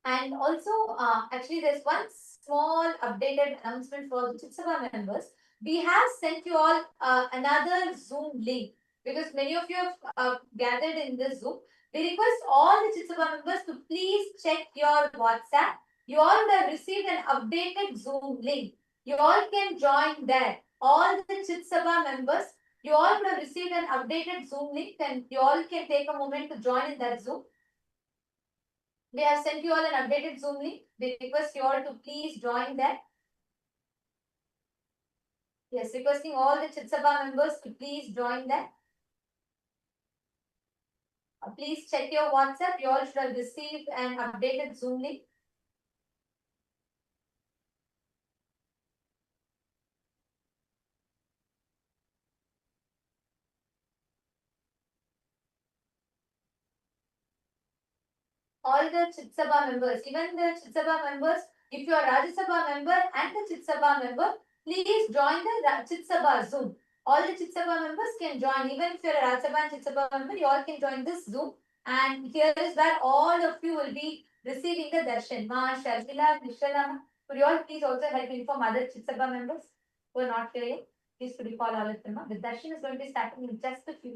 And also, actually, there's one small updated announcement for the Chitsaba members. We have sent you all another Zoom link because many of you have gathered in this Zoom. We request all the Chitsaba members to please check your WhatsApp. You all would have received an updated Zoom link. You all can join there. All the Chitsaba members, you all would have received an updated Zoom link and you all can take a moment to join in that Zoom. We have sent you all an updated Zoom link. We request you all to please join that. Yes, requesting all the Chitsaba members to please join that. Please check your WhatsApp. You all should have received an updated Zoom link. All the Chitsaba members, even the Chitsaba members, if you are Rajya Sabha member and the Chitsaba member, please join the Chitsaba Zoom. All the Chitsaba members can join. Even if you are a Rajya Sabha and Chitsaba member, you all can join this Zoom. And here is where all of you will be receiving the darshan. Ma, Shazila, Nishala, could you all please also help inform other Chitsaba members who are not here yet? Please could you call all of them? The darshan is going to be starting in just a few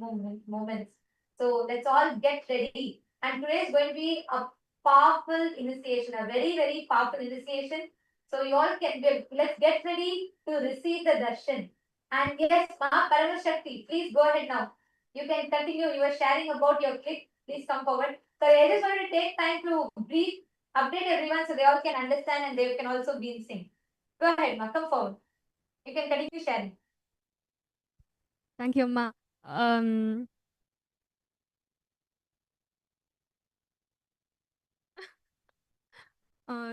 moments. So let's all get ready. And today is going to be a powerful initiation, a very, very powerful initiation. So you all can let's get ready to receive the darshan. And yes, Ma Paramashakti, please go ahead now. You can continue. You were sharing about your clip. Please come forward. So I just want to take time to brief, update everyone so they all can understand and they can also be in sync. Go ahead, Ma. Come forward. You can continue sharing. Thank you, Ma.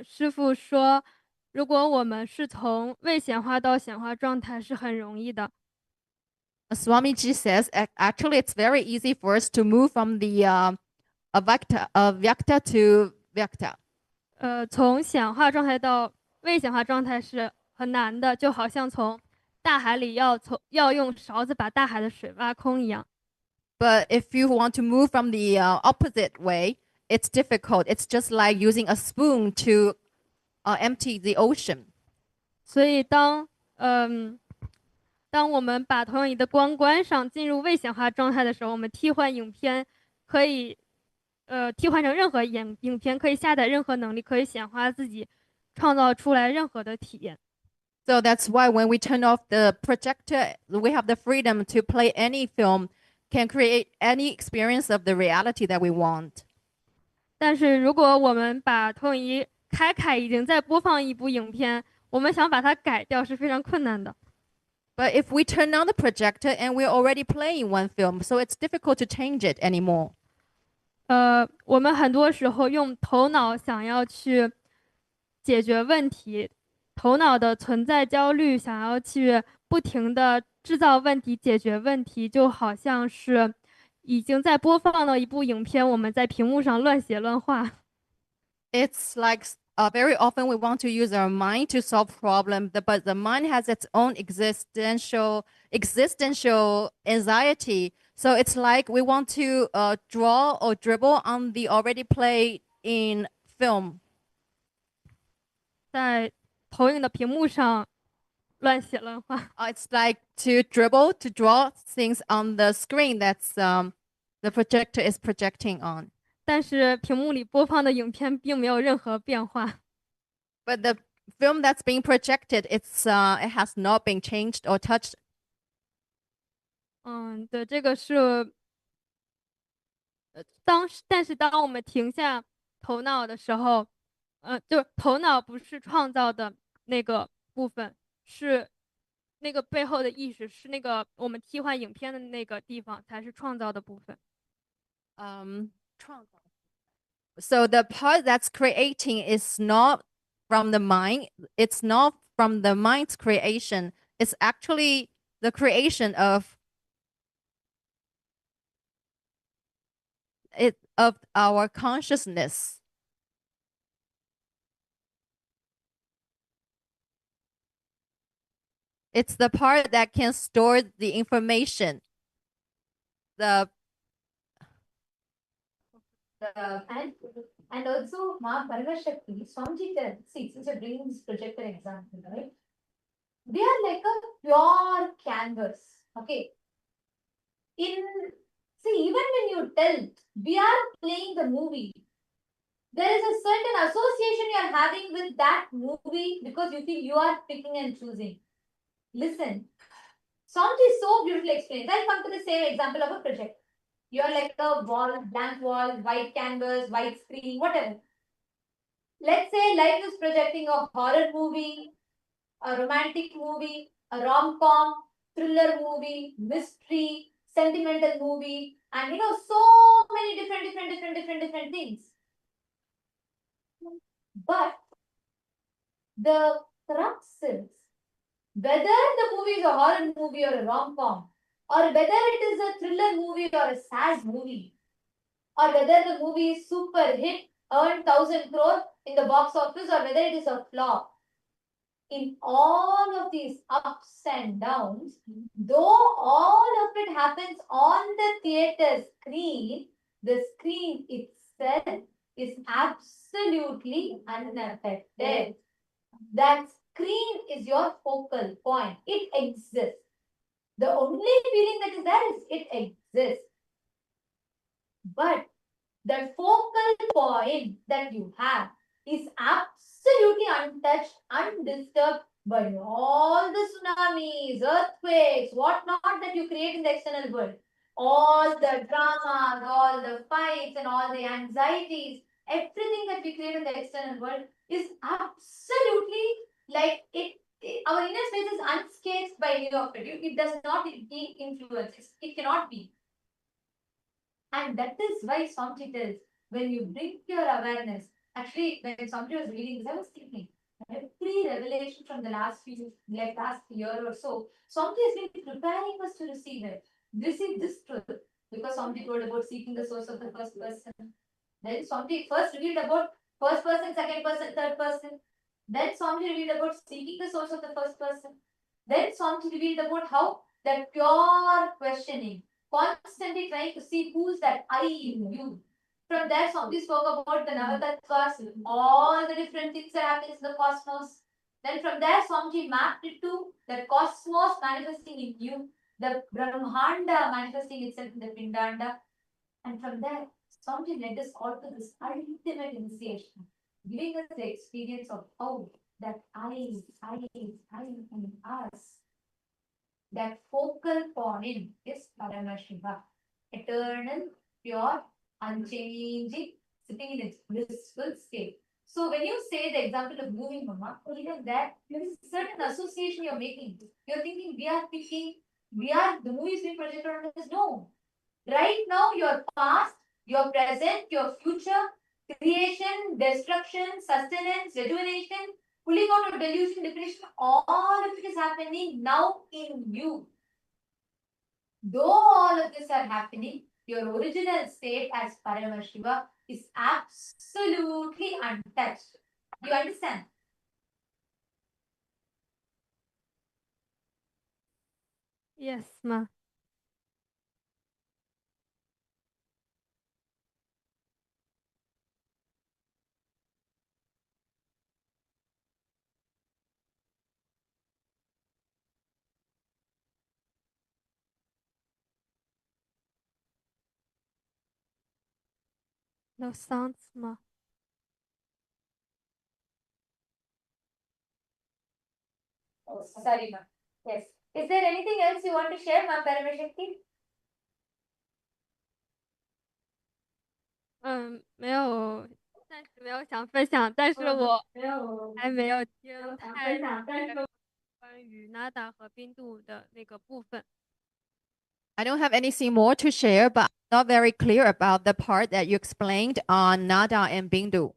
师父说，如果我们是从未显化到显化状态是很容易的。Swamiji says actually it's very easy for us to move from the Vyakta to Vyakta. 从显化状态到未显化状态是很难的，就好像从大海里要用勺子把大海的水挖空一样。But if you want to move from the opposite way, it's difficult. It's just like using a spoon to empty the ocean. 所以当我们把投影仪的光关上，进入未显化状态的时候，我们替换影片可以替换成任何影片，可以下载任何能力，可以显化自己，创造出来任何的体验。So that's why when we turn off the projector, we have the freedom to play any film, can create any experience of the reality that we want. 但是如果我们把投影仪开，已经在播放一部影片，我们想把它改掉是非常困难的。But if we turn on the projector and we're already playing one film, so it's difficult to change it anymore. 我们很多时候用头脑想要去解决问题，头脑的存在焦虑，想要去不停的制造问题、解决问题，就好像是已经在播放了一部影片，我们在屏幕上乱写乱画。It's like very often we want to use our mind to solve problems, but the mind has its own existential anxiety. So it's like we want to draw or dribble on the already played in film. 在投影的屏幕上乱写乱画。It's like to dribble, to draw things on the screen that's the projector is projecting on. 但是屏幕里播放的影片并没有任何变化。But the film that's being projected, it has not been changed or touched. 对，这个是但是当我们停下头脑的时候，就是头脑不是创造的那个部分，是那个背后的意识，是那个我们替换影片的那个地方才是创造的部分。So the part that's creating is not from the mind. It's not from the mind's creation. It's actually the creation of our consciousness. It's the part that can store the information. And also, Ma Paramashakti, Swamiji tells, see, since you're bringing this projector example, right? They are like a pure canvas. Okay. See, even when you tell, we are playing the movie, there is a certain association you are having with that movie because you feel you are picking and choosing. Listen, Swamiji so beautifully explains. I'll come to the same example of a project. You are like a wall, blank wall, white canvas, white screen, whatever. Let's say life is projecting a horror movie, a romantic movie, a rom-com, thriller movie, mystery, sentimental movie, and so many different things. But the crux is whether the movie is a horror movie or a rom-com, or whether it is a thriller movie or a sad movie, or whether the movie is super hit, earned 1,000 crore in the box office, or whether it is a flop. In all of these ups and downs, though all of it happens on the theater screen, the screen itself is absolutely unaffected. That screen is your focal point. It exists. The only feeling that is there is it exists. But the focal point that you have is absolutely untouched, undisturbed by all the tsunamis, earthquakes, whatnot that you create in the external world. All the dramas, all the fights, and all the anxieties, everything that we create in the external world is absolutely like our inner space is unscathed by any of it. It does not influence. It cannot be. And that is why Swamiji tells, when you bring your awareness, actually, when Swamiji was reading this, I was thinking, every revelation from the last year or so, Swamiji has been preparing us to receive this truth. Because Swamiji told about seeking the source of the first person. Then Swamiji first revealed about first person, second person, third person. Then Swamiji revealed about seeking the source of the first person. Then Swamiji revealed about how that pure questioning, constantly trying to see who's that I in you. From there, Swamiji spoke about the Navatattvas, all the different things that happen in the cosmos. Then from there, Swamiji mapped it to the cosmos manifesting in you, the Brahmanda manifesting itself in the Pindanda. And from there, Swamiji led us all to this ultimate initiation, giving us the experience of how that I in us, that focal point is Paramashiva, eternal, pure, unchanging, sitting in its blissful state. So when you say the example of moving, Mama, even that, there is a certain association you're making. You're thinking the movie is being projected on us. No. Right now, your past, your present, your future, creation, destruction, sustenance, rejuvenation, pulling out of delusion, depression, all of it is happening now in you. Though all of this are happening, your original state as Paramashiva is absolutely untouched. You understand? Yes, ma. No sounds, ma. Oh, sorry, ma'am. Yes. Is there anything else you want to share, ma'am Paramashakti? 没有，暂时没有想分享，但是我还没有听太关于 Nada 和冰度的那个部分。I don't have anything more to share, but I'm not very clear about the part that you explained on Nada and Bindu.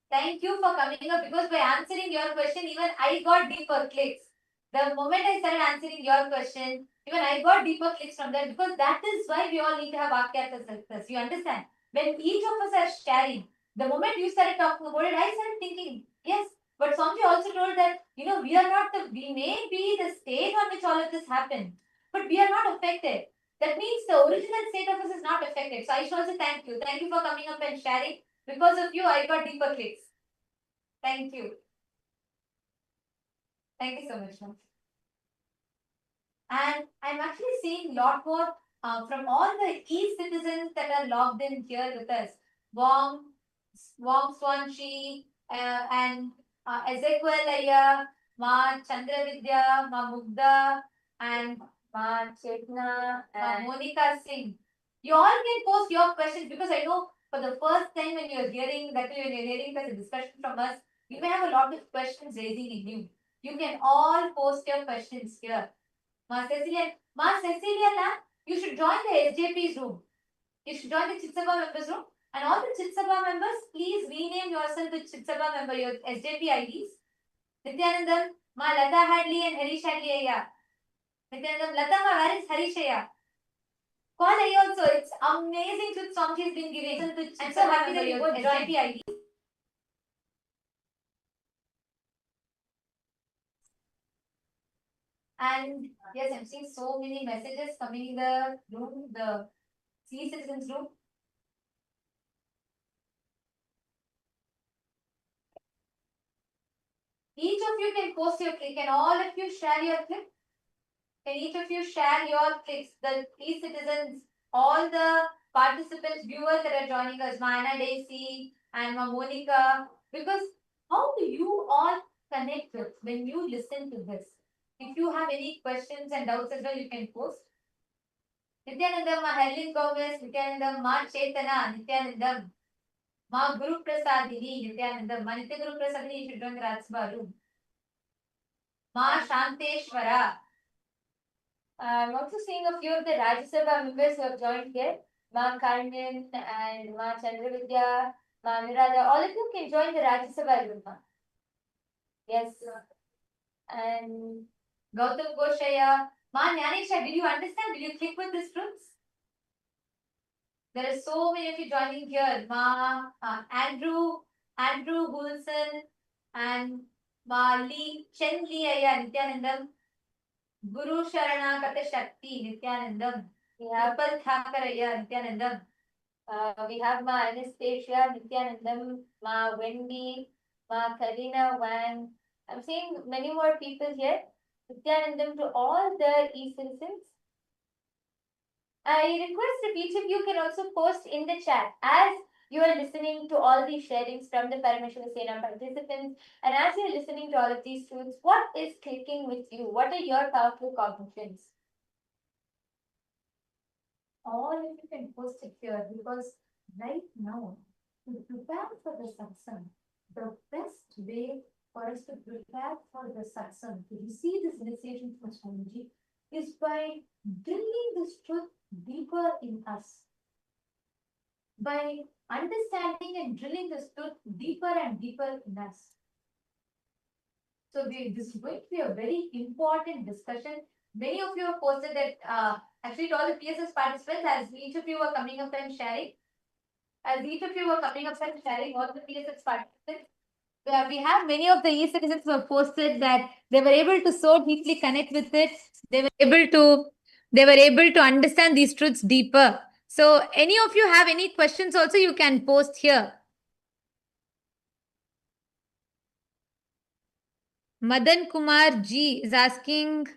Thank you for coming up, because by answering your question, even I got deeper clicks. The moment I started answering your question, even I got deeper clicks from that, because that is why we all need to have Vakyartha success. You understand? When each of us are sharing, the moment you started talking about it, I started thinking, yes. But Swamiji also told that, we may be the stage on which all of this happened, but we are not affected. That means the original state of us is not affected. So I should also thank you. Thank you for coming up and sharing. Because of you, I got deeper clicks. Thank you. Thank you so much, ma'am. And I'm actually seeing a lot more from all the e-citizens that are logged in here with us. Wong Swanchi, and Ezekiel Ayya, Ma Chandravidya, Ma Mugda, and Ma Chetna, and Monica Singh. You all can post your questions because I know for the first time when you're hearing such a discussion from us, you may have a lot of questions raising in you. You can all post your questions here. Ma Cecilia, you should join the SJP's room. You should join the Chitsabha members room. And all the Chitsabha members, please rename yourself to Chitsabha member, your SJP IDs. Nityanandam, Ma Lata Hadley and Harish Hadley Ayya. Nityanandam, Lata Ma, where is Harish Ayya? Call Ayya also. It's amazing truth song he's been giving. I'm so happy that you both SJP IDs. And yes, I'm seeing so many messages coming in the room, the C-citizens room. Each of you can post your click. Can all of you share your click? Can each of you share your clicks? The e-citizens, all the participants, viewers that are joining us, Mana Daisy and Monica. Because how do you all connect with when you listen to this? If you have any questions and doubts as well, you can post. Nityanandam, Ma Helen Gomez, Nityanandam, Ma Chetana, Nityanandam, Ma Guru Prasadini, Nityanandam, Ma Nitya Guru Prasadini, you should join the Rajsabha room. Ma Shanteshwara. I'm also seeing a few of the Rajya Sabha members who have joined here. Ma Karnan and Ma Chandravidya, Ma Nirada. All of you can join the Rajya Sabha room. Yes. And Gautam Goshaya. Ma Nyanisha, did you understand? Did you click with these truths? There are so many of you joining here. Ma Andrew Wilson and Ma Lee Chen Lee Ayya Nityanandam. Guru Sharana Kata Shakti Nityanandam. We have Pal Thakaraya Nityanandam. We have Ma Anastasia Nityanandam, Ma Wendy, Ma Karina Wang. I'm seeing many more people here. Nityanandam to all the e-citizens. I request if each of you can also post in the chat as you are listening to all these sharings from the Paramashivam Sena participants, and as you are listening to all of these truths, what is clicking with you? What are your powerful cognitions? All of you can post it here because right now, to prepare for the satsang, the best way for us to prepare for the satsang, to receive this initiation from Swamiji, is by drilling this truth deeper in us. By understanding and drilling this truth deeper and deeper in us. So this is going to be a very important discussion. Many of you have posted that actually all the PSS participants, as each of you were coming up and sharing, all the PSS participants, we have many of the e-citizens who have posted that they were able to so deeply connect with it. They were able to understand these truths deeper. So any of you have any questions also, you can post here. Madan Kumar G is asking,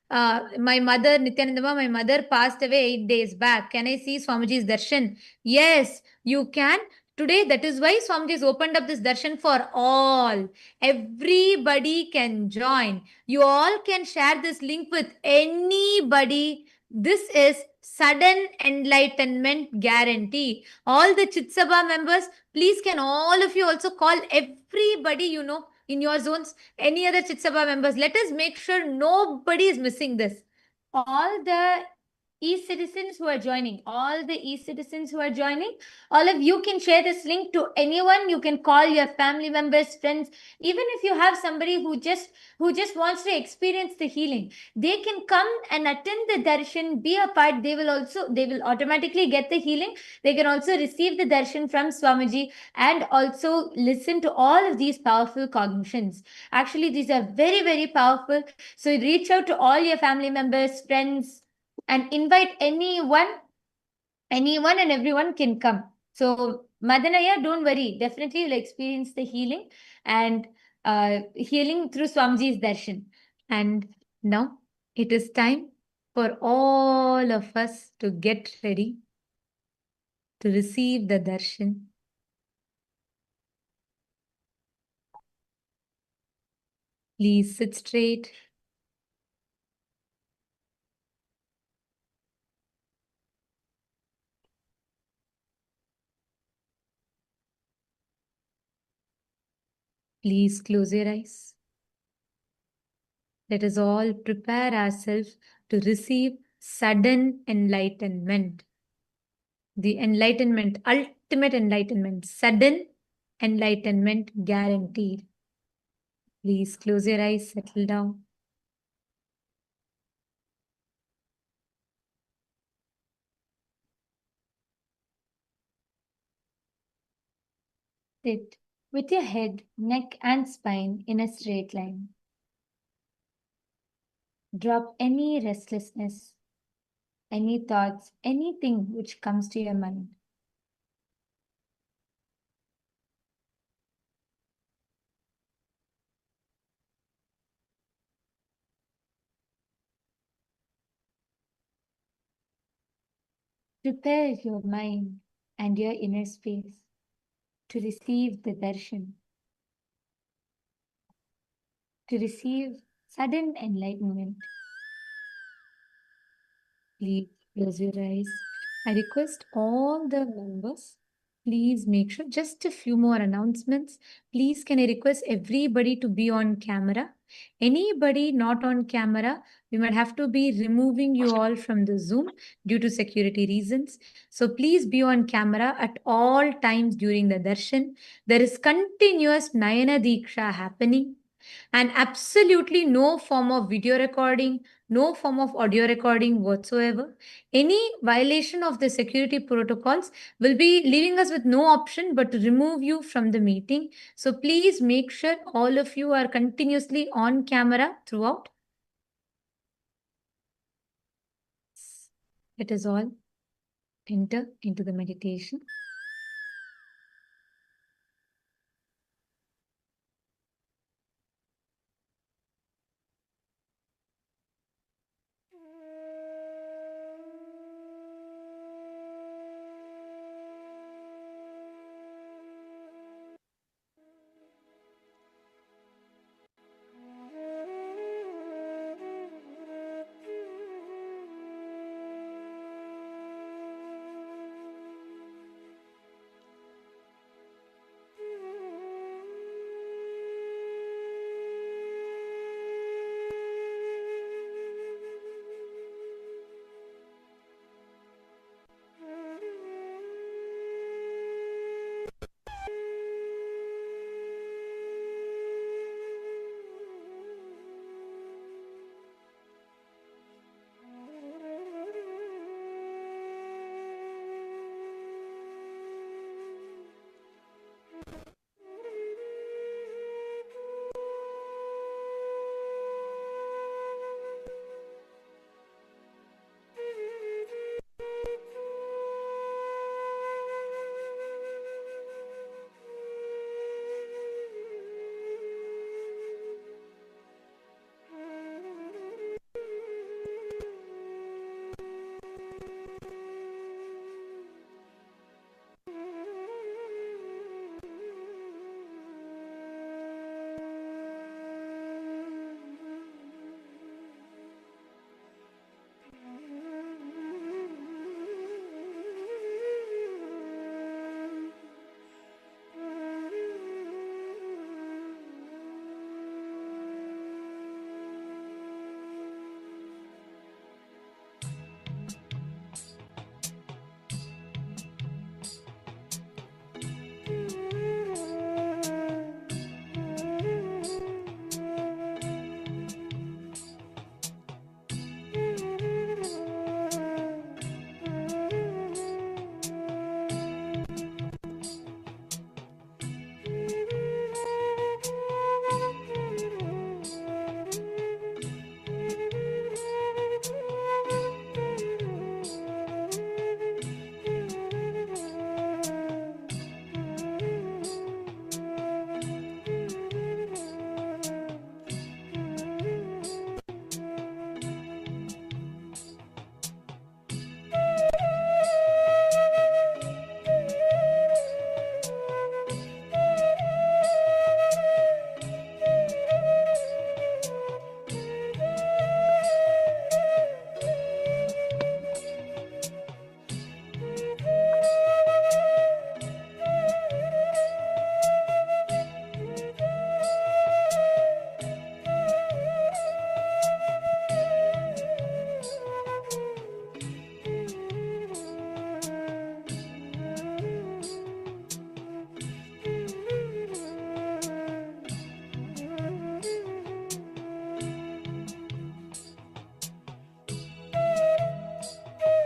my mother, Nityanandama, my mother passed away 8 days back. Can I see Swamiji's darshan? Yes, you can. Today, that is why Swamiji has opened up this darshan for all. Everybody can join. You all can share this link with anybody. This is sudden enlightenment guarantee. All the Chitsabha members, please can all of you also call everybody you know in your zones, any other Chitsabha members. Let us make sure nobody is missing this. All the e-citizens who are joining, all of you can share this link to anyone. You can call your family members, friends, even if you have somebody who just wants to experience the healing, they can come and attend the darshan, be a part. They will automatically get the healing. They can also receive the darshan from Swamiji and also listen to all of these powerful cognitions. Actually, these are very, very powerful. So reach out to all your family members, friends, and invite anyone and everyone can come. So Madanaya, don't worry, definitely you'll experience the healing and healing through Swamiji's darshan. And now it is time for all of us to get ready to receive the darshan. Please sit straight. Please close your eyes. Let us all prepare ourselves to receive sudden enlightenment. The enlightenment, ultimate enlightenment, sudden enlightenment guaranteed. Please close your eyes, settle down. Sit with your head, neck, and spine in a straight line. Drop any restlessness, any thoughts, anything which comes to your mind. Prepare your mind and your inner space to receive the darshan, to receive sudden enlightenment. Please close your eyes. I request all the members, please make sure, just a few more announcements. Please, can I request everybody to be on camera? Anybody not on camera, we might have to be removing you all from the Zoom due to security reasons. So please be on camera at all times during the darshan. There is continuous Nayana Diksha happening and absolutely no form of video recording, no form of audio recording whatsoever. Any violation of the security protocols will be leaving us with no option but to remove you from the meeting. So please make sure all of you are continuously on camera throughout. Let us all enter into the meditation.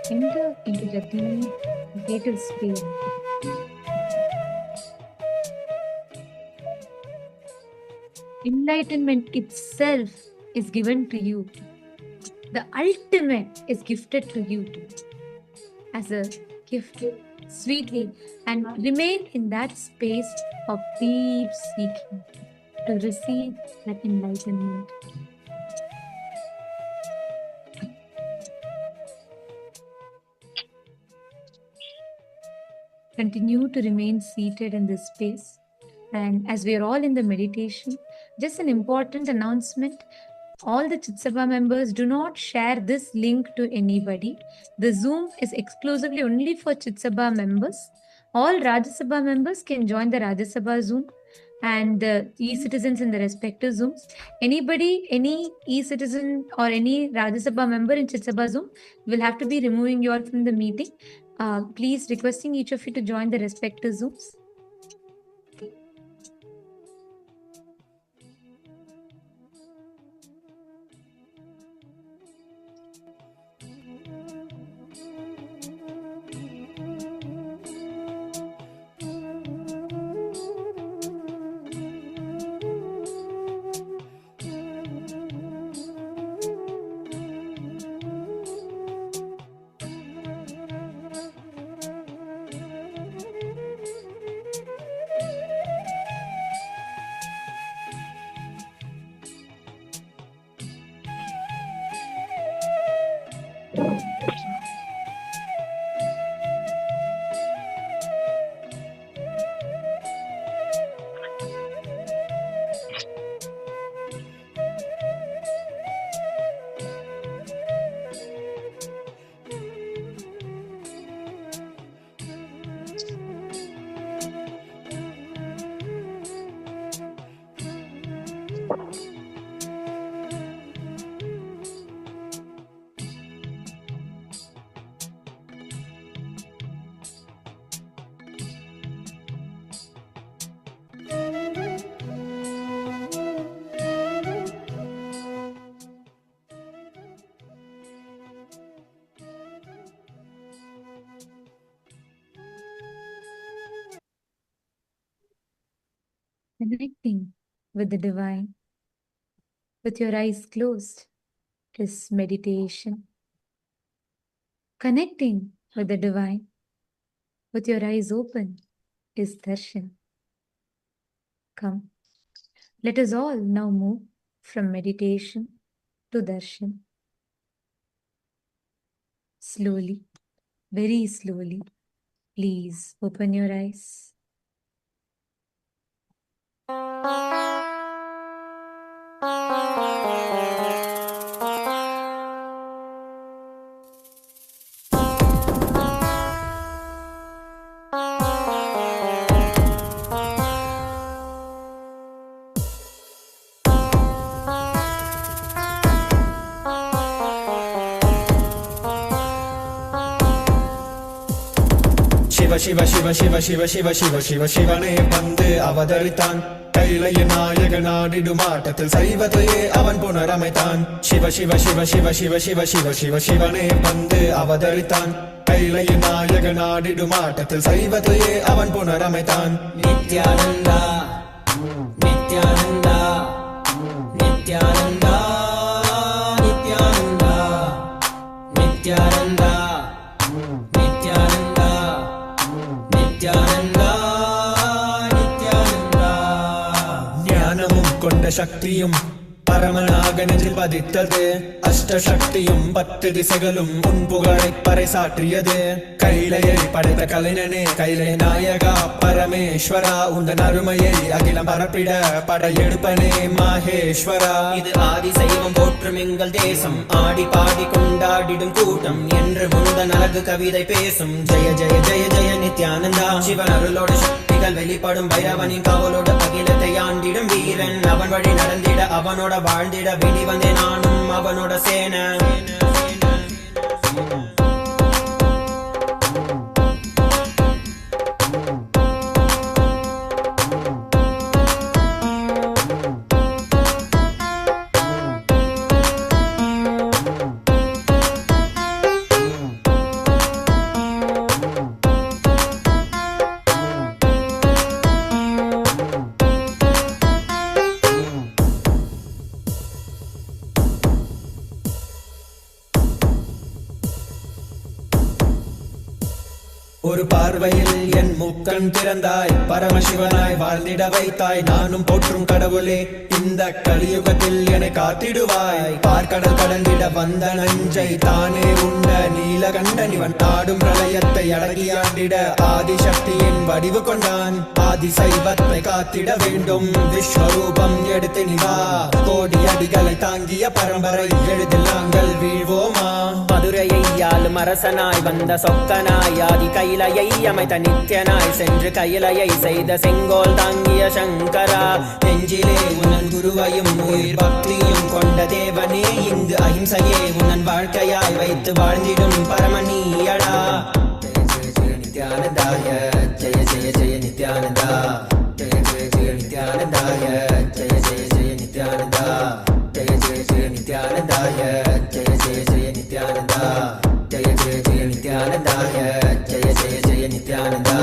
Enter into the deep, meditative space. Enlightenment itself is given to you. The ultimate is gifted to you as a gift, sweetly, and remain in that space of deep seeking to receive that enlightenment. Continue to remain seated in this space. And as we are all in the meditation, just an important announcement. All the Chitsabha members, do not share this link to anybody. The Zoom is exclusively only for Chitsabha members. All Rajya Sabha members can join the Rajya Sabha Zoom and the e-citizens in the respective Zooms. Anybody, any e-citizen or any Rajya Sabha member in Chitsabha Zoom will have to be removing you all from the meeting. Please requesting each of you to join the respective Zooms. Connecting with the divine, with your eyes closed, is meditation. Connecting with the divine, with your eyes open, is darshan. Come, let us all now move from meditation to darshan. Slowly, very slowly, please open your eyes. Shiva Shiva Shiva Shiva Shiva Shiva Shiva Shivane Pande Avadaritan Kailaya Nayaganadidu Matatil Saivataye Avan Punaramaitan Shiva Shiva Shiva Shiva Shiva Shiva Shiva Shiva Shivane Pande Avadaritan Kailaya Nayaganadidu Matatil Saivataye Avan Punaramaitan Nityananda Nityananda Nityananda Nityananda Nityananda ശക്തിയും பரமனாகனதில் பதித்தது அஷ்டசக்தியும் 10 திசைகளும் உன்புகழை பறைசாற்றியது கைலையை படைத்த கலைஞனே கைலை நாயகா பரமேஸ்வரா உந்தன் அருமையை அகிலம் பரப்பிட படையெடுப்பனே மாஹேஸ்வரா இது ஆதி சைவம் போற்றும் எங்கள் தேசம் ஆடி பாடி கொண்டாடிடும் கூட்டம் என்று உந்தன் அழகு கவிதை பேசும் ஜெய ஜெய ஜெய ஜெய நித்யானந்தா சிவன் அருளோட சக்திகள் வெளிப்படும் பைரவனின் காவலோடு அகிலத்தை ஆண்டிடும் வீரன் அவன் வழி நடந்திட அவனோட வாழ்ந்திட விடி வந்தே நானும் அவனோட சேன பார்வையில் என் முக்கண் திறந்தாய் பரமசிவனாய் வாழ்ந்திட வைத்தாய் நானும் போற்றும் கடவுளே இந்த கலியுகத்தில் என்னை காத்திடுவாய் பார்க்கடல் கடந்திட வந்த நஞ்சை தானே உண்ட நீலகண்டன் இவன் தாடும் பிரளயத்தை அடக்கியாண்டிட ஆதிசக்தியின் வடிவு கொண்டான் ஆதி சைவத்தை காத்திட வேண்டும் விஸ்வரூபம் எடுத்து நிவா கோடி அடிகளை தாங்கிய பரம்பரை எழுதில் நாங்கள் வீழ்வோமா மதுரையை ஆளும் அரசனாய் வந்த சொக்கனாய் ஆதி கைலையை அமைத்த நித்யனாய் சென்று கைலையை செய்த செங்கோல் தாங்கிய சங்கரா நெஞ்சிலே உனன் குருவையும் உயிர் பக்தியும் கொண்ட தேவனே இங்கு அஹிம்சையே உனன் வாழ்க்கையாய் வைத்து வாழ்ந்திடும் பரமணியடா நித்யானந்தாய Jaya Jaya Jaya Nithyananda Jaya Jaya Jaya நித்யானந்தாய Jaya Jaya Jaya Nithyananda Jaya Jaya Jaya நித்யானந்தாய Jaya Jaya Jaya Nithyananda Jaya Jaya Jaya நித்யானந்தாய Jaya Jaya Jaya Nithyananda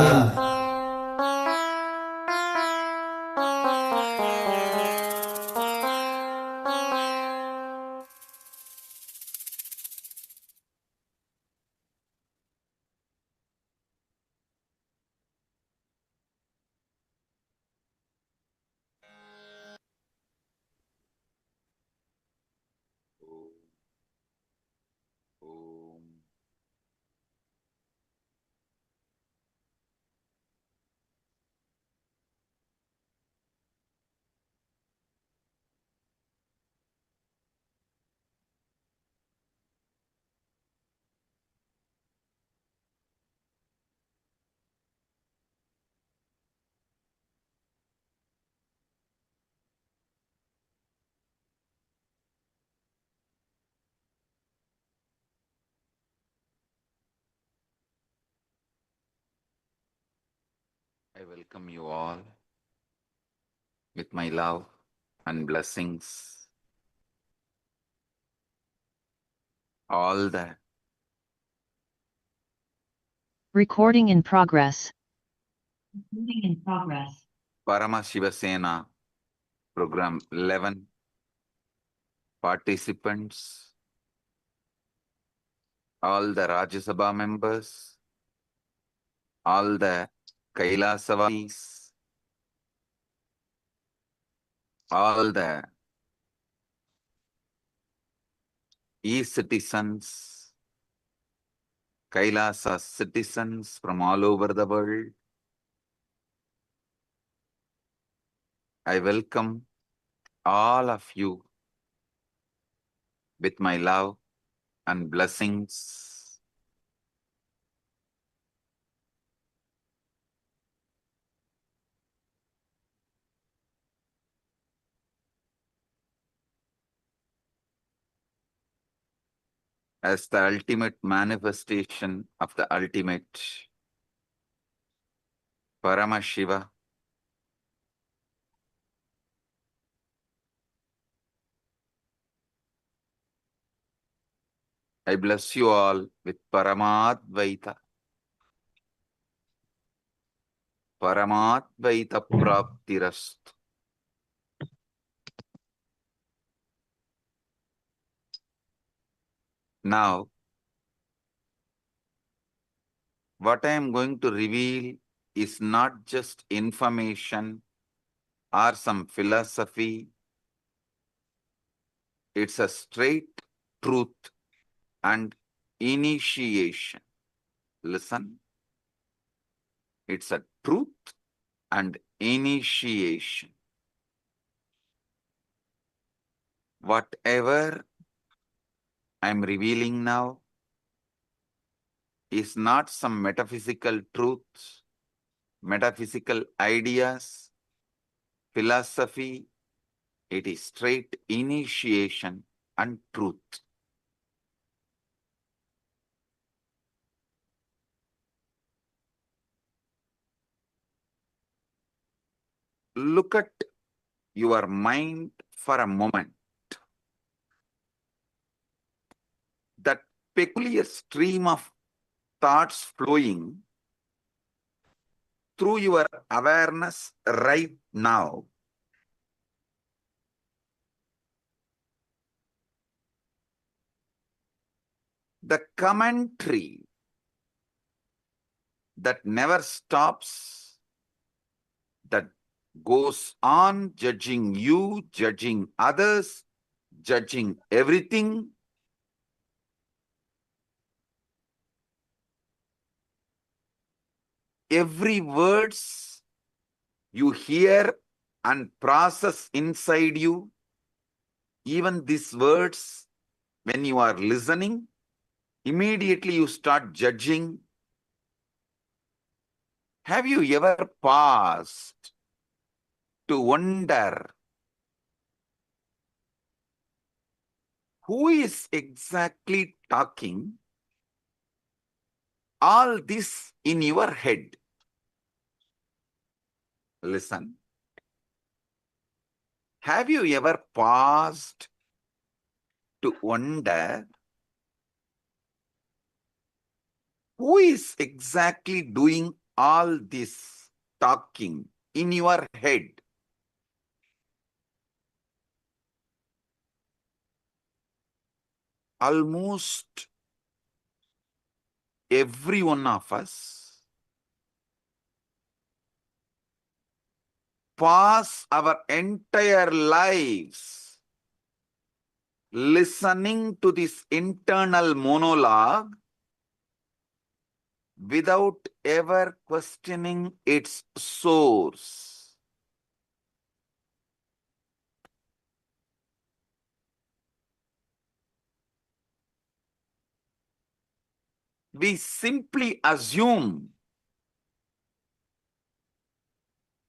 I welcome you all with my love and blessings. All the Recording in progress. Paramashivasena Program 11 participants, all the Rajya Sabha members, all the Kailasa, all the e-citizens, Kailasa citizens from all over the world. I welcome all of you with my love and blessings. As the ultimate manifestation of the ultimate, Paramashiva, I bless you all with Paramadvaita. Paramadvaita Praptirastu. Now, what I am going to reveal is not just information or some philosophy. It's a straight truth and initiation. Listen. It's a truth and initiation. Whatever I'm revealing now is not some metaphysical truths, metaphysical ideas, philosophy. It is straight initiation and truth. Look at your mind for a moment. That peculiar stream of thoughts flowing through your awareness right now. The commentary that never stops, that goes on judging you, judging others, judging everything. Every words you hear and process inside you, even these words, when you are listening, immediately you start judging. Have you ever paused to wonder who is exactly talking all this in your head? Listen. Have you ever paused to wonder who is exactly doing all this talking in your head? Almost every one of us pass our entire lives listening to this internal monologue without ever questioning its source. We simply assume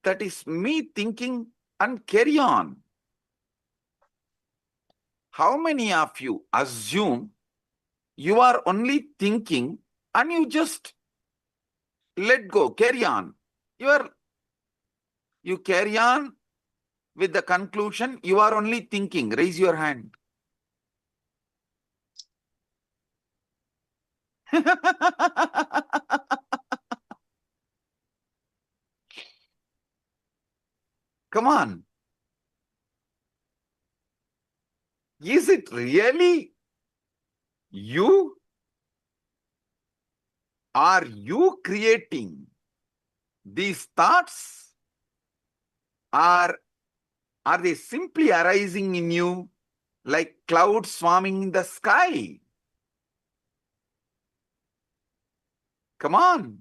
that is me thinking and carry on. How many of you assume you are only thinking and you just let go, carry on? You carry on with the conclusion you are only thinking. Raise your hand. Come on. Is it really you? Are you creating these thoughts? Or are they simply arising in you like clouds swarming in the sky? Come on.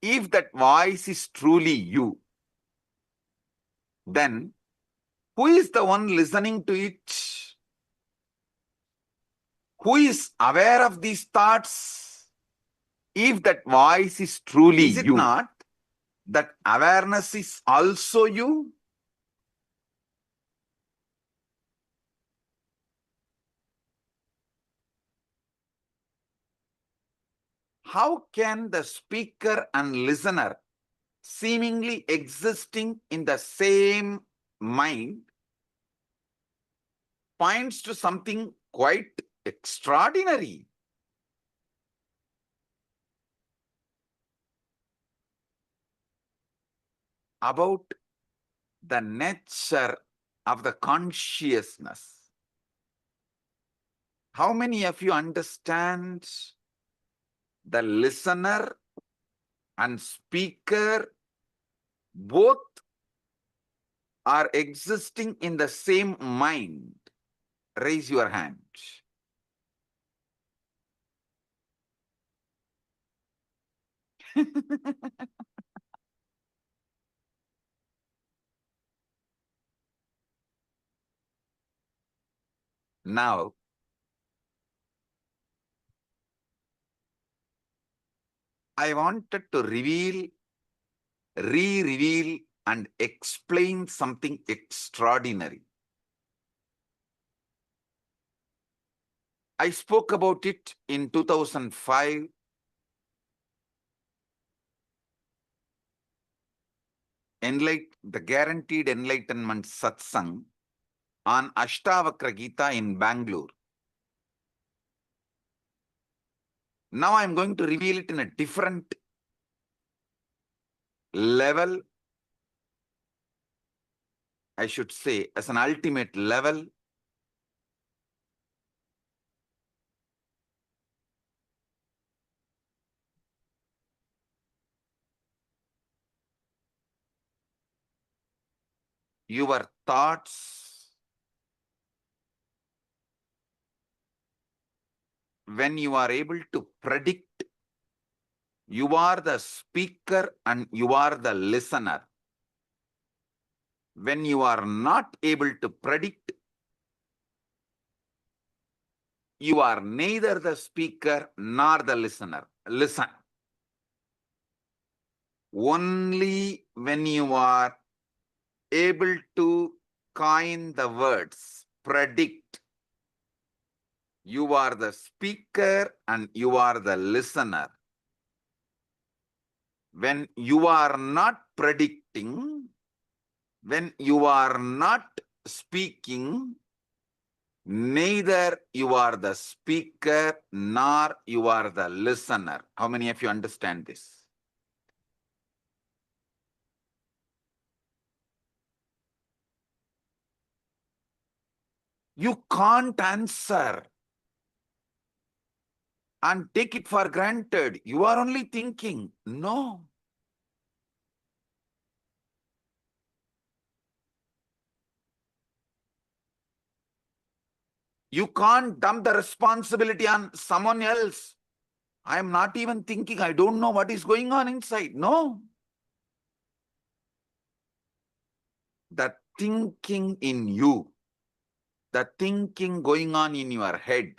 If that voice is truly you, then who is the one listening to it? Who is aware of these thoughts? If that voice is truly you, is it not that awareness is also you? How can the speaker and listener seemingly existing in the same mind points to something quite extraordinary? About the nature of the consciousness. How many of you understand the listener and speaker both are existing in the same mind? Raise your hand. Now, I wanted to reveal, re-reveal and explain something extraordinary. I spoke about it in 2005. The Guaranteed Enlightenment Satsang on Ashtavakra Gita in Bangalore. Now I'm going to reveal it in a different level, I should say, as an ultimate level. your thoughts, when you are able to predict, you are the speaker and you are the listener. When you are not able to predict, you are neither the speaker nor the listener. Listen. Only when you are able to coin the words, predict, you are the speaker and you are the listener. When you are not predicting, when you are not speaking, neither you are the speaker nor you are the listener. How many of you understand this? You can't answer and take it for granted. You are only thinking. No. You can't dump the responsibility on someone else. I am not even thinking. I don't know what is going on inside. No. The thinking in you, the thinking going on in your head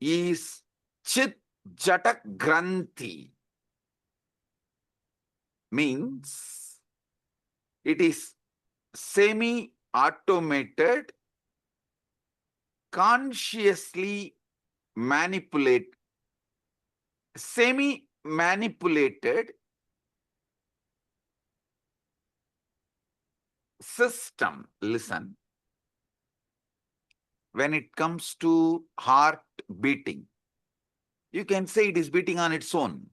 is Chit Jatak Granthi. Means it is semi-automated, consciously semi-manipulated system. Listen. When it comes to heart beating, you can say it is beating on its own.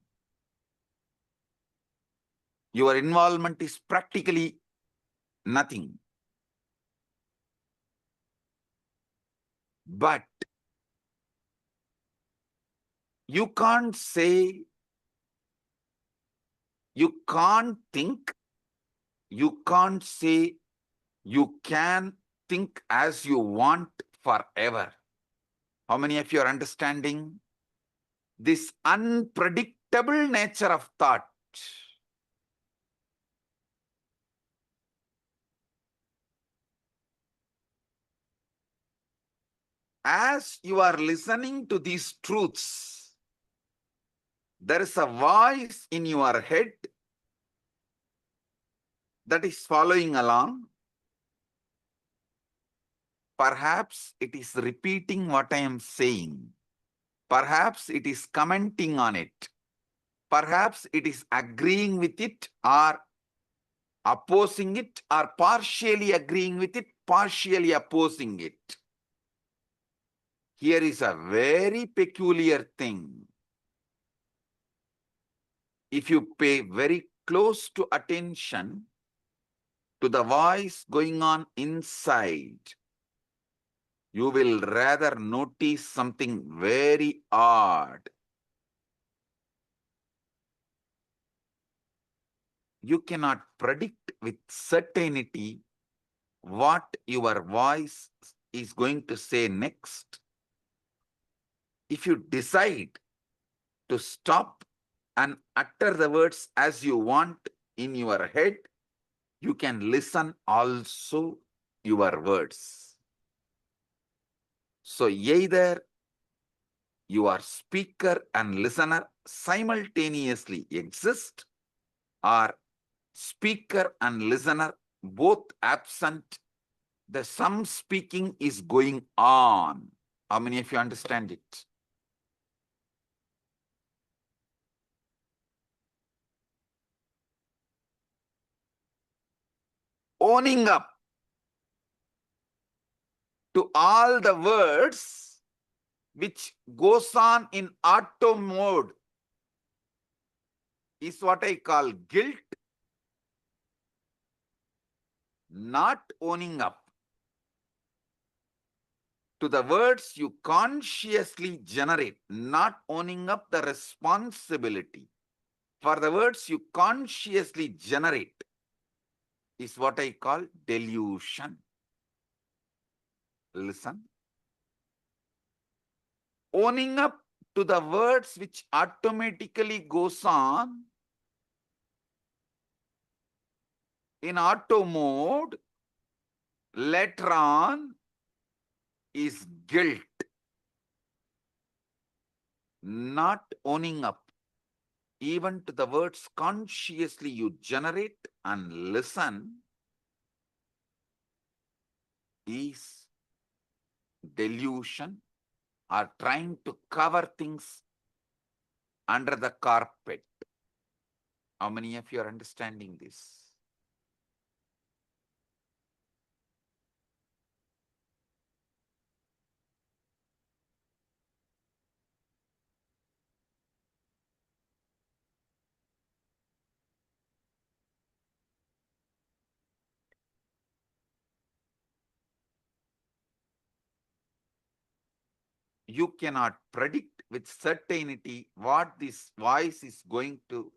Your involvement is practically nothing. But you can't say, you can't think, you can't say you can think as you want forever. How many of you are understanding this unpredictable nature of thought? As you are listening to these truths, there is a voice in your head that is following along. Perhaps it is repeating what I am saying. Perhaps it is commenting on it. Perhaps it is agreeing with it or opposing it, or partially agreeing with it, partially opposing it. Here is a very peculiar thing. If you pay very close to attention to the voice going on inside, you will rather notice something very odd. You cannot predict with certainty what your voice is going to say next. If you decide to stop and utter the words as you want in your head, you can listen also your words. So either your speaker and listener simultaneously exist, or speaker and listener both absent, some speaking is going on. How many of you understand it? Owning up to all the words which goes on in auto mode is what I call guilt. Not owning up to the words you consciously generate, not owning up the responsibility for the words you consciously generate, is what I call delusion. Listen. Owning up to the words which automatically goes on in auto mode later on is guilt. Not owning up even to the words consciously you generate and listen is delusion, or trying to cover things under the carpet. How many of you are understanding this? You cannot predict with certainty what this voice is going to,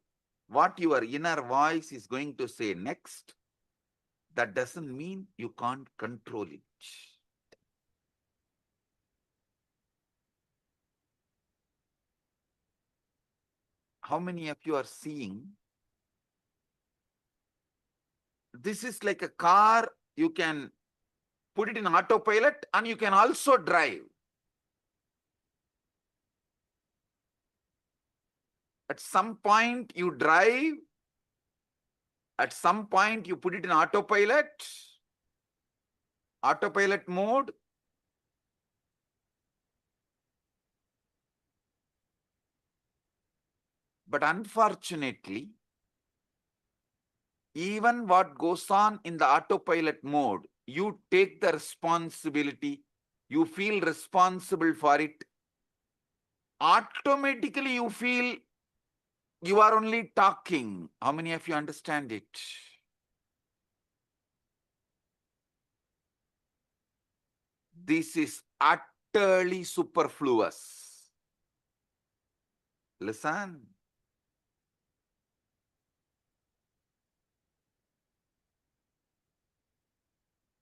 what your inner voice is going to say next. That doesn't mean you can't control it. How many of you are seeing? This is like a car, you can put it in autopilot and you can also drive. At some point you drive, at some point you put it in autopilot mode. But unfortunately, even what goes on in the autopilot mode, you take the responsibility, you feel responsible for it. Automatically you feel you are only talking. How many of you understand it? This is utterly superfluous. Listen.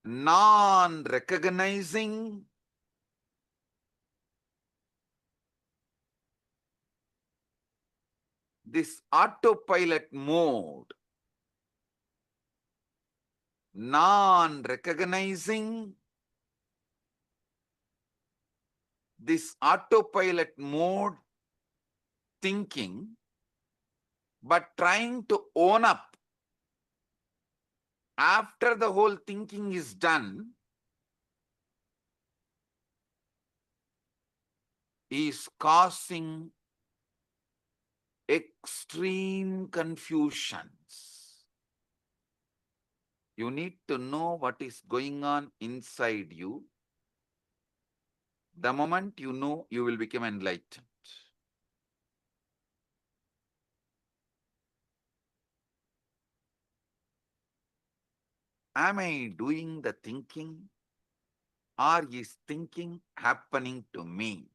Non-recognizing this autopilot mode, non-recognizing this autopilot mode thinking, but trying to own up after the whole thinking is done, is causing extreme confusions. You need to know what is going on inside you. The moment you know, you will become enlightened. Am I doing the thinking, or is thinking happening to me?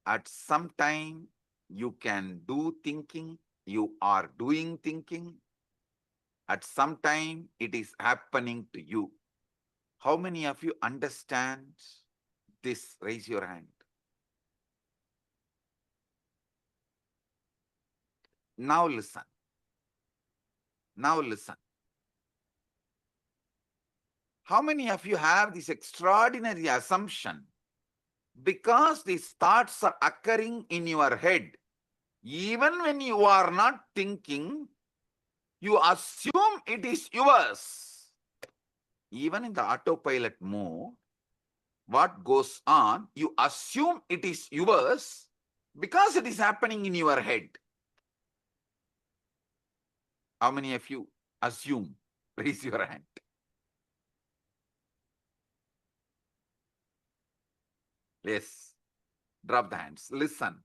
At some time, you can do thinking, you are doing thinking. At some time, it is happening to you. How many of you understand this? Raise your hand. Now listen. Now listen. How many of you have this extraordinary assumption? Because these thoughts are occurring in your head, even when you are not thinking, you assume it is yours. Even in the autopilot mode, what goes on, you assume it is yours because it is happening in your head. How many of you assume? Raise your hand. Yes. Drop the hands. Listen.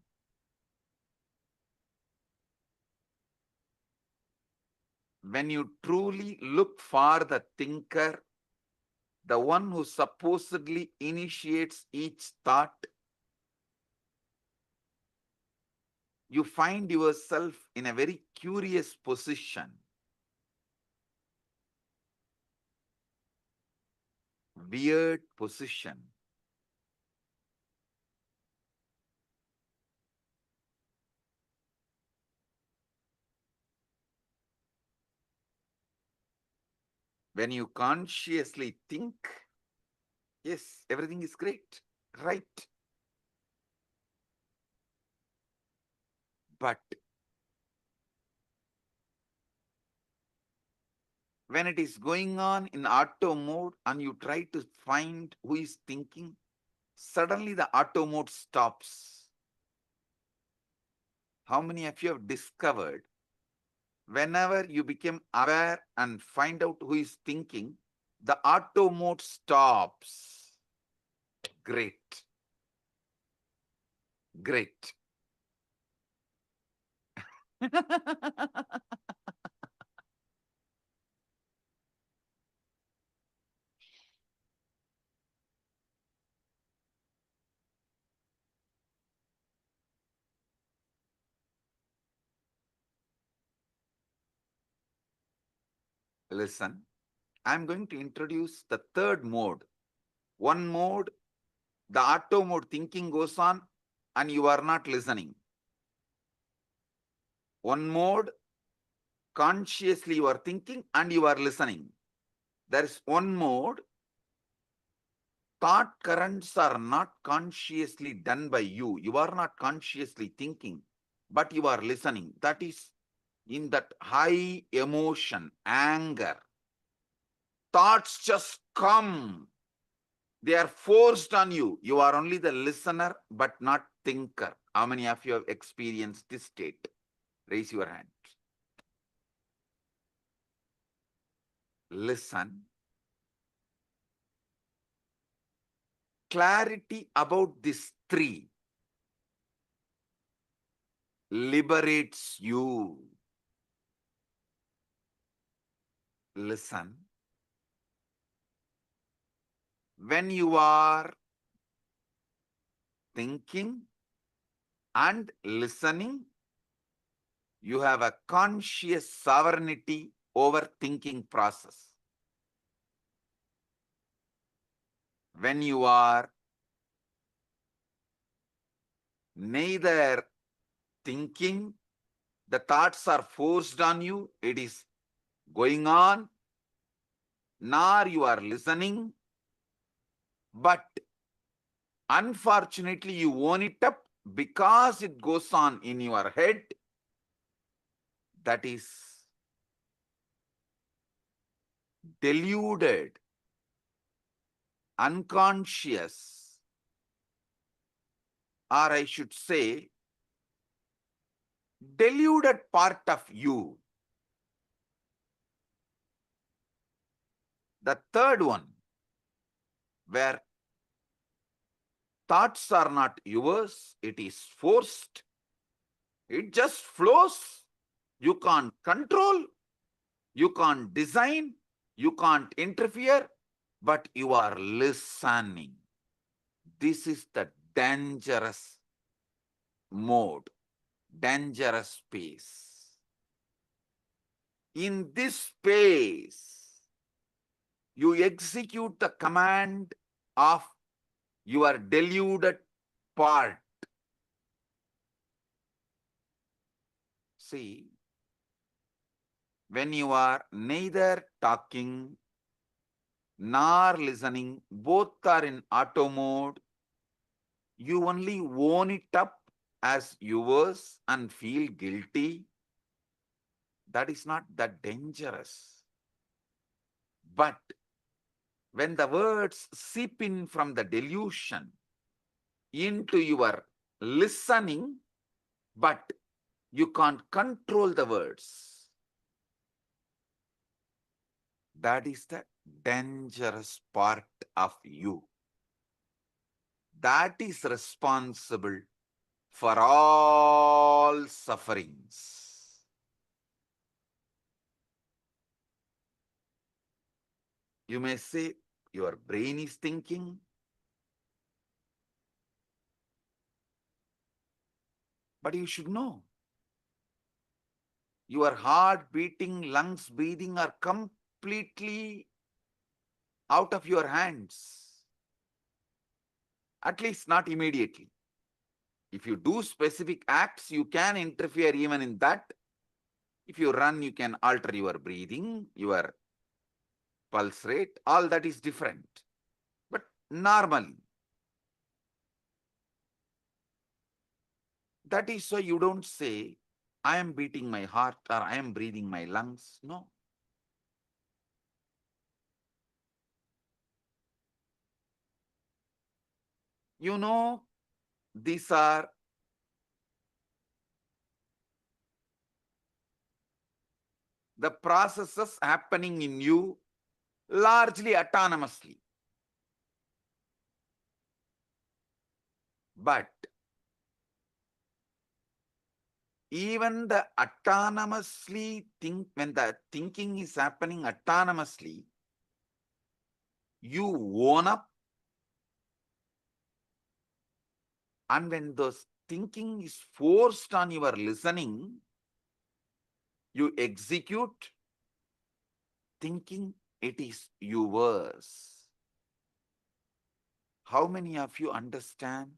When you truly look for the thinker, the one who supposedly initiates each thought, you find yourself in a very curious position. Weird position. When you consciously think, yes, everything is great, right. But when it is going on in auto mode and you try to find who is thinking, suddenly the auto mode stops. How many of you have discovered whenever you become aware and find out who is thinking, the auto mode stops? Great. Great. Listen, I'm going to introduce the third mode. One mode, the auto mode thinking goes on and you are not listening. One mode, consciously you are thinking and you are listening. There is one mode, thought currents are not consciously done by you. You are not consciously thinking, but you are listening. That is in that high emotion, anger. Thoughts just come. They are forced on you. You are only the listener, but not thinker. How many of you have experienced this state? Raise your hand. Listen. Clarity about these three liberates you. Listen. When you are thinking and listening, you have a conscious sovereignty over thinking process. When you are neither thinking, the thoughts are forced on you, it is going on, nor you are listening, but unfortunately you own it up because it goes on in your head. That is deluded, unconscious, or I should say, deluded part of you. The third one, where thoughts are not yours, it is forced. It just flows. You can't control, you can't design, you can't interfere, but you are listening. This is the dangerous mode, dangerous space. In this space, you execute the command of your deluded part. See, when you are neither talking nor listening, both are in auto mode, you only own it up as yours and feel guilty. That is not that dangerous. But when the words seep in from the delusion into your listening, but you can't control the words, that is the dangerous part of you. That is responsible for all sufferings. You may say, your brain is thinking, But you should know. Your heart beating, lungs breathing are completely out of your hands. At least not immediately. If you do specific acts, you can interfere even in that. If you run, you can alter your breathing, your pulse rate, all that is different. But normally, that is why you don't say, I am beating my heart or I am breathing my lungs. No. You know, these are the processes happening in you largely autonomously. But even the autonomously when the thinking is happening autonomously, you own up, and when those thinking is forced on your listening, you execute thinking it is yours. How many of you understand?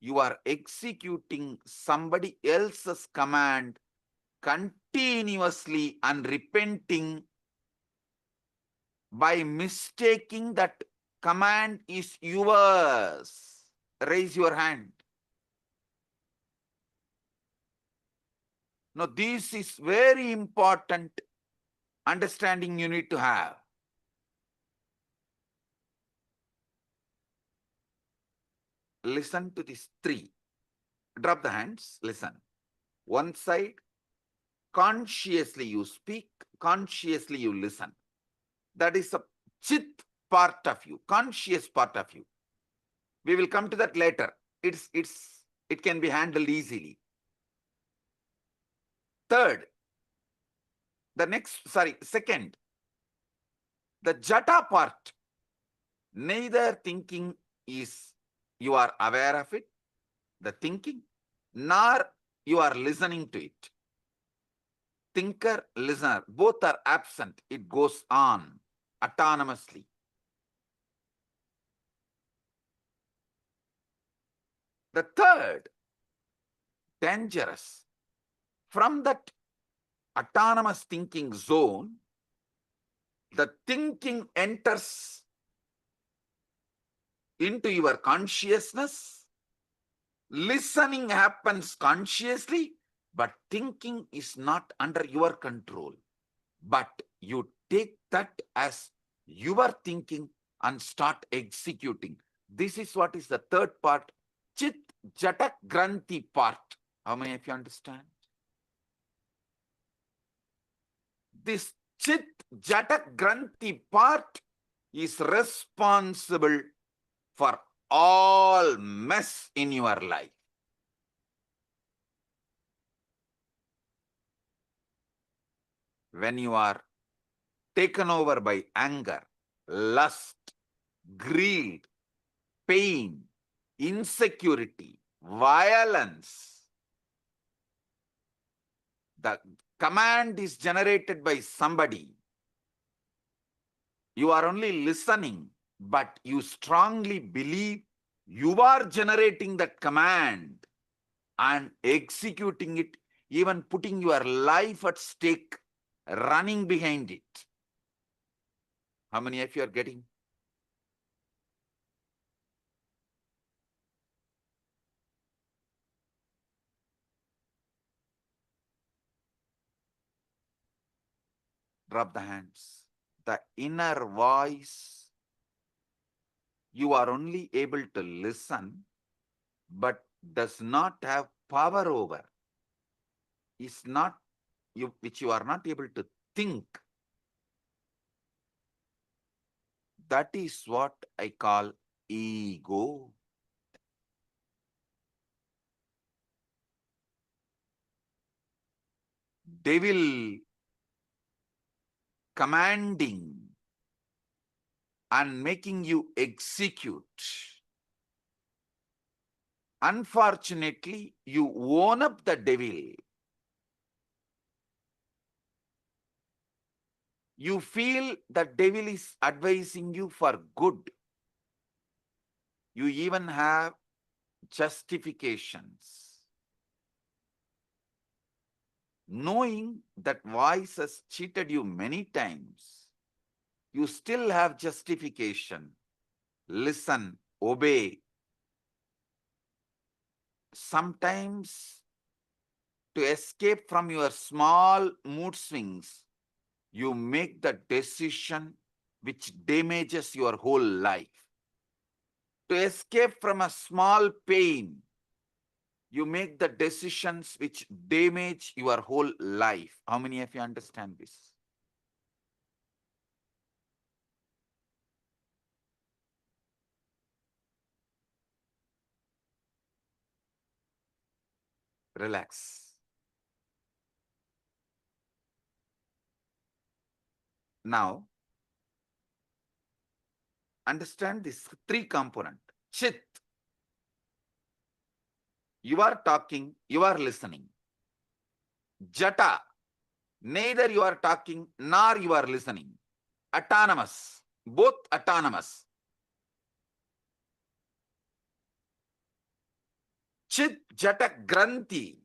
You are executing somebody else's command continuously and repenting by mistaking that command is yours. Raise your hand. Now, this is very important understanding you need to have. Listen to these three. Drop the hands. Listen. One side, consciously you speak, consciously you listen. That is a chit part of you, conscious part of you. We will come to that later. It can be handled easily. Second, the jata part. Neither thinking is you are aware of it, the thinking, nor you are listening to it. Thinker, listener, both are absent. It goes on autonomously. The third, dangerous. From that autonomous thinking zone, the thinking enters into your consciousness. Listening happens consciously, but thinking is not under your control. But you take that as your thinking and start executing. This is what is the third part, Chit Jatak Granthi part. How many of you understand? This Chit Jatak Granthi part is responsible for all mess in your life. When you are taken over by anger, lust, greed, pain, insecurity, violence, the command is generated by somebody. You are only listening, but you strongly believe you are generating that command and executing it, even putting your life at stake, running behind it. How many of you are getting? Drop the hands. The inner voice, you are only able to listen, but does not have power over. Is not you, which you are not able to think. That is what I call ego. Devil commanding and making you execute. unfortunately, you own up the devil. You feel the devil is advising you for good. You even have justifications. Knowing that voice has cheated you many times, you still have justification. Listen, obey. Sometimes, to escape from your small mood swings, you make the decision which damages your whole life. To escape from a small pain, you make the decisions which damage your whole life. How many of you understand this? Relax. Now, understand this three component. Chit. You are talking, you are listening. Jata. Neither you are talking nor you are listening. Autonomous. Both autonomous. Chit Jata Granthi.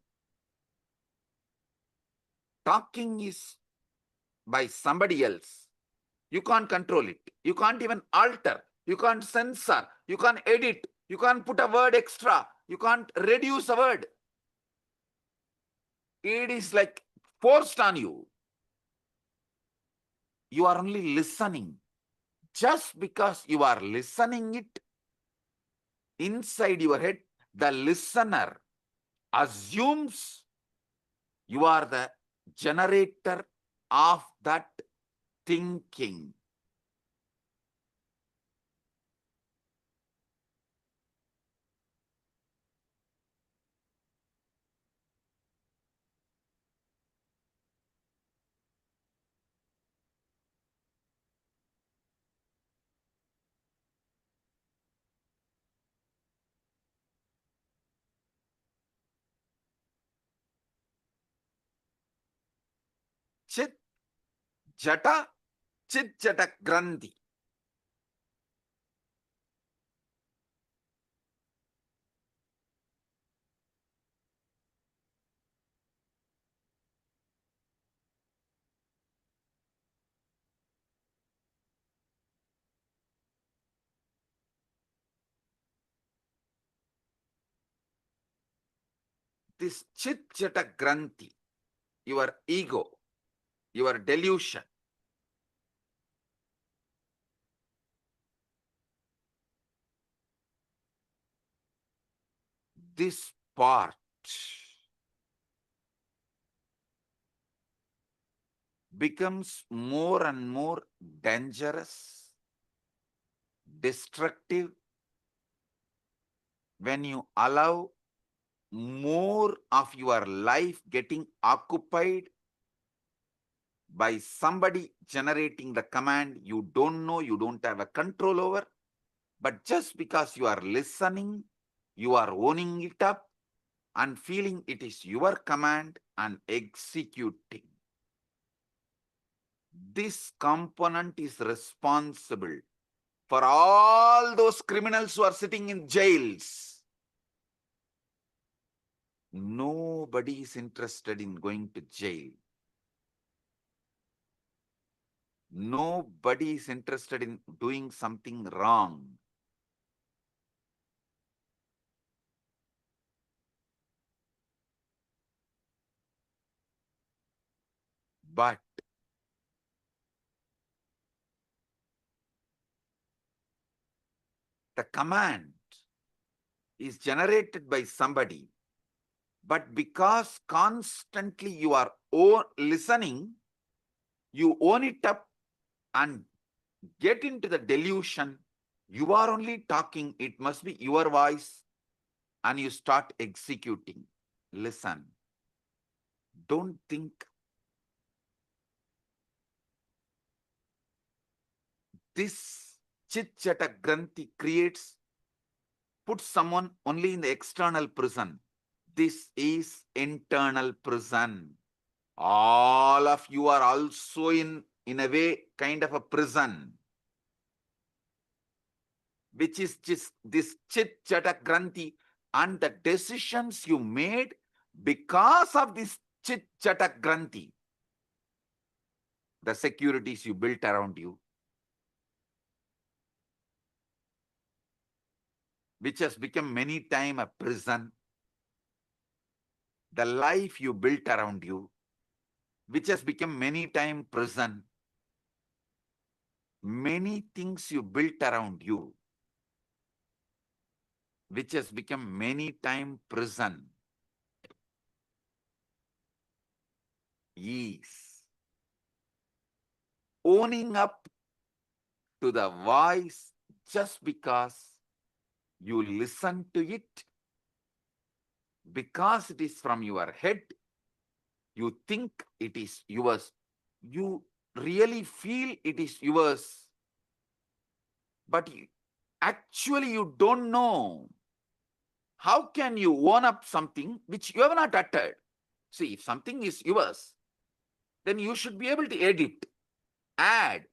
Talking is by somebody else. You can't control it. You can't even alter. You can't censor. You can't edit. You can't put a word extra. You can't reduce a word. It is like forced on you. You are only listening. Just because you are listening it, inside your head, the listener assumes you are the generator of that thinking. Chit Jata, Chit Jata Granthi. This Chit Jata Granthi, your ego, your delusion, this part becomes more and more dangerous, destructive, when you allow more of your life getting occupied by somebody generating the command you don't know, you don't have a control over, but just because you are listening, you are owning it up and feeling it is your command and executing. This component is responsible for all those criminals who are sitting in jails. Nobody is interested in going to jail. Nobody is interested in doing something wrong. But the command is generated by somebody, but because constantly you are listening, you own it up and get into the delusion. You are only talking, it must be your voice, and you start executing. Listen. Don't think. This Chit Jata Granthi creates put someone only in the external prison. This is internal prison. All of you are also in a way, kind of a prison, which is just this chit chata granthi, and the decisions you made because of this chit chata granthi, the securities you built around you, which has become many times a prison, the life you built around you, which has become many times prison, many things you built around you, which has become many times prison, is owning up to the voice just because you listen to it, because it is from your head, you think it is yours, you really feel it is yours, but actually you don't know. How can you own up something which you have not uttered? See, if something is yours, then you should be able to edit, add,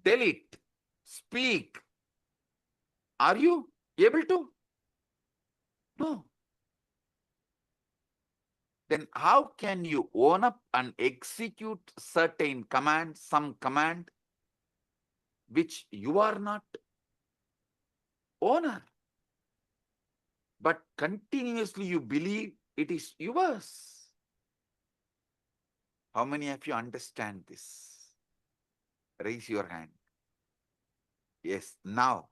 delete, speak. Are you able to? No. Then how can you own up and execute certain command, some command, which you are not owner, but continuously you believe it is yours? How many of you understand this? Raise your hand. Yes, now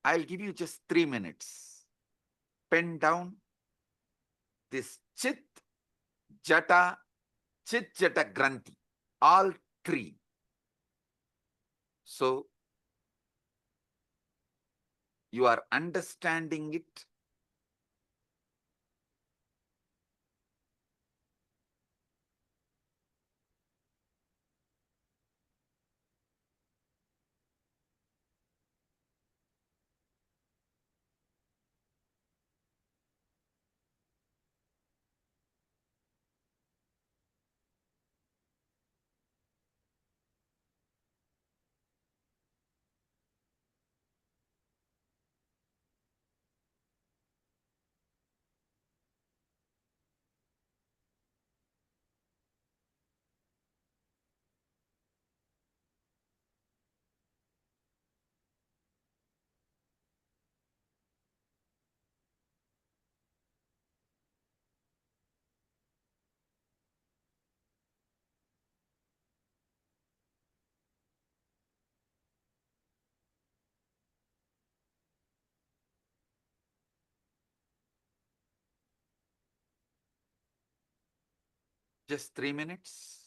I'll give you just 3 minutes. Pen down this chit, jata, chit, jata, granthi, all three. So you are understanding it. Just 3 minutes.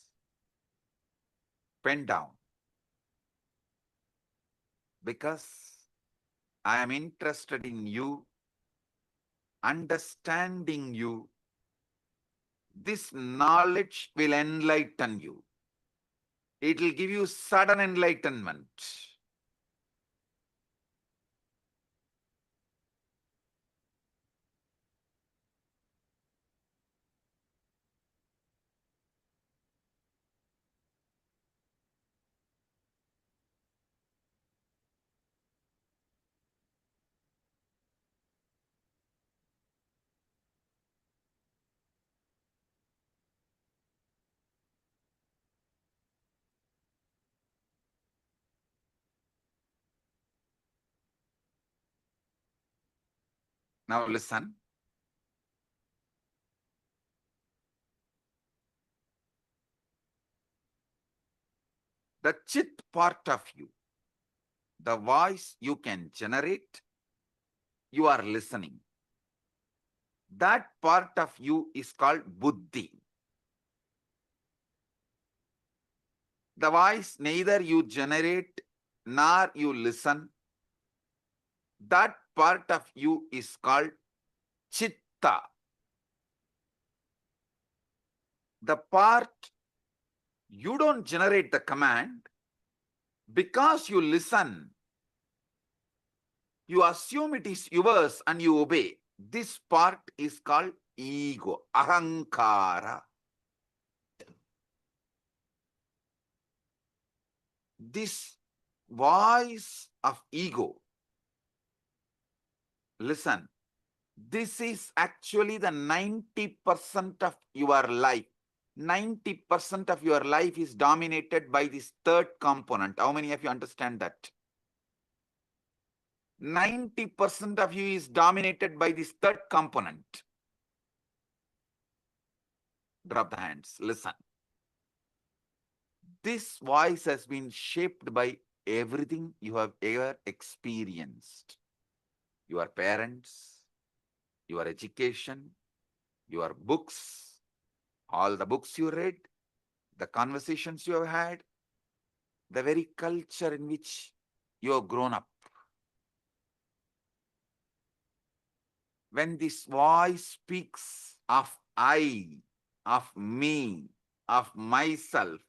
Pen down. Because I am interested in you, understanding you. This knowledge will enlighten you. It will give you sudden enlightenment. Now listen. The chit part of you, the voice you can generate, you are listening. That part of you is called buddhi. The voice neither you generate nor you listen. That part of you is called chitta. The part you don't generate the command because you listen. You assume it is yours and you obey. This part is called ego, ahankara. This voice of ego, listen, this is actually the 90% of your life. 90% of your life is dominated by this third component. How many of you understand that? 90% of you is dominated by this third component. Drop the hands. Listen. This voice has been shaped by everything you have ever experienced. Your parents, your education, your books, all the books you read, the conversations you have had, the very culture in which you have grown up. When this voice speaks of I, of me, of myself,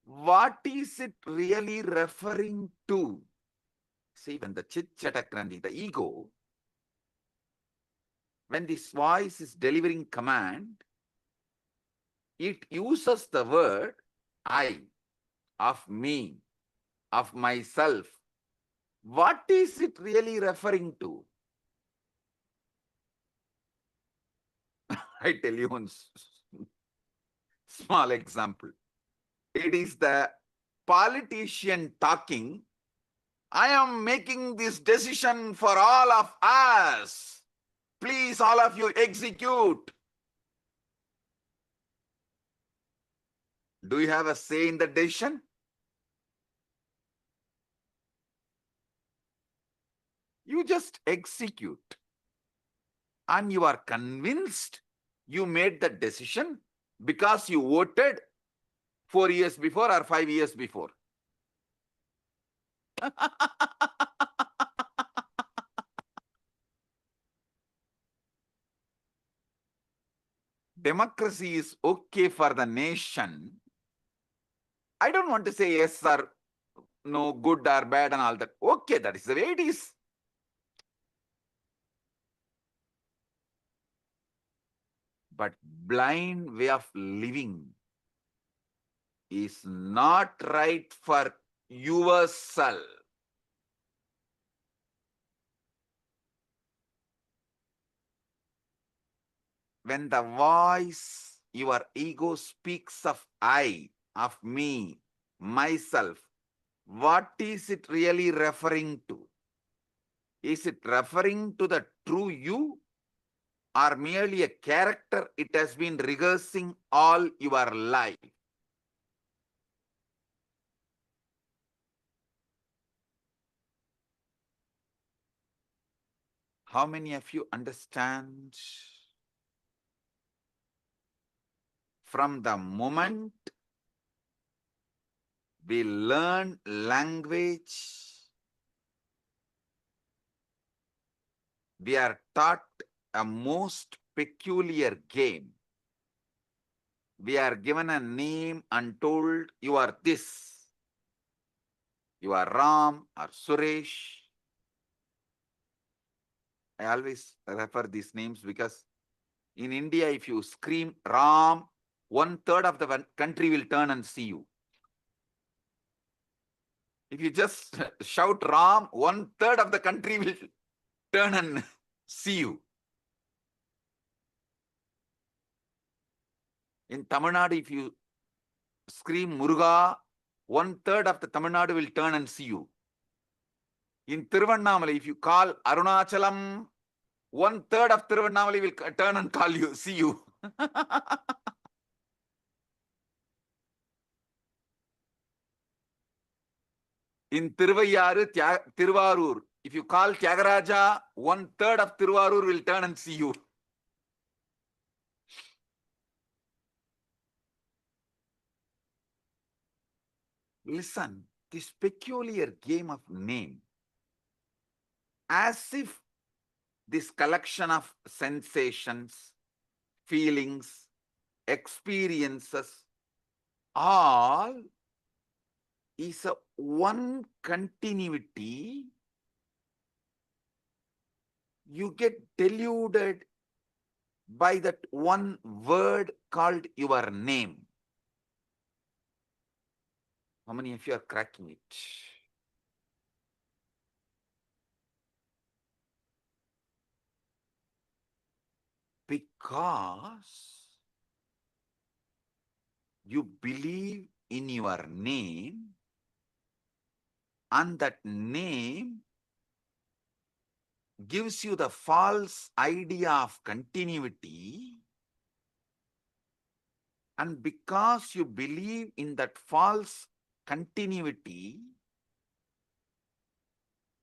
what is it really referring to? See, when the chit-chatakrandi, the ego, when this voice is delivering command, it uses the word I, of me, of myself. What is it really referring to? I tell you one small example. It is the politician talking, I am making this decision for all of us. Please, all of you, execute. Do you have a say in the decision? You just execute. And you are convinced you made the decision because you voted 4 years before or 5 years before. Democracy is okay for the nation. I don't want to say yes or no, good or bad and all that. Okay, that is the way it is. But blind way of living is not right for yourself. When the voice, your ego speaks of I, of me, myself, what is it really referring to? Is it referring to the true you or merely a character it has been rehearsing all your life? How many of you understand? From the moment we learn language, we are taught a most peculiar game. We are given a name and told, you are this. You are Ram or Suresh. I always refer these names because in India, if you scream Ram, 1/3 of the country will turn and see you. If you just shout Ram, 1/3 of the country will turn and see you. In Tamil Nadu, if you scream Muruga, 1/3 of the Tamil Nadu will turn and see you. In Tiruvannamalai, if you call Arunachalam, 1/3 of Tiruvannamalai will turn and call you, see you. In Tiruvarur, if you call Tyagaraja, 1/3 of Tiruvarur will turn and see you. Listen, this peculiar game of name, as if this collection of sensations, feelings, experiences, all is a one continuity you get deluded by that one word called your name. How many of you are cracking it? Because you believe in your name, and that name gives you the false idea of continuity, and because you believe in that false continuity,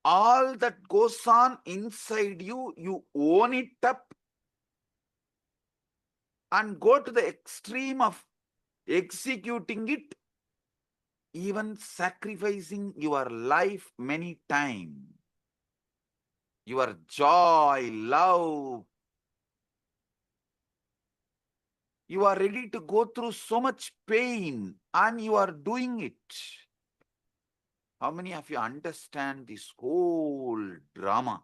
all that goes on inside you, you own it up and go to the extreme of executing it, even sacrificing your life many times. Your joy, love, you are ready to go through so much pain and you are doing it. How many of you understand this whole drama?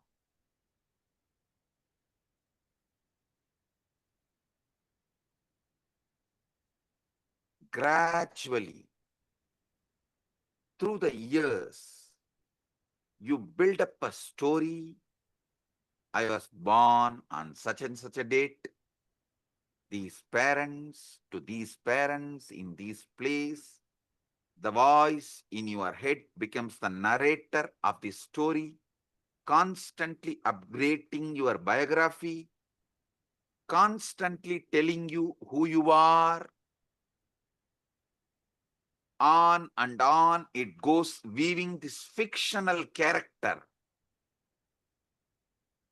Gradually, through the years, you build up a story. I was born on such and such a date. These parents to these parents in this place. The voice in your head becomes the narrator of the story, constantly upgrading your biography, constantly telling you who you are. On and on it goes, weaving this fictional character.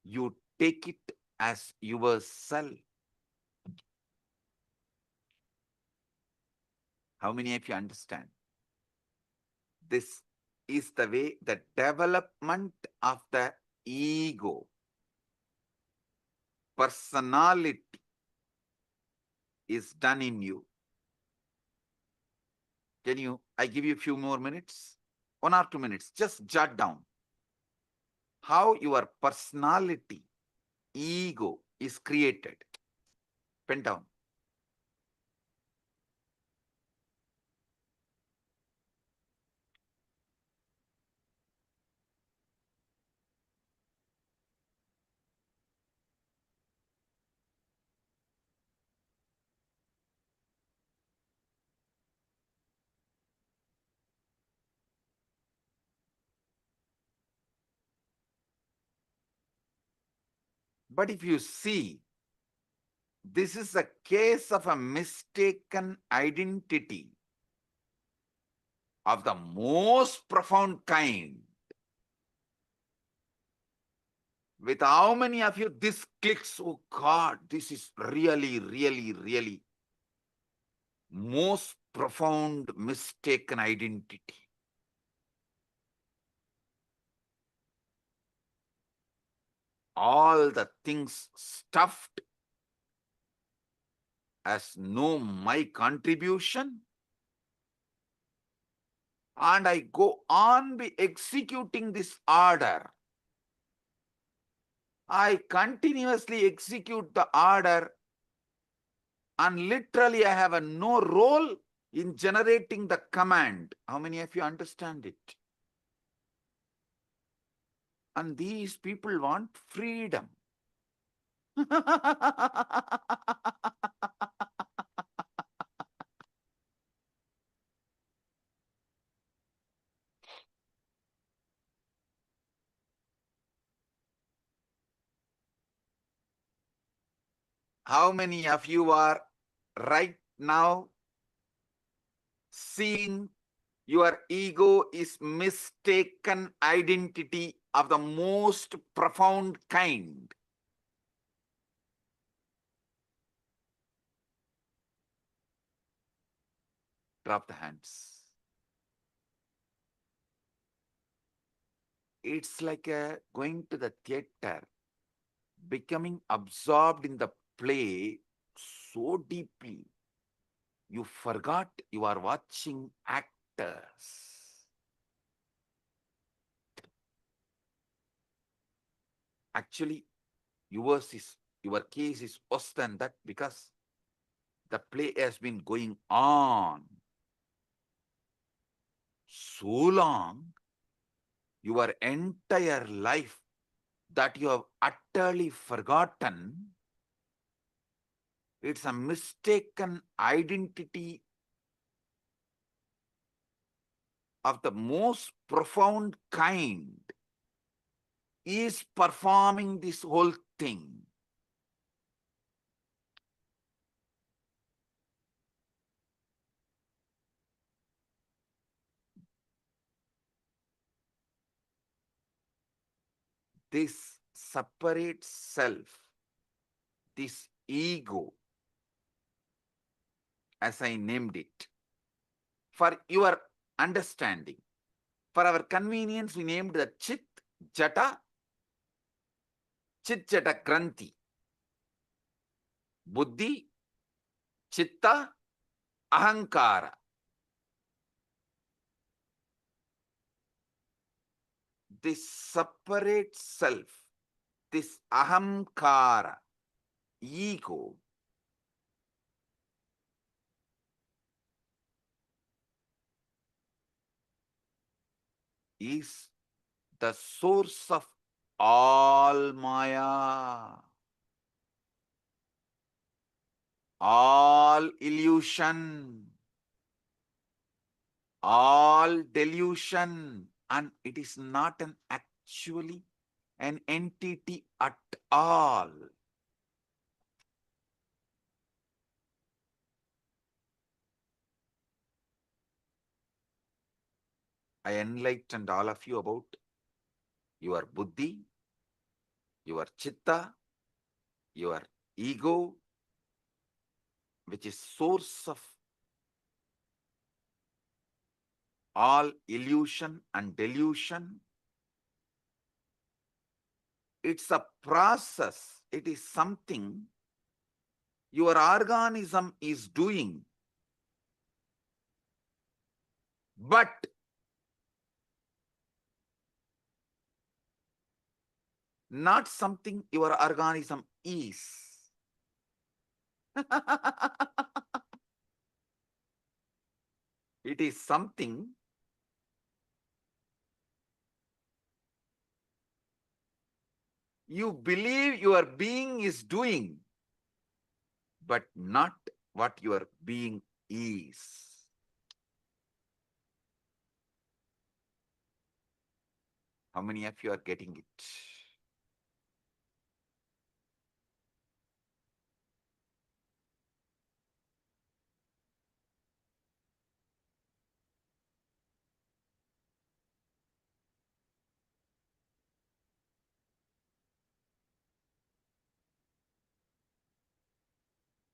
You take it as yourself. How many of you understand? This is the way the development of the ego, personality is done in you. I give you a few more minutes, 1 or 2 minutes, just jot down how your personality, ego is created. Pen down. But if you see, this is a case of a mistaken identity of the most profound kind. With how many of you this clicks? Oh God, this is really, really, really most profound mistaken identity. All the things stuffed as no my contribution, and I go on be executing this order. I continuously execute the order, and literally I have no role in generating the command. How many of you understand it? And these people want freedom. How many of you are right now seeing your ego is mistaken identity of the most profound kind? Drop the hands. It's like going to the theater, becoming absorbed in the play so deeply, you forgot you are watching actors. Actually, your case is worse than that because the play has been going on so long, your entire life, that you have utterly forgotten. It's a mistaken identity of the most profound kind is performing this whole thing. This separate self, this ego, as I named it, for your understanding, for our convenience, we named the Chit Jata Granthi. Buddhi, Chitta, Ahankara. This separate self, this Ahamkara, ego, is the source of all Maya, all illusion, all delusion, and it is not actually an entity at all. I enlightened all of you about your buddhi, your chitta, your ego, which is source of all illusion and delusion. It's a process. It is something your organism is doing. But not something your organism is. It is something you believe your being is doing, but not what your being is. How many of you are getting it?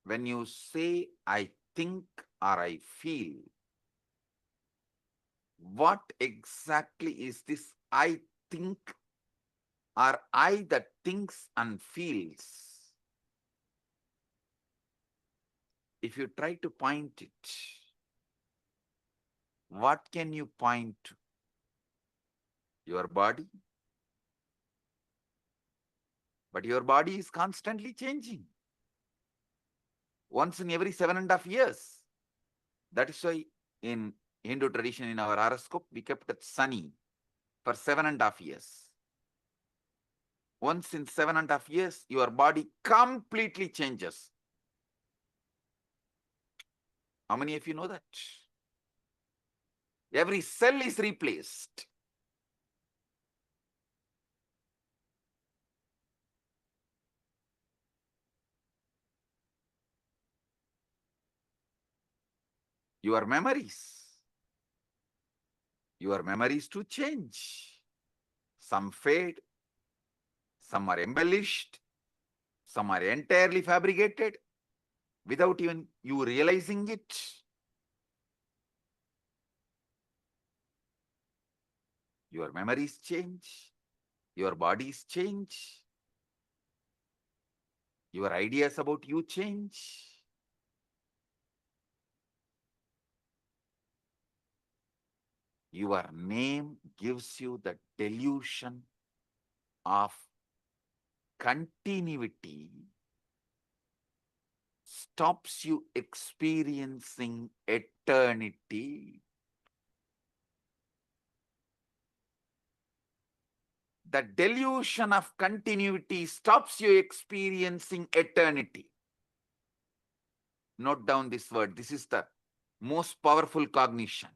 When you say, I think or I feel, what exactly is this I think or I that thinks and feels? If you try to point it, what can you point to? Your body? But your body is constantly changing. Once in every 7.5 years. That is why in Hindu tradition, in our horoscope, we kept it sunny for 7.5 years. Once in 7.5 years, your body completely changes. How many of you know that? Every cell is replaced. Your memories to change. Some fade, some are embellished, some are entirely fabricated without even you realizing it. Your memories change, your bodies change, your ideas about you change. Your name gives you the delusion of continuity stops you experiencing eternity. The delusion of continuity stops you experiencing eternity. Note down this word. This is the most powerful cognition.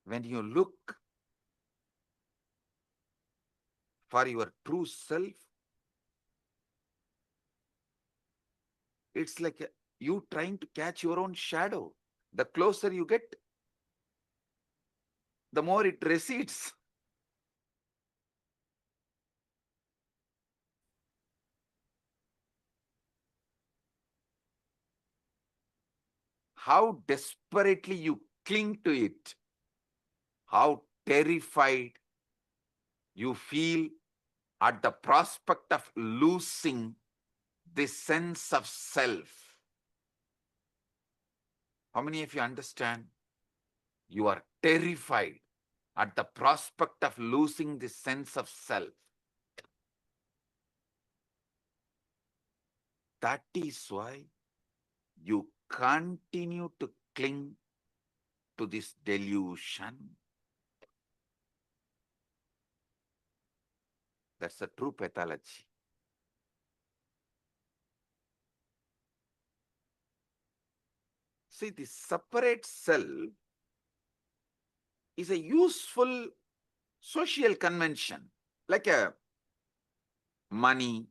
When you look for your true self, it's like you trying to catch your own shadow. The closer you get, the more it recedes. How desperately you cling to it, how terrified you feel at the prospect of losing this sense of self. How many of you understand? You are terrified at the prospect of losing this sense of self. That is why you continue to cling to this delusion. That's the true pathology. See, the separate self is a useful social convention, like a money,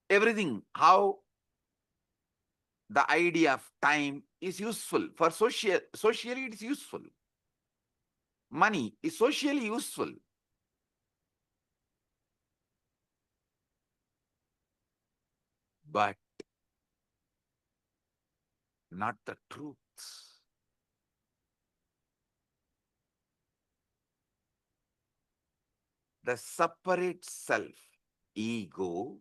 everything, how the idea of time is useful. For socially it is useful. Money is socially useful. But not the truth. The separate self, ego,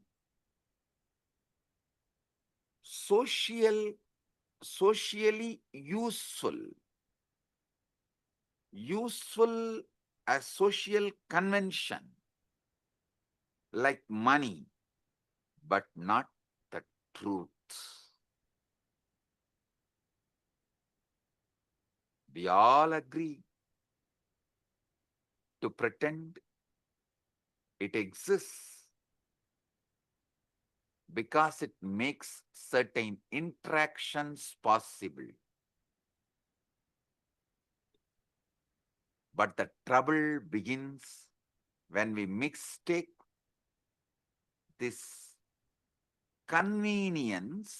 socially useful as social convention, like money, but not the truth. We all agree to pretend it exists because it makes certain interactions possible. But the trouble begins when we mistake this convenience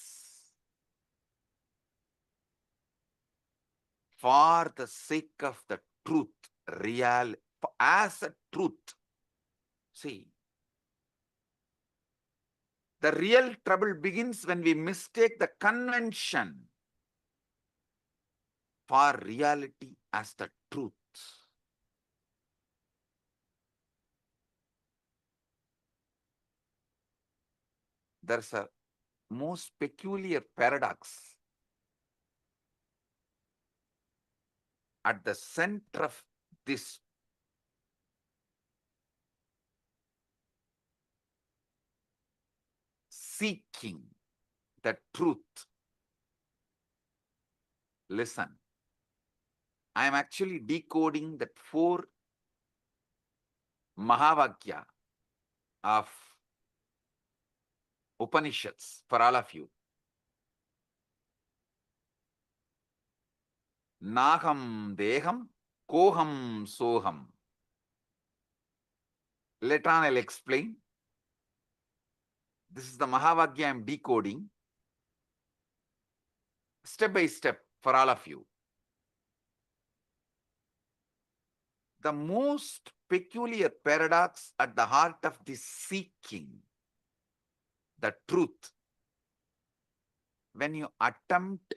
for the sake of the truth, as a truth. See, the real trouble begins when we mistake the convention for reality as the truth. There's a most peculiar paradox at the center of this seeking the truth. Listen, I am actually decoding that 4 Mahavakya of Upanishads for all of you. Naham deham, koham soham. Later on I'll explain. This is the Mahavakya I am decoding step by step for all of you. The most peculiar paradox at the heart of this seeking the truth, when you attempt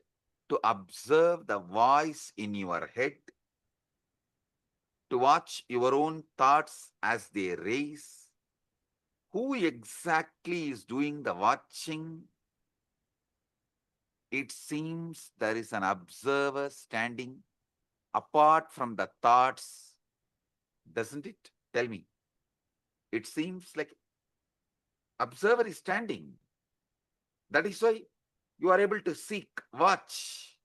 to observe the voice in your head, to watch your own thoughts as they raise. Who exactly is doing the watching? It seems there is an observer standing apart from the thoughts, doesn't it? Tell me. It seems like observer is standing. That is why you are able to seek, watch.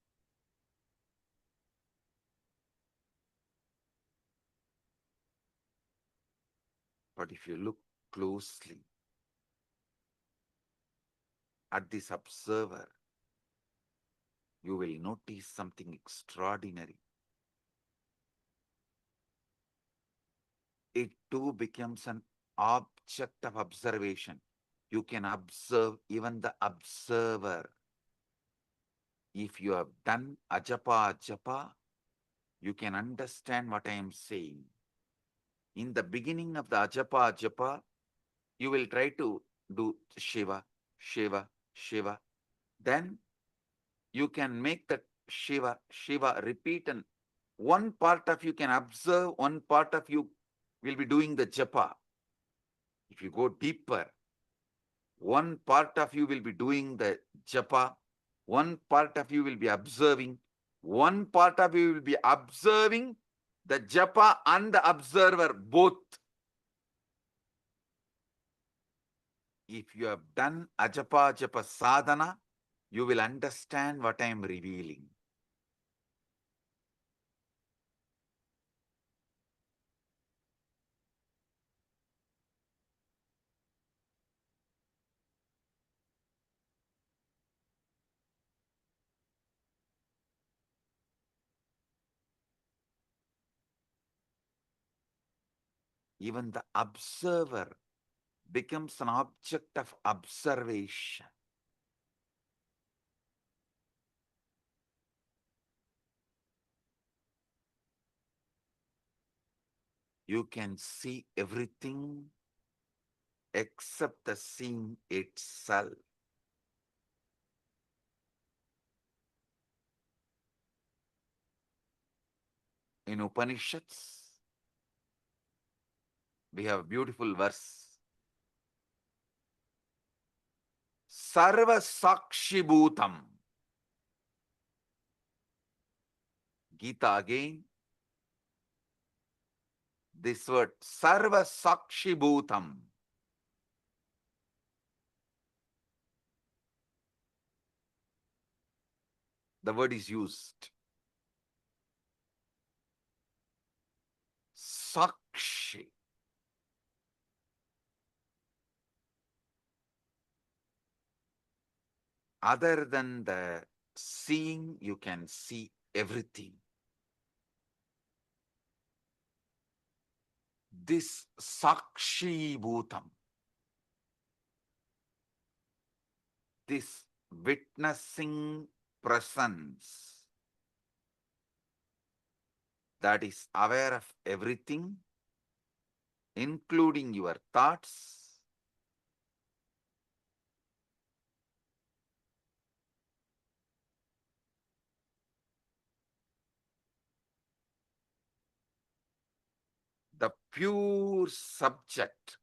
But if you look closely at this observer, you will notice something extraordinary. It too becomes an object of observation. You can observe even the observer. If you have done ajapa, you can understand what I am saying. In the beginning of the ajapa, you will try to do Shiva, Shiva, Shiva. Then you can make that Shiva, Shiva repeat, and one part of you can observe, one part of you will be doing the japa. If you go deeper, one part of you will be doing the japa, one part of you will be observing, one part of you will be observing the japa and the observer both. If you have done ajapa japa sadhana, you will understand what I am revealing. Even the observer becomes an object of observation. You can see everything except the seeing itself. In Upanishads, we have a beautiful verse. Sarva Sakshi Bhutam. Gita again. This word, Sarva Sakshi Bhutam. The word is used. Sakshi. Other than the seeing, you can see everything. This Sakshi Bhutam, this witnessing presence that is aware of everything, including your thoughts, the pure subject,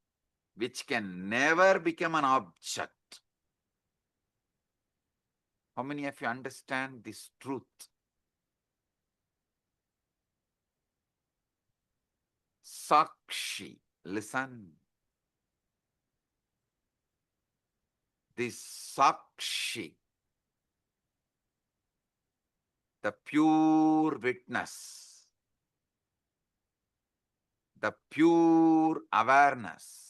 which can never become an object. How many of you understand this truth? Sakshi, listen. This Sakshi, the pure witness, the pure awareness,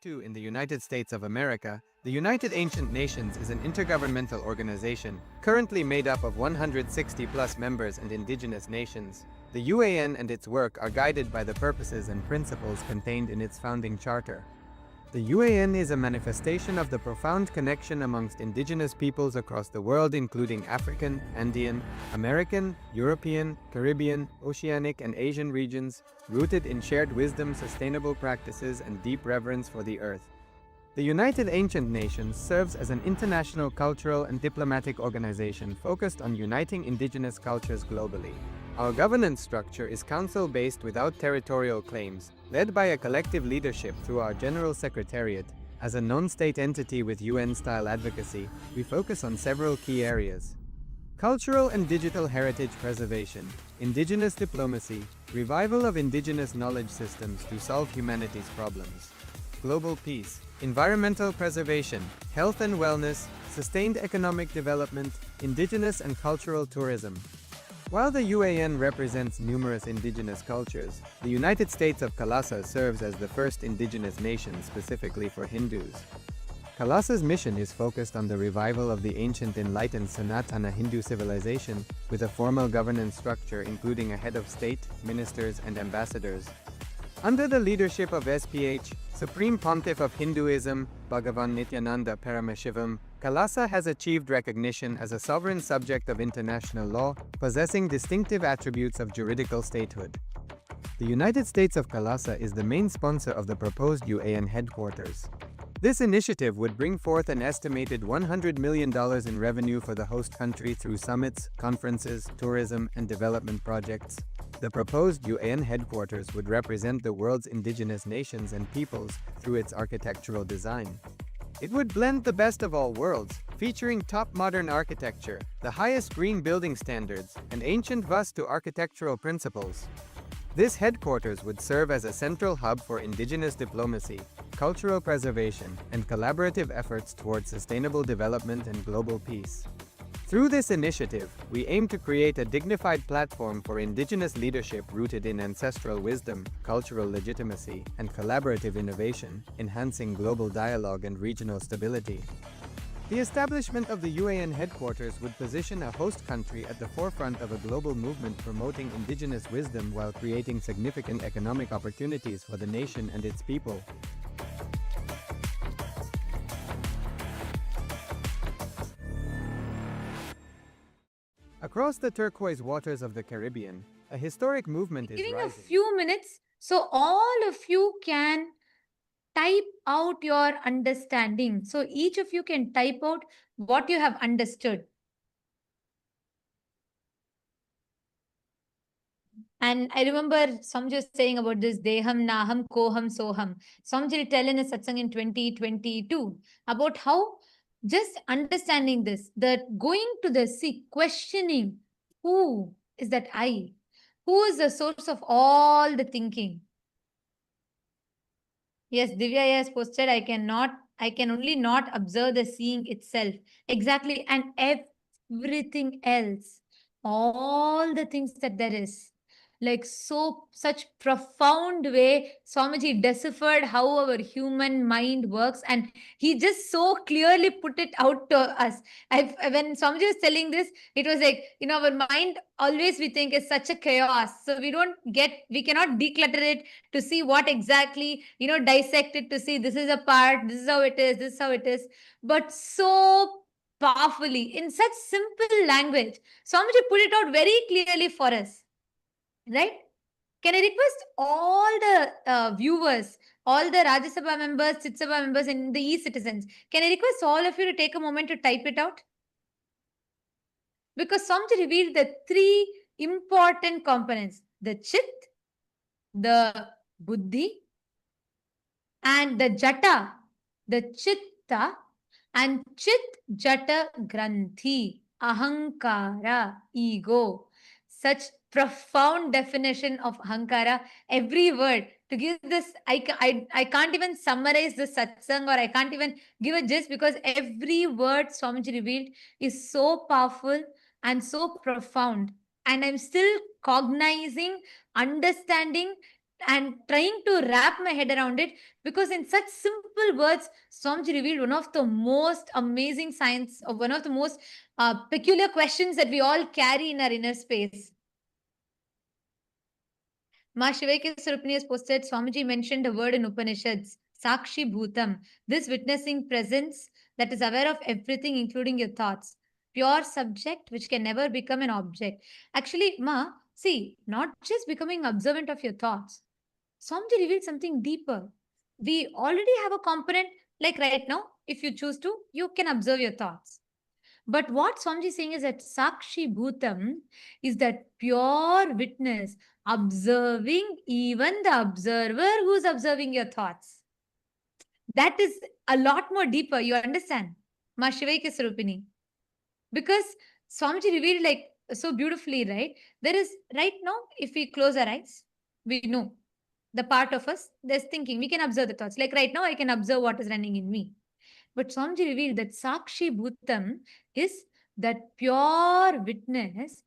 II in the United States of America, the United Ancient Nations is an intergovernmental organization currently made up of 160 plus members and indigenous nations. The UAN and its work are guided by the purposes and principles contained in its founding charter. The UAN is a manifestation of the profound connection amongst indigenous peoples across the world, including African, Andean, American, European, Caribbean, Oceanic, and Asian regions, rooted in shared wisdom, sustainable practices, and deep reverence for the earth. The United Ancient Nations serves as an international cultural and diplomatic organization focused on uniting indigenous cultures globally. Our governance structure is council-based without territorial claims, led by a collective leadership through our General Secretariat. As a non-state entity with UN-style advocacy, we focus on several key areas: cultural and digital heritage preservation, indigenous diplomacy, revival of indigenous knowledge systems to solve humanity's problems, global peace, environmental preservation, health and wellness, sustained economic development, indigenous and cultural tourism. While the UAN represents numerous indigenous cultures, the United States of Kailasa serves as the first indigenous nation specifically for Hindus. Kailasa's mission is focused on the revival of the ancient enlightened Sanatana Hindu civilization with a formal governance structure including a head of state, ministers, and ambassadors. Under the leadership of SPH, Supreme Pontiff of Hinduism, Bhagavan Nityananda Paramashivam, Kailasa has achieved recognition as a sovereign subject of international law, possessing distinctive attributes of juridical statehood. The United States of Kailasa is the main sponsor of the proposed UAN headquarters. This initiative would bring forth an estimated $100 million in revenue for the host country through summits, conferences, tourism, and development projects. The proposed UAN headquarters would represent the world's indigenous nations and peoples through its architectural design. It would blend the best of all worlds, featuring top modern architecture, the highest green building standards, and ancient Vastu architectural principles. This headquarters would serve as a central hub for indigenous diplomacy, cultural preservation, and collaborative efforts towards sustainable development and global peace. Through this initiative, we aim to create a dignified platform for indigenous leadership rooted in ancestral wisdom, cultural legitimacy, and collaborative innovation, enhancing global dialogue and regional stability. The establishment of the UAN headquarters would position a host country at the forefront of a global movement promoting indigenous wisdom while creating significant economic opportunities for the nation and its people. Across the turquoise waters of the Caribbean, a historic movement is Giving rising. a few minutes so all of you can type out your understanding. So each of you can type out what you have understood. And I remember Samji saying about this Deham, Naham, Koham, Soham. Samji tell in a satsang in 2022 about how just understanding this, that going to the sea, questioning who is that I? Who is the source of all the thinking? Yes, Divya has posted, I can only not observe the seeing itself. Exactly. And everything else, all the things that there is. Like such profound way, Swamiji deciphered how our human mind works, and he just so clearly put it out to us. When Swamiji was telling this, it was like, our mind always we think is such a chaos. So we cannot declutter it to see what exactly, dissect it to see this is a part, this is how it is, this is how it is. But so powerfully, in such simple language, Swamiji put it out very clearly for us. Right? Can I request all the viewers, all the Rajya Sabha members, Chit Sabha members, and the e-citizens, can I request all of you to take a moment to type it out? Because Swamiji revealed the three important components: the Chit, the Buddhi, and the Jata, the Chitta, and Chit Jata Granthi, Ahankara, ego. Such profound definition of Ahankara, every word. To give this, I can't even summarize the satsang, or I can't even give a gist, because every word Swamiji revealed is so powerful and so profound. And I'm still cognizing, understanding, and trying to wrap my head around it, because in such simple words, Swamiji revealed one of the most amazing science, or one of the most peculiar questions that we all carry in our inner space. Ma Shivaika Sarupani has posted, Swamiji mentioned a word in Upanishads, Sakshi Bhutam, this witnessing presence that is aware of everything, including your thoughts. Pure subject which can never become an object. Actually, Ma, see, not just becoming observant of your thoughts. Swamiji revealed something deeper. We already have a component, like right now, if you choose to, you can observe your thoughts. But what Swamiji is saying is that Sakshi Bhutam is that pure witness, observing even the observer who's observing your thoughts. That is a lot more deeper, you understand? Ma Shivaika Sarupini. Because Swamiji revealed like so beautifully, right? There is, right now, if we close our eyes, we know the part of us that's thinking. We can observe the thoughts. Like right now, I can observe what is running in me. But Swamiji revealed that Sakshi Bhutam is that pure witness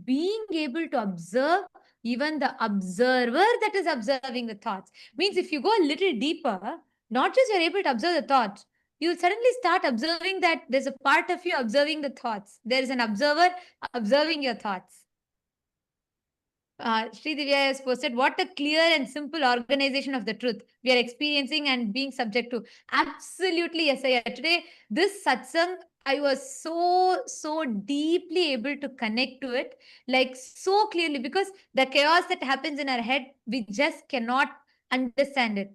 being able to observe even the observer that is observing the thoughts. Means if you go a little deeper, not just you're able to observe the thoughts, you'll suddenly start observing that there's a part of you observing the thoughts. There is an observer observing your thoughts. Sri Divya has posted, what a clear and simple organization of the truth we are experiencing and being subject to. Absolutely, yes, I today, this satsang, I was so deeply able to connect to it, like so clearly, because the chaos that happens in our head, we just cannot understand it.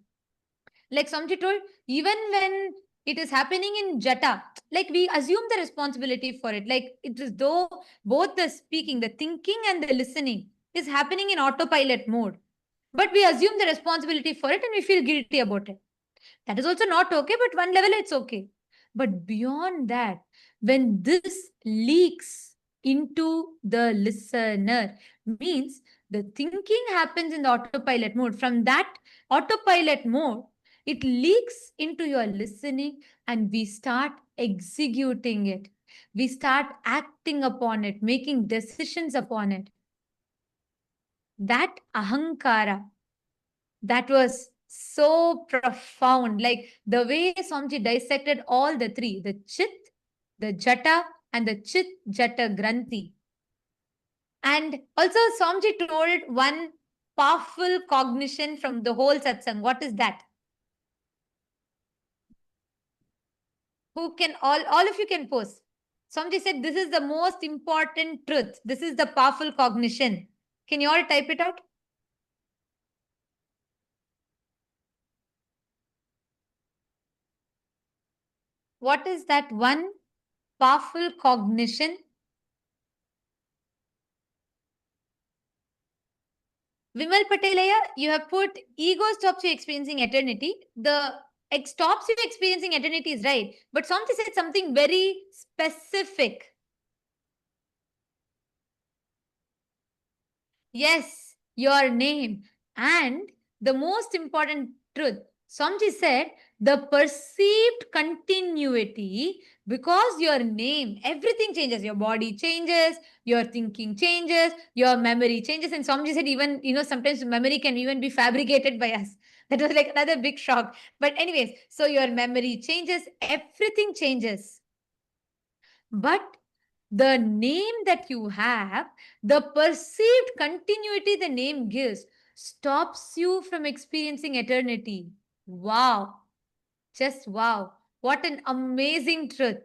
Like Swamiji told, even when it is happening in Jata, like we assume the responsibility for it. Like it is though both the speaking, the thinking and the listening is happening in autopilot mode. But we assume the responsibility for it and we feel guilty about it. That is also not okay, but one level it's okay. But beyond that, when this leaks into the listener, means the thinking happens in the autopilot mode. From that autopilot mode, it leaks into your listening and we start executing it. We start acting upon it, making decisions upon it. That ahankara, that was so profound. Like the way Swamiji dissected all the three, the Chit, the Jata, and the Chit Jata Granthi. And also Swamiji told one powerful cognition from the whole satsang. What is that? Who can, all of you can post. Swamiji said, this is the most important truth. This is the powerful cognition. Can you all type it out? What is that one powerful cognition? Vimal Patelaya, you have put ego stops you experiencing eternity. The stops you experiencing eternity is right. But Swamiji said something very specific. Yes, your name. And the most important truth, Swamiji said, the perceived continuity, because your name, everything changes. Your body changes, your thinking changes, your memory changes. And Swamiji said even, sometimes memory can even be fabricated by us. That was like another big shock. But anyways, so your memory changes, everything changes. But the name that you have, the perceived continuity the name gives, stops you from experiencing eternity. Wow. Just wow. What an amazing truth.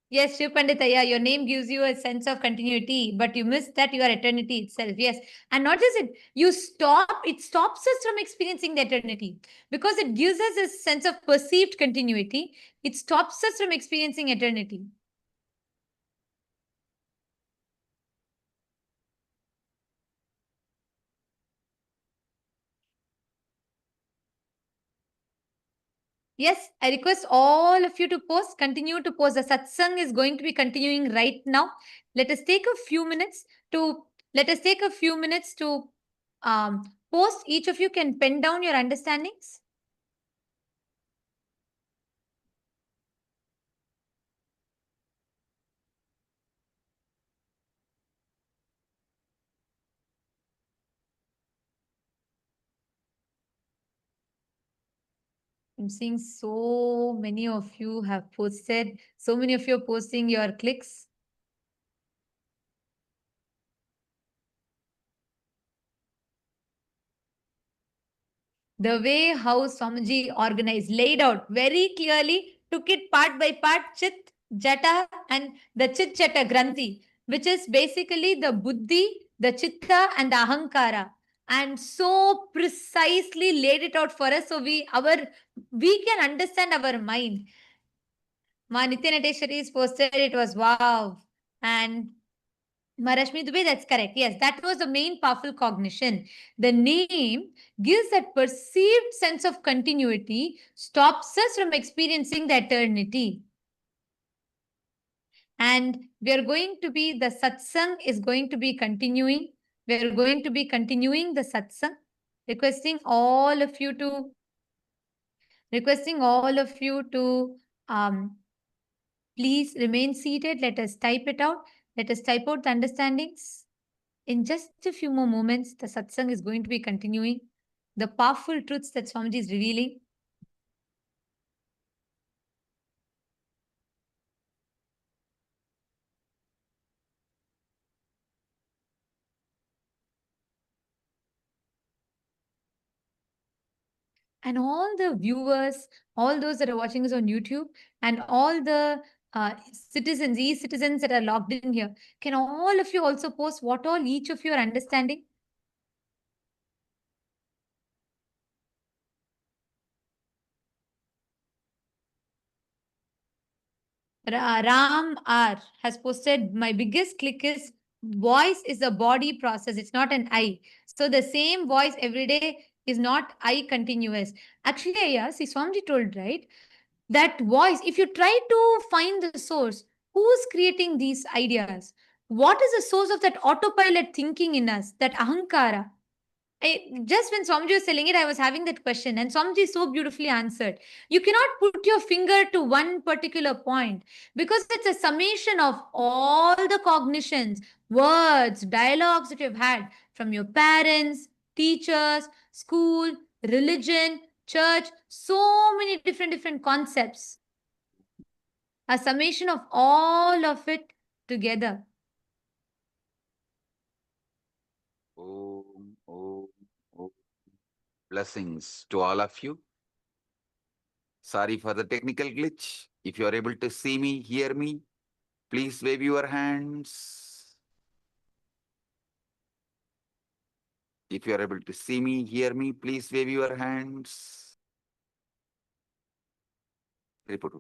Yes, Shiv Panditaya, your name gives you a sense of continuity, but you miss that you are eternity itself. Yes. And not just it, it stops us from experiencing the eternity because it gives us a sense of perceived continuity. It stops us from experiencing eternity. Yes, I request all of you to post, continue to post. The satsang is going to be continuing right now. Let us take a few minutes to post. Each of you can pen down your understandings. I'm seeing so many of you have posted. So many of you are posting your clicks. The way how Swamiji organized, laid out very clearly, took it part by part, Chit, Jata, and the Chit Jata Granthi, which is basically the Buddhi, the Chitta, and the Ahankara. And so precisely laid it out for us so we can understand our mind. Ma Nityanateshwari is posted, it was wow. And Marashmi Dubey, that's correct. Yes, that was the main powerful cognition. The name gives that perceived sense of continuity, stops us from experiencing the eternity. And we are going to be, the satsang is going to be continuing. We are going to be continuing the satsang, requesting all of you to please remain seated. Let us type it out. Let us type out the understandings. In just a few more moments, the satsang is going to be continuing. The powerful truths that Swamiji is revealing. And all the viewers, all those that are watching us on YouTube, and all the citizens, e-citizens that are logged in here, can all of you also post what all each of you are understanding? Ram R has posted, my biggest click is voice is a body process. It's not an I. So the same voice every day is not I continuous. Actually, yeah, see, Swamiji told, right? That voice, if you try to find the source, who's creating these ideas? What is the source of that autopilot thinking in us, that ahankara? Just when Swamiji was telling it, I was having that question, and Swamiji so beautifully answered. You cannot put your finger to one particular point because it's a summation of all the cognitions, words, dialogues that you've had from your parents, teachers, school, religion, church, so many different concepts. A summation of all of it together. Om, om, om. Blessings to all of you. Sorry for the technical glitch. If you are able to see me, hear me, please wave your hands. If you are able to see me, hear me, please wave your hands. Report.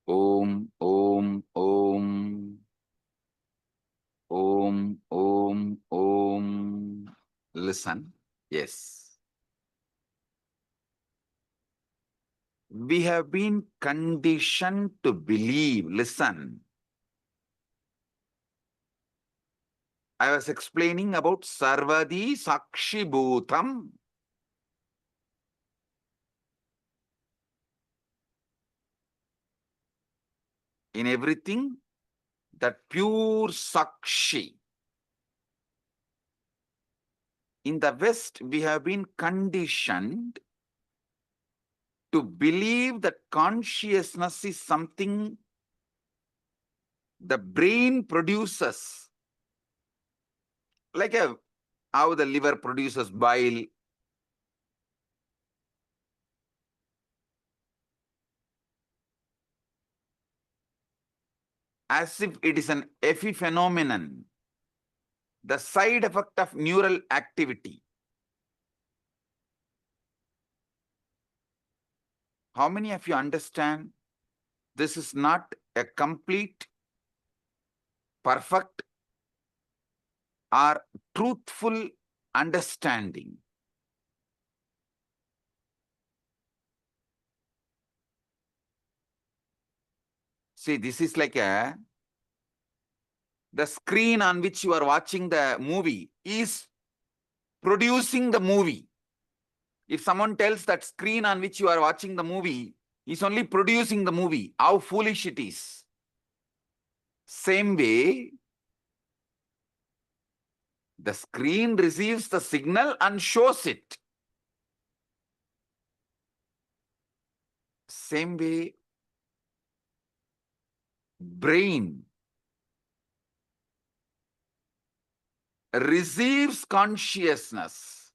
Om, om, om. Om, om, om. Listen. Yes. We have been conditioned to believe. Listen. I was explaining about Sarvadi Sakshi Bhutam. In everything, that pure Sakshi. In the West, we have been conditioned to believe that consciousness is something the brain produces. Like how the liver produces bile. As if it is an epiphenomenon, the side effect of neural activity. How many of you understand this is not a complete, perfect, or truthful understanding? See, this is like the screen on which you are watching the movie is producing the movie. If someone tells that screen on which you are watching the movie is only producing the movie, how foolish it is. Same way, the screen receives the signal and shows it. Same way, brain receives consciousness,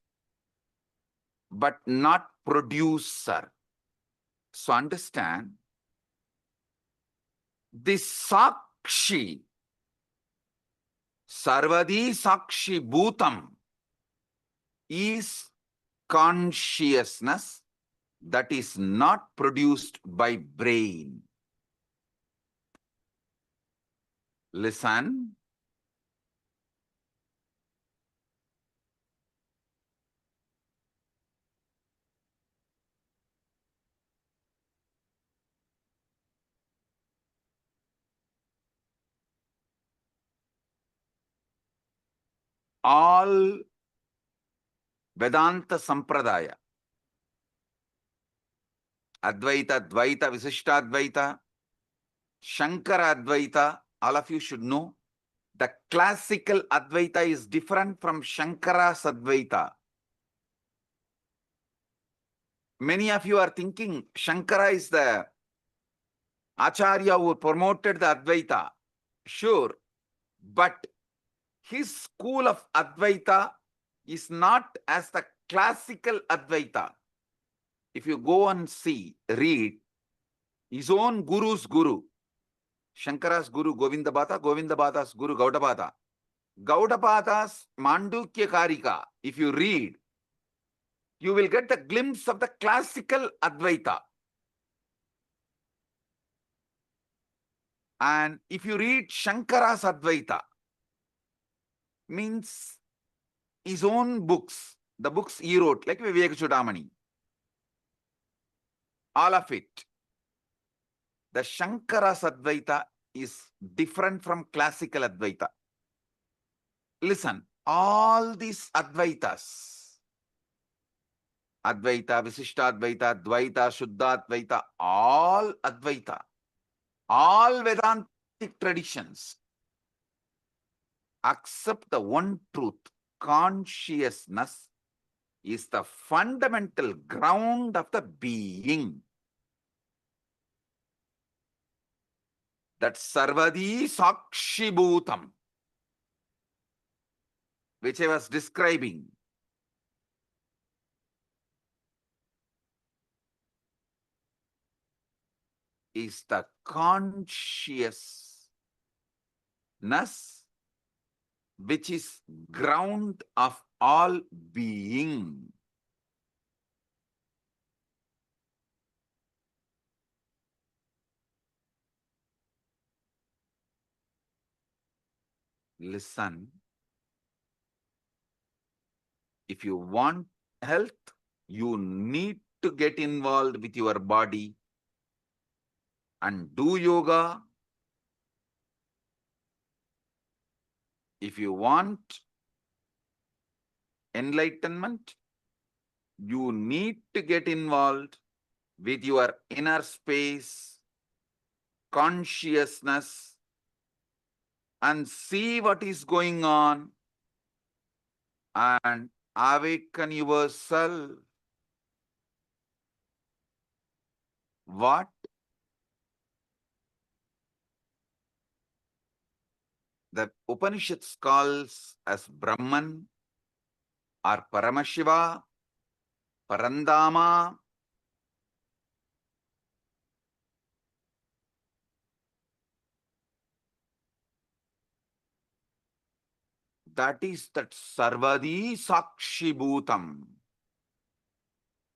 but not producer. So understand, this Sakshi, Sarvadi Sakshi Bhutam, is consciousness that is not produced by brain. Listen. All Vedanta Sampradaya, Advaita, Dvaita, Visishtadvaita, Shankara Advaita, all of you should know, the classical Advaita is different from Shankara's Advaita. Many of you are thinking Shankara is the Acharya who promoted the Advaita. Sure, but his school of Advaita is not as the classical Advaita. If you go and see, read, his own guru's guru, Shankara's guru Govindabhata, Govindabhata's guru Gaudabhata. Gaudabhata's Mandukya Karika, if you read, you will get the glimpse of the classical Advaita. And if you read Shankara's Advaita, means his own books, the books he wrote, like Vivek Chudamani, all of it. The Shankara's Advaita is different from classical Advaita. Listen, all these Advaitas, Advaita, Visishtadvaita, Dvaita, Shuddhadvaita, all Advaita, all Vedantic traditions accept the one truth. Consciousness is the fundamental ground of the being. That Sarvadi Sakshi Bhutam, which I was describing, is the consciousness which is ground of all being. Listen, if you want health, you need to get involved with your body and do yoga. If you want enlightenment, you need to get involved with your inner space, consciousness, and see what is going on and awaken yourself. What? The Upanishads calls as Brahman or Paramashiva, Parandama. That is that Sarvadi Sakshi Bhutam.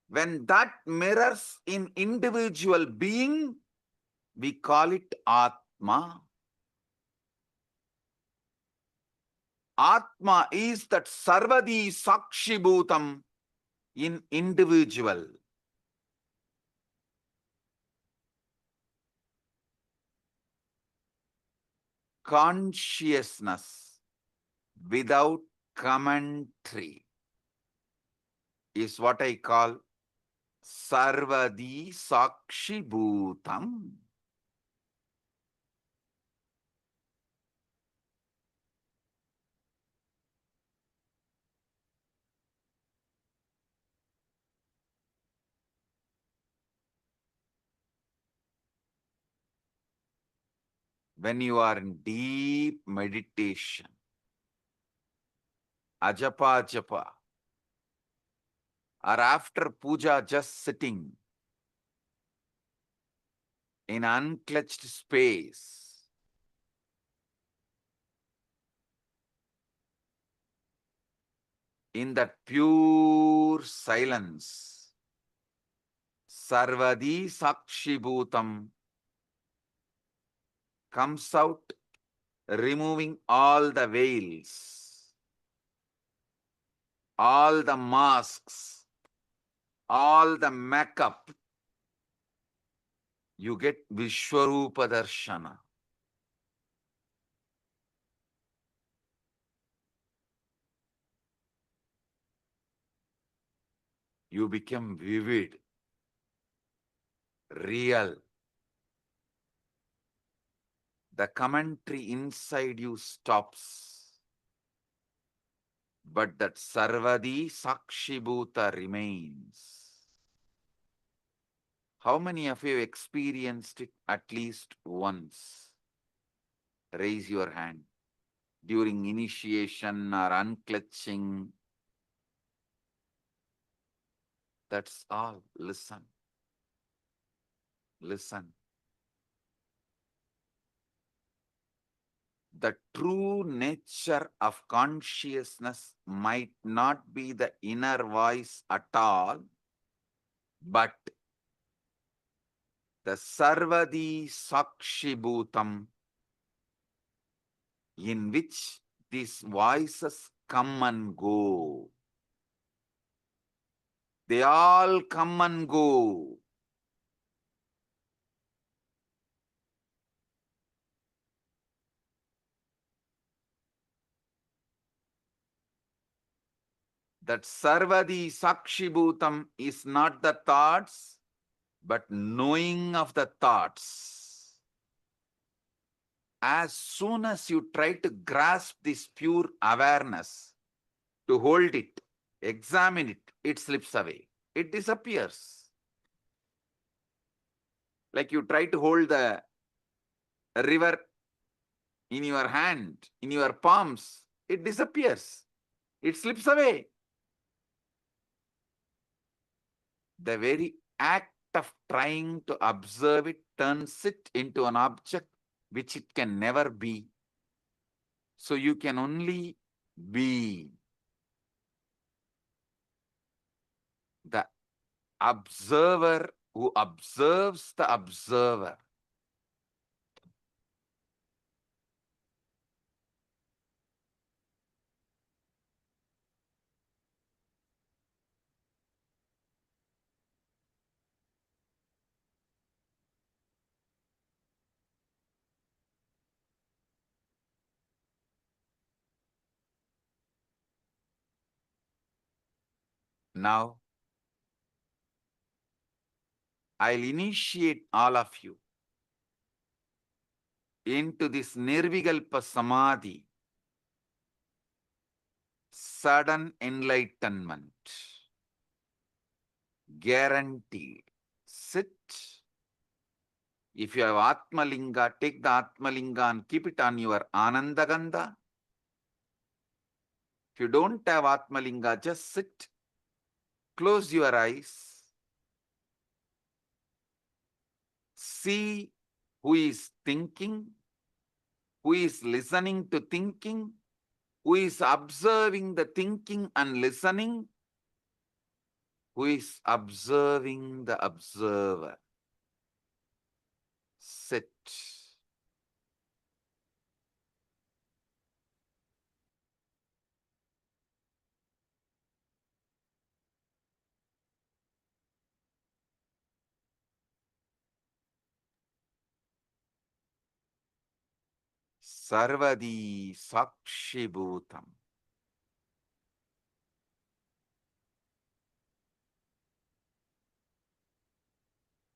When that mirrors in individual being, we call it Atma. Atma is that Sarvadi Sakshi Bhutam in individual. Consciousness without commentary is what I call Sarvadi Sakshi Bhutam. when you are in deep meditation, ajapa japa, or after puja just sitting in unclutched space, in that pure silence, sarvadi sakshibhutam comes out, removing all the veils, all the masks, all the makeup. You get Vishwarupa Darshana. You become vivid, real. The commentary inside you stops. But that Sarvadi Sakshibhuta remains. How many of you experienced it at least once? Raise your hand. During initiation or unclutching. That's all. Listen. Listen. The true nature of consciousness might not be the inner voice at all, but the Sarvadi Sakshibhutam, in which these voices come and go. They all come and go. That Sarvadi Sakshibhutam is not the thoughts, but knowing of the thoughts. As soon as you try to grasp this pure awareness, to hold it, examine it, it slips away. It disappears. Like you try to hold the river in your hand, in your palms, it disappears. It slips away. The very act of trying to observe it turns it into an object which it can never be. So you can only be. The observer who observes the observer. Now, I'll initiate all of you into this Nirvikalpa Samadhi, sudden enlightenment, guaranteed. Sit. If you have Atmalinga, take the Atmalinga and keep it on your Anandagandha. If you don't have Atmalinga, just sit. Close your eyes. See who is thinking, who is listening to thinking, who is observing the thinking and listening, who is observing the observer. Sit. Sarvadi Sakshibhutam.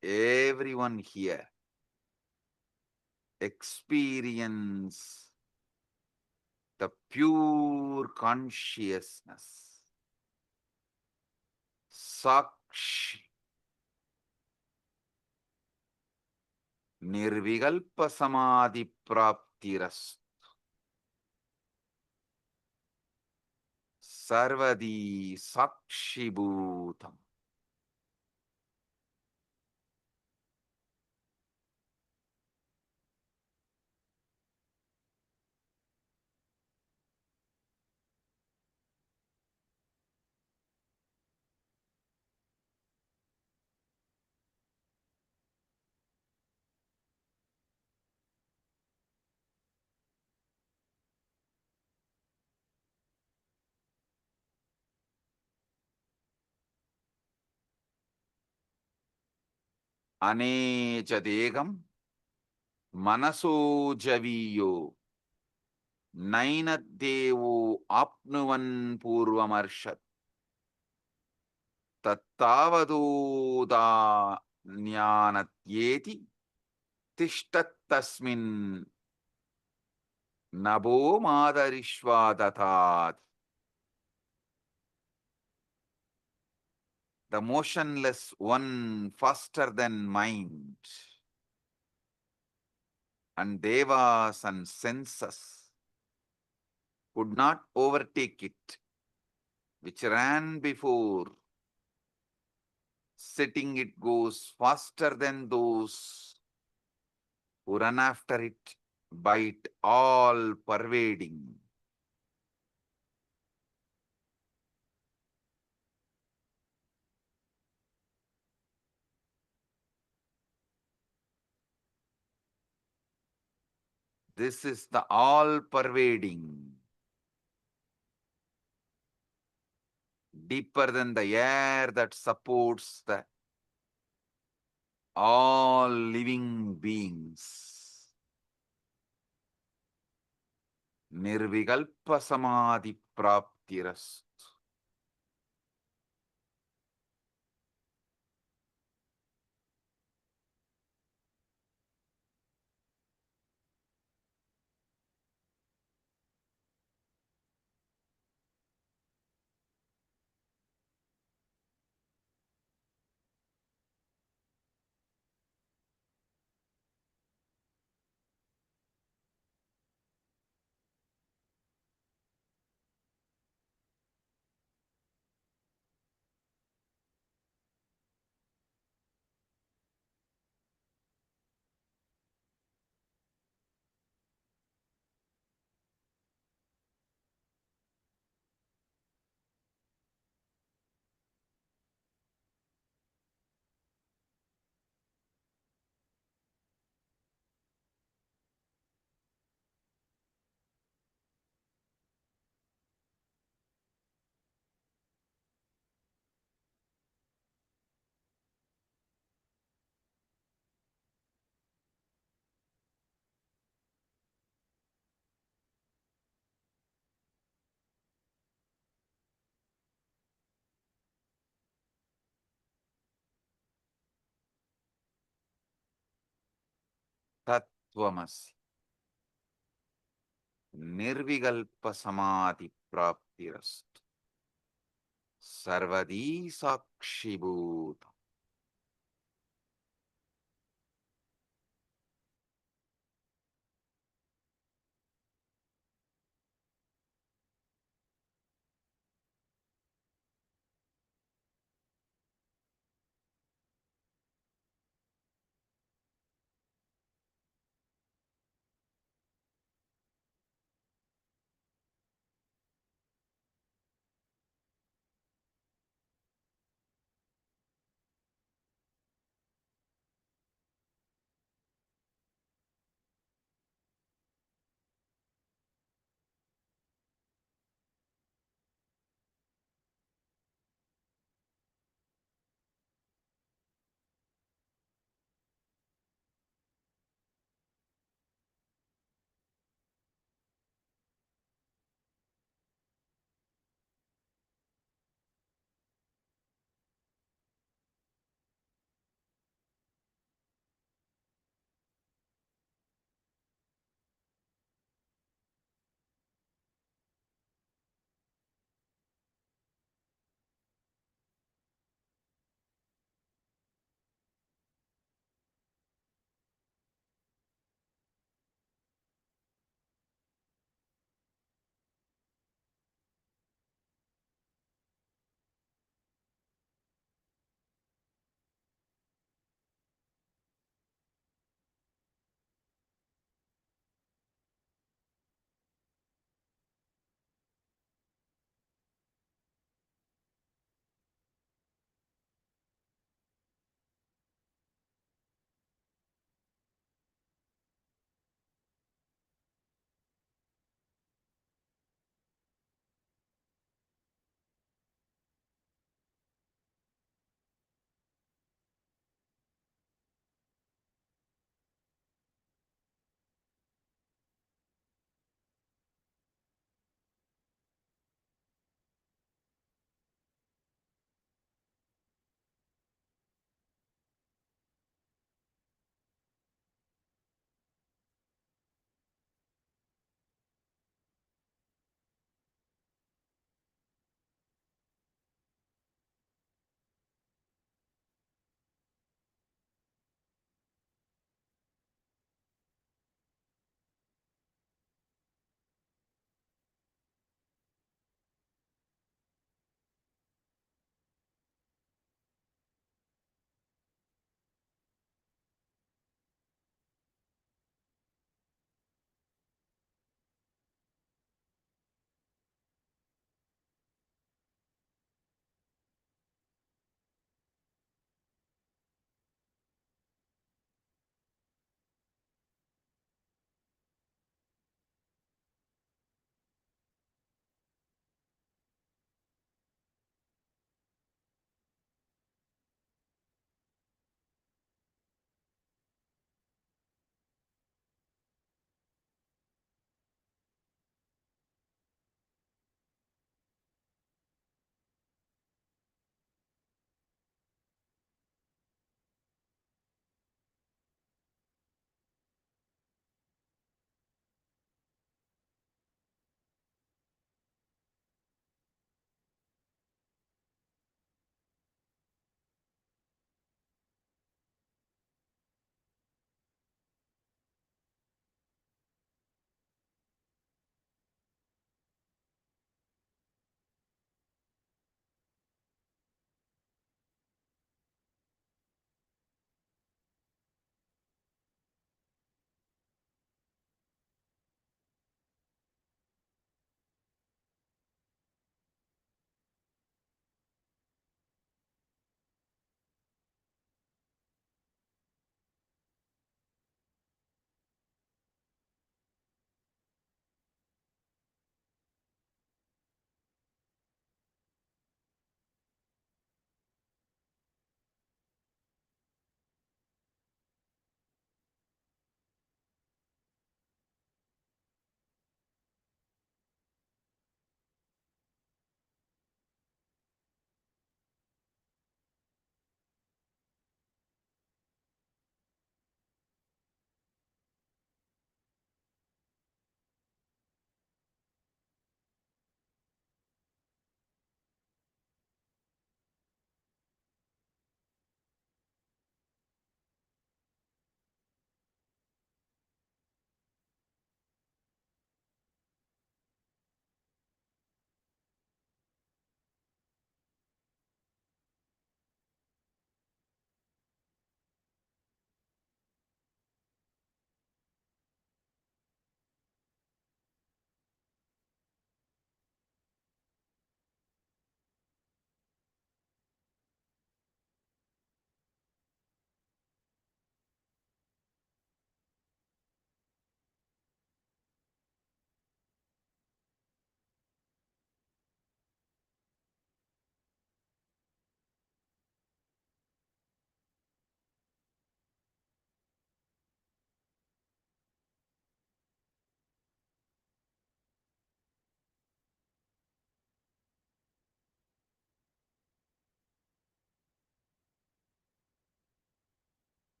Everyone here experience the pure consciousness. Sakshi. Nirvikalpa samadhi praptiras. Sarvadi sakshibhutam. Anecha degam manaso javiyo nainaddevo apnuvan purvamarshat tattavadoda jnanatyeti tishtattasmin nabo madarishvadatat. The motionless one faster than mind, and devas and senses could not overtake it, which ran before. Setting it goes faster than those who run after it, by it all pervading. This is the all pervading, deeper than the air that supports the all living beings. Nirvikalpa samadhi praptiras. Tattvamasi. Nirvikalpa samadhi praptiras. Sarvadi sakshibhutam.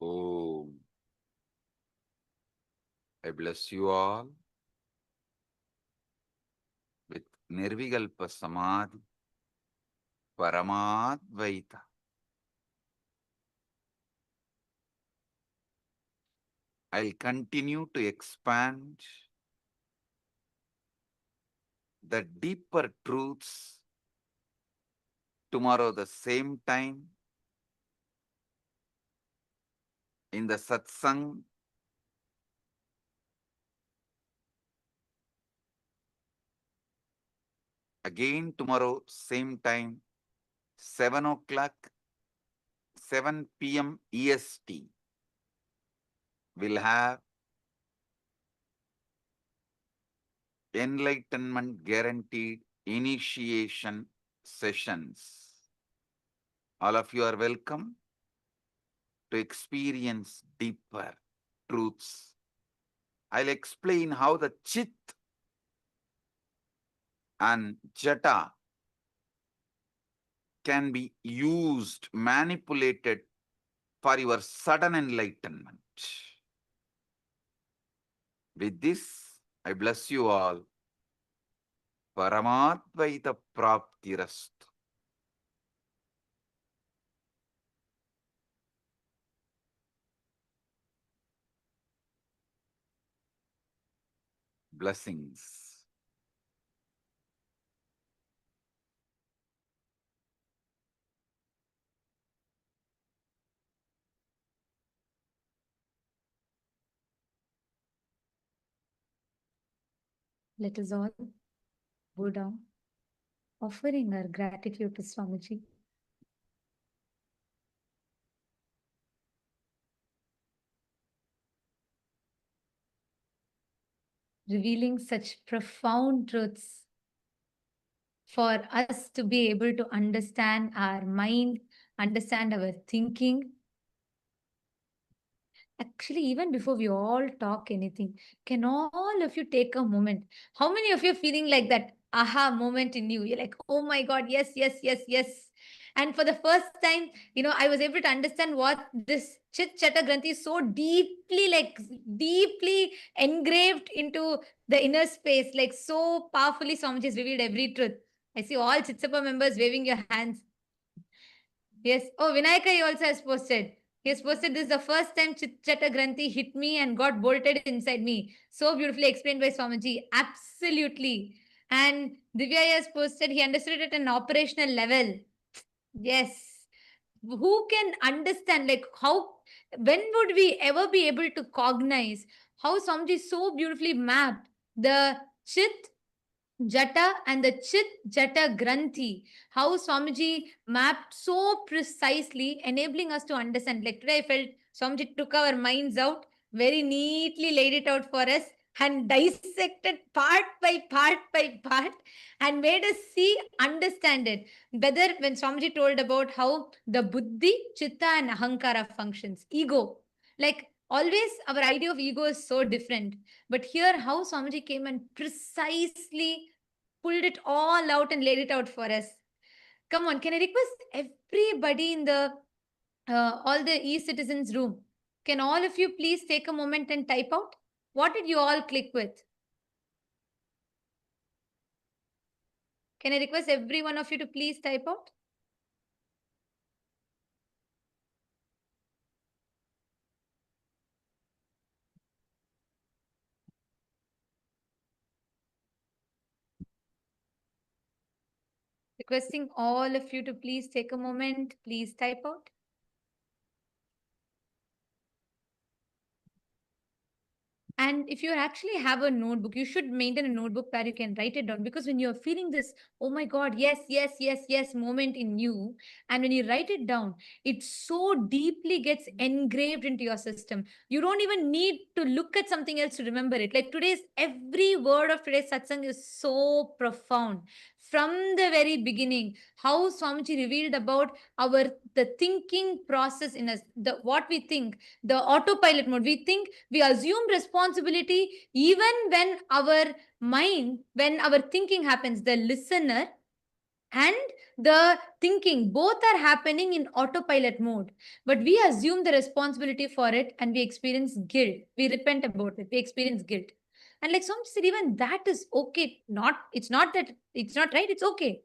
Om. I bless you all with Nirvikalpa Samadhi, Paramadvaita. I'll continue to expand the deeper truths tomorrow the same time in the satsang. Again tomorrow same time, 7 o'clock, 7 p.m. EST. We'll have enlightenment guaranteed initiation sessions. All of you are welcome to experience deeper truths. I'll explain how the Chit and Jata can be used, manipulated for your sudden enlightenment. With this, I bless you all. Paramadvaita Praptirastu. Blessings. Let us all go down, offering our gratitude to Swamiji. Revealing such profound truths for us to be able to understand our mind, understand our thinking. Actually, even before we all talk anything, can all of you take a moment? How many of you are feeling like that aha moment in you? You're like, oh my God, yes, yes, yes, yes. And for the first time, I was able to understand what this Chit Chata Granthi is so deeply engraved into the inner space, like so powerfully Swamiji has revealed every truth. I see all Chitsapa members waving your hands. Yes. Oh, Vinayaka he also has posted. He has posted, this is the first time Chit-Chata Granthi hit me and got bolted inside me. So beautifully explained by Swamiji. Absolutely. And Divya has posted, he understood it at an operational level. Yes. Who can understand, like, when would we ever be able to cognize how Swamiji so beautifully mapped the Chit Jata and the Chit Jata Granthi, how Swamiji mapped so precisely, enabling us to understand. Like today, I felt Swamiji took our minds out, very neatly laid it out for us, and dissected part by part, and made us see, understand it. Whether when Swamiji told about how the Buddhi, Chitta, and Ahankara functions, ego, like always, our idea of ego is so different. But here, how Swamiji came and precisely pulled it all out and laid it out for us. Come on, can I request everybody in the all the e-citizens room? Can all of you please take a moment and type out? What did you all click with? Can I request every one of you to please type out? Requesting all of you to please take a moment, please type out. And if you actually have a notebook, you should maintain a notebook where you can write it down, because when you're feeling this, oh my God, yes, yes, yes, yes moment in you, and when you write it down, it so deeply gets engraved into your system. You don't even need to look at something else to remember it. Like every word of today's satsang is so profound. From the very beginning, how Swamiji revealed about the thinking process in us, what we think, the autopilot mode. We think, we assume responsibility even when our mind, when our thinking happens. The listener and the thinking, both are happening in autopilot mode. But we assume the responsibility for it and we experience guilt. We repent about it. We experience guilt. And like some said, even that is okay. It's not that it's not right, it's okay.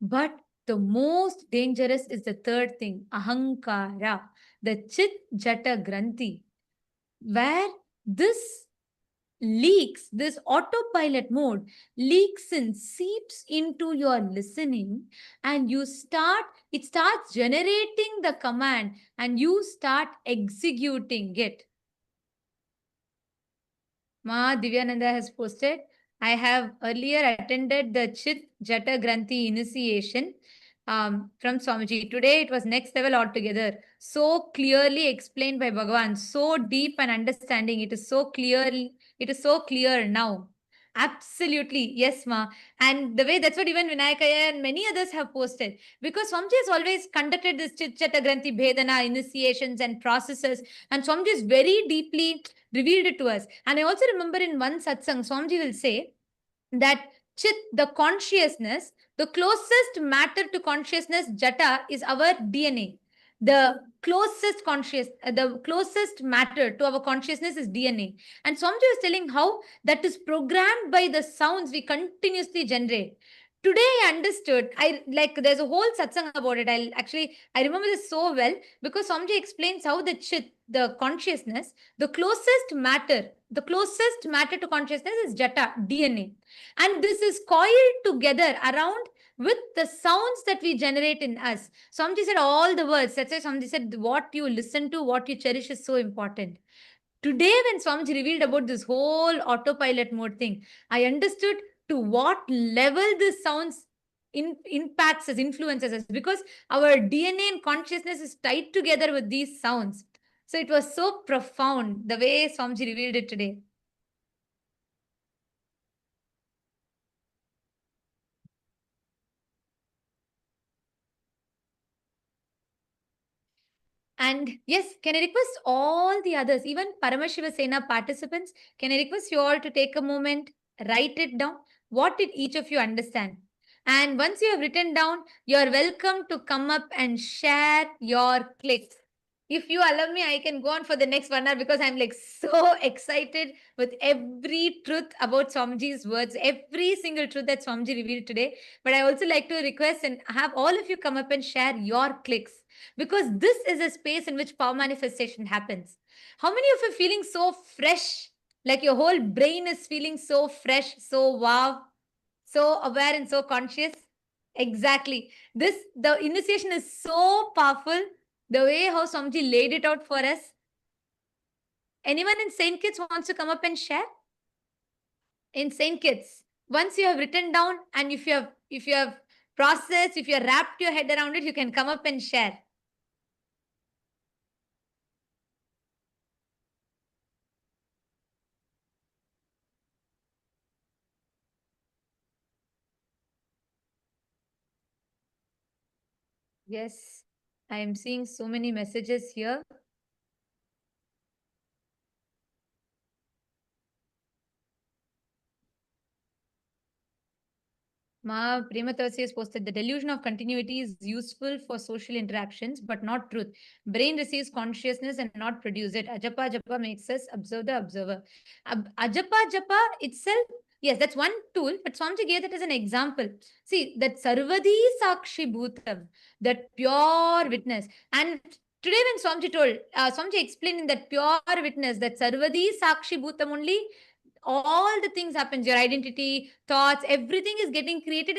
But the most dangerous is the third thing, ahankara, the chit jata granthi, where this leaks, this autopilot mode leaks and seeps into your listening, and it starts generating the command and you start executing it. Ma Divyananda has posted, I have earlier attended the Chit Jata Granthi initiation from Swamiji. Today it was next level altogether. So clearly explained by Bhagavan. So deep and understanding. It is so clear now. Absolutely. Yes, Ma. And the way that's what even Vinayakaya and many others have posted. Because Swamiji has always conducted this Chit Jata Granthi Bhedana initiations and processes. And Swamiji is very deeply revealed it to us. And I also remember in one satsang, Swamiji will say that Chit, the consciousness, the closest matter to consciousness, Jata, is our DNA. The closest matter to our consciousness is DNA. And Swamiji was telling how that is programmed by the sounds we continuously generate. Today I understood, there's a whole satsang about it. I remember this so well because Swamiji explains how the Chit, the consciousness, the closest matter to consciousness is Jata, DNA. And this is coiled together around with the sounds that we generate in us. Swamiji said all the words. That's why Swamiji said what you listen to, what you cherish is so important. Today, when Swamiji revealed about this whole autopilot mode thing, I understood to what level this sounds impacts us, influences us, because our DNA and consciousness is tied together with these sounds. So it was so profound the way Swamiji revealed it today. And yes, can I request all the others, even Paramashiva Sena participants, can I request you all to take a moment, write it down? What did each of you understand? And once you have written down, you're welcome to come up and share your clicks. If you allow me, I can go on for the next 1 hour because I'm like so excited with every truth about Swamiji's words, every single truth that Swamiji revealed today. But I also like to request and have all of you come up and share your clicks, because this is a space in which power manifestation happens. How many of you are feeling so fresh? Like your whole brain is feeling so fresh, so wow, so aware and so conscious? Exactly. The initiation is so powerful. The way how Swamiji laid it out for us. Anyone in Saint Kitts wants to come up and share? In Saint Kitts, once you have written down and if you have processed, if you have wrapped your head around it, you can come up and share. Yes, I am seeing so many messages here. Ma Prematavasi has posted, the delusion of continuity is useful for social interactions, but not truth. Brain receives consciousness and not produce it. Ajapa Japa makes us observe the observer. Ajapa Japa itself, yes, that's one tool, but Swamiji gave that as an example. See, that Sarvadi Sakshi Bhutam, that pure witness. And today when Swamiji told, Swamiji explained in that pure witness, that Sarvadi Sakshi Bhutam only, all the things happens, your identity, thoughts, everything is getting created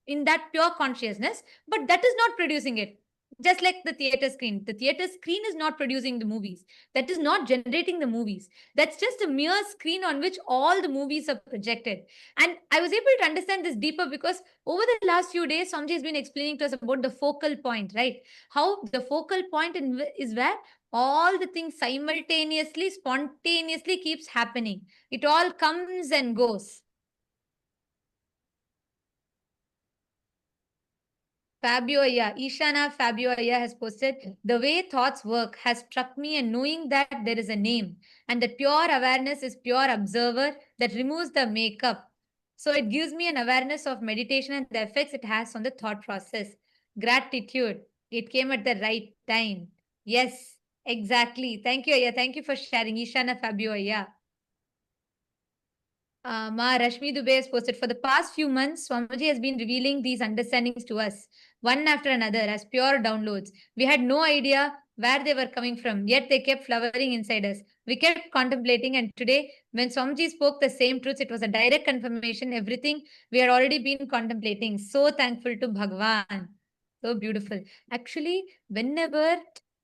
in that pure consciousness, but that is not producing it. Just like the theater screen is not producing the movies, that is not generating the movies, that's just a mere screen on which all the movies are projected. And I was able to understand this deeper because over the last few days Swamiji has been explaining to us about the focal point, right? How the focal point is where all the things simultaneously, spontaneously keeps happening. It all comes and goes. Fabio Aya, Ishana Fabio Aya has posted, the way thoughts work has struck me, and knowing that there is a name and that pure awareness is pure observer that removes the makeup. So it gives me an awareness of meditation and the effects it has on the thought process. Gratitude. It came at the right time. Yes, exactly. Thank you, Aya. Thank you for sharing. Ishana Fabio, Aya. Ma Rashmi Dubey has posted, for the past few months, Swamiji has been revealing these understandings to us, one after another, as pure downloads. We had no idea where they were coming from, yet they kept flowering inside us. We kept contemplating, and today, when Swamiji spoke the same truths, it was a direct confirmation, everything we had already been contemplating. So thankful to Bhagavan. So beautiful. Actually, whenever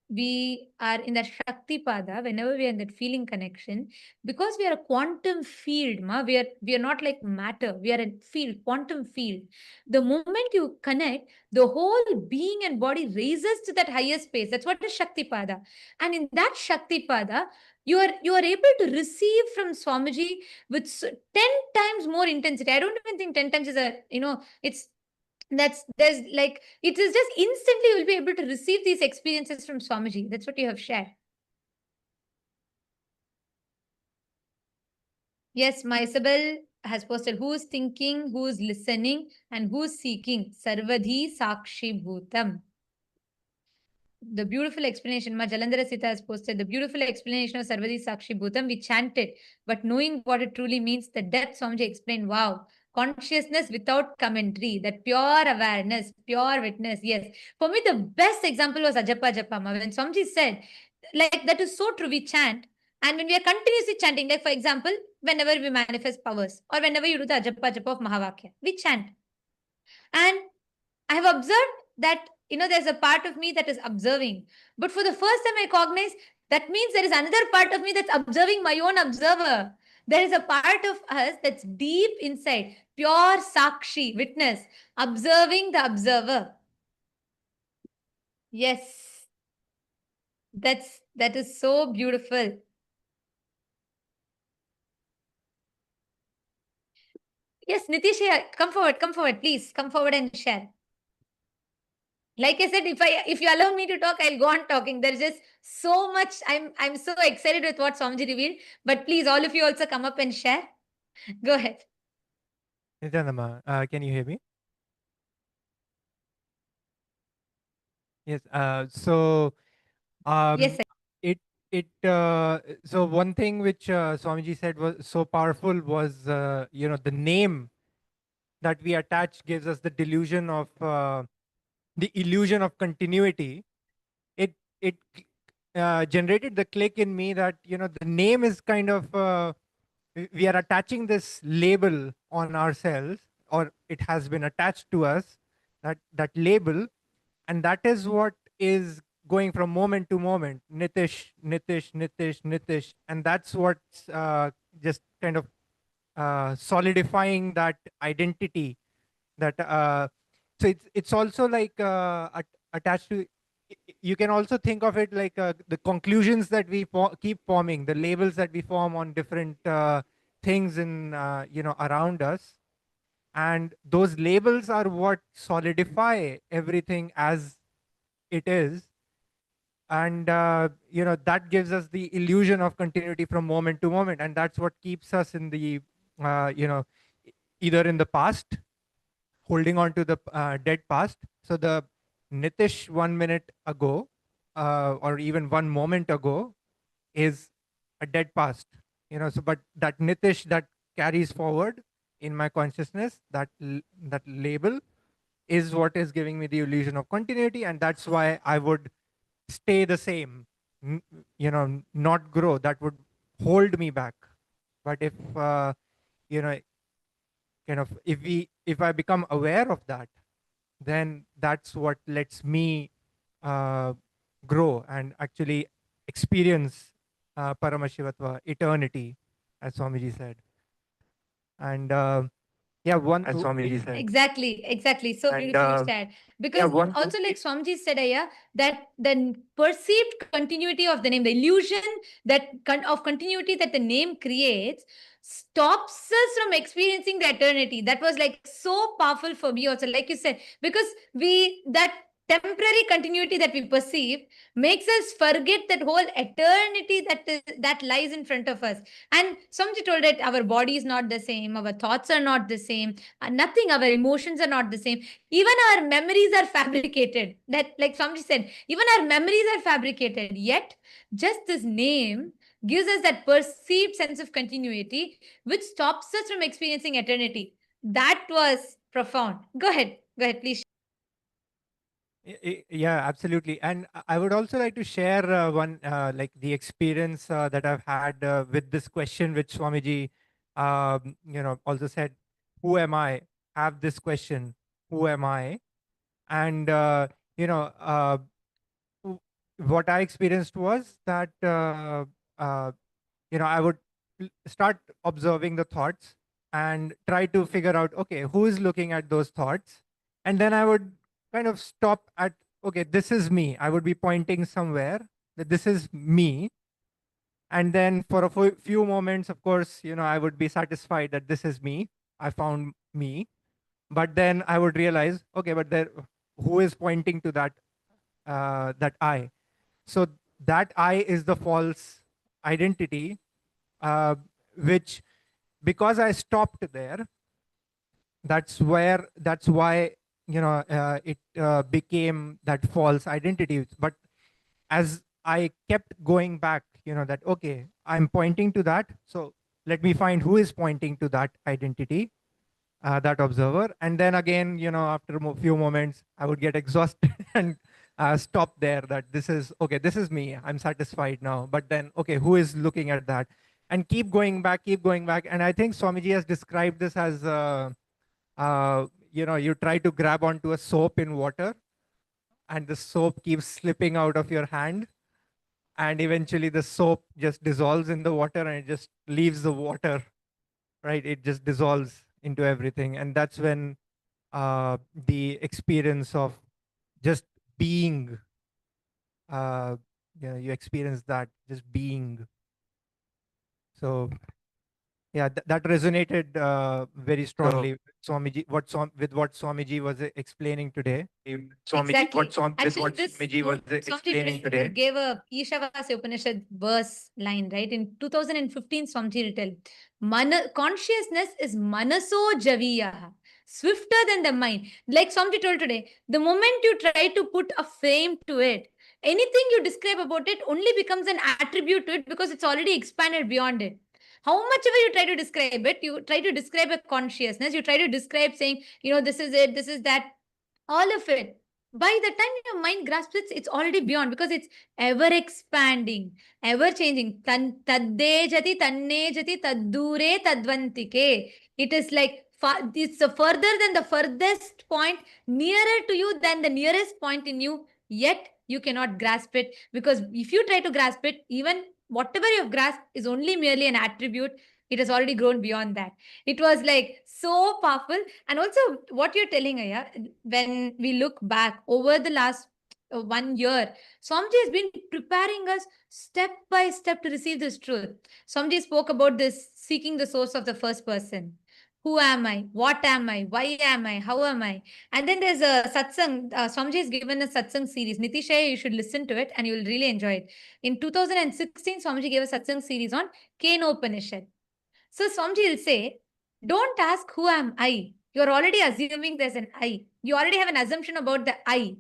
we are in that Shakti Pada, whenever we are in that feeling connection, because we are a quantum field, we are not like matter, we are a field, quantum field. The moment you connect, the whole being and body raises to that higher space. That's what is Shakti Pada. And in that Shakti Pada, you are able to receive from Swamiji with 10 times more intensity. I don't even think 10 times is it's there's like, it is just instantly you'll be able to receive these experiences from Swamiji. That's what you have shared. Yes, my Isabel has posted, who's thinking, who's listening, and who's seeking. Sarvadhi Sakshi Bhutam. The beautiful explanation, Ma Jalandhara Sita has posted, the beautiful explanation of Sarvadhi Sakshi Bhutam. We chanted, but knowing what it truly means, the depth Swamiji explained, wow. Consciousness without commentary, that pure awareness, pure witness. Yes. For me, the best example was Ajapa Japama. When Swamiji said, like, that is so true, we chant. And when we are continuously chanting, like for example, whenever we manifest powers or whenever you do the Ajapa Japa of Mahavakya, we chant. And I have observed that, there's a part of me that is observing. But for the first time, I cognize that means there is another part of me that's observing my own observer. There is a part of us that's deep inside, pure Sakshi, witness, observing the observer. Yes, that is so beautiful. Yes, Nitish, come forward, please. Come forward and share. Like I said, if you allow me to talk, I'll go on talking. There's just so much. I'm so excited with what Swamiji revealed. But please, all of you also come up and share. Go ahead. Nityananda, can you hear me? Yes. Yes, sir. So one thing which Swamiji said was so powerful was the name that we attach gives us the delusion of the illusion of continuity. It generated the click in me that the name is kind of we are attaching this label on ourselves, or it has been attached to us, that label, and that is what is going from moment to moment, Nitish, Nitish, Nitish, Nitish, and that's what's just kind of solidifying that identity. That so it's also like attached to. You can also think of it like the conclusions that we keep forming, the labels that we form on different things in around us, and those labels are what solidify everything as it is. And that gives us the illusion of continuity from moment to moment, and that's what keeps us in the either in the past, holding on to the dead past. So the Nitish 1 minute ago, or even 1 moment ago, is a dead past. So but that Nitish that carries forward in my consciousness, that label is what is giving me the illusion of continuity, and that's why I would stay the same, not grow. That would hold me back. But if kind of if I become aware of that, then that's what lets me grow and actually experience Paramashivatva, eternity, as Swamiji said. And as Swamiji said. Exactly. So beautifully said. Because also, like Swamiji said, Aya, that the perceived continuity of the name, the illusion of continuity that the name creates, stops us from experiencing the eternity. That was like so powerful for me also, like you said, because temporary continuity that we perceive makes us forget that whole eternity that lies in front of us. And Swamiji told that our body is not the same, our thoughts are not the same, nothing, our emotions are not the same. Even our memories are fabricated. That, like Swamiji said, even our memories are fabricated. Yet, just this name gives us that perceived sense of continuity, which stops us from experiencing eternity. That was profound. Go ahead, please. Yeah, absolutely. And I would also like to share one, like the experience that I've had with this question, which Swamiji, also said, who am I? Have this question, who am I? And, what I experienced was that, I would start observing the thoughts and try to figure out, okay, who is looking at those thoughts? And then I would kind of stop at, okay, this is me. I would be pointing somewhere that this is me. And then for a few moments, of course, I would be satisfied that this is me. I found me. But then I would realize, okay, but there, who is pointing to that I? So that I is the false identity, which, because I stopped there, that's why it became that false identity. But as I kept going back, that, okay, I'm pointing to that, so let me find who is pointing to that identity, that observer. And then again, after a few moments, I would get exhausted and stop there, that this is, okay, this is me, I'm satisfied now. But then, okay, who is looking at that? And keep going back. And I think Swamiji has described this as, you try to grab onto a soap in water, and the soap keeps slipping out of your hand. And eventually the soap just dissolves in the water and it just leaves the water, right? It just dissolves into everything. And that's when the experience of just being, you experience that, just being. So yeah, that resonated very strongly with Swamiji, what Swamiji was explaining today. Exactly. What Swamiji was explaining today. Gave a Ishavasya Upanishad verse line, right? In 2015, Swamiji written, consciousness is manaso javiya, swifter than the mind. Like Swamiji told today, the moment you try to put a frame to it, anything you describe about it only becomes an attribute to it because it's already expanded beyond it. How much ever you try to describe it, you try to describe a consciousness, you try to describe saying, this is it, this is that, all of it. By the time your mind grasps it, it's already beyond because it's ever expanding, ever changing. Tadde jati, tanne jati, taddure tadvantike. It is like it's further than the furthest point, nearer to you than the nearest point in you, yet you cannot grasp it, because if you try to grasp it, even whatever you've grasped is only merely an attribute. It has already grown beyond that. It was like so powerful. And also what you're telling, Aya, when we look back over the last 1 year, Swamiji has been preparing us step by step to receive this truth. Swamiji spoke about this seeking the source of the first person. Who am I? What am I? Why am I? How am I? And then there's a satsang. Swamiji has given a satsang series. Nitishaya, you should listen to it and you will really enjoy it. In 2016, Swamiji gave a satsang series on Kenopanishad. So Swamiji will say, don't ask who am I. You're already assuming there's an I. You already have an assumption about the I.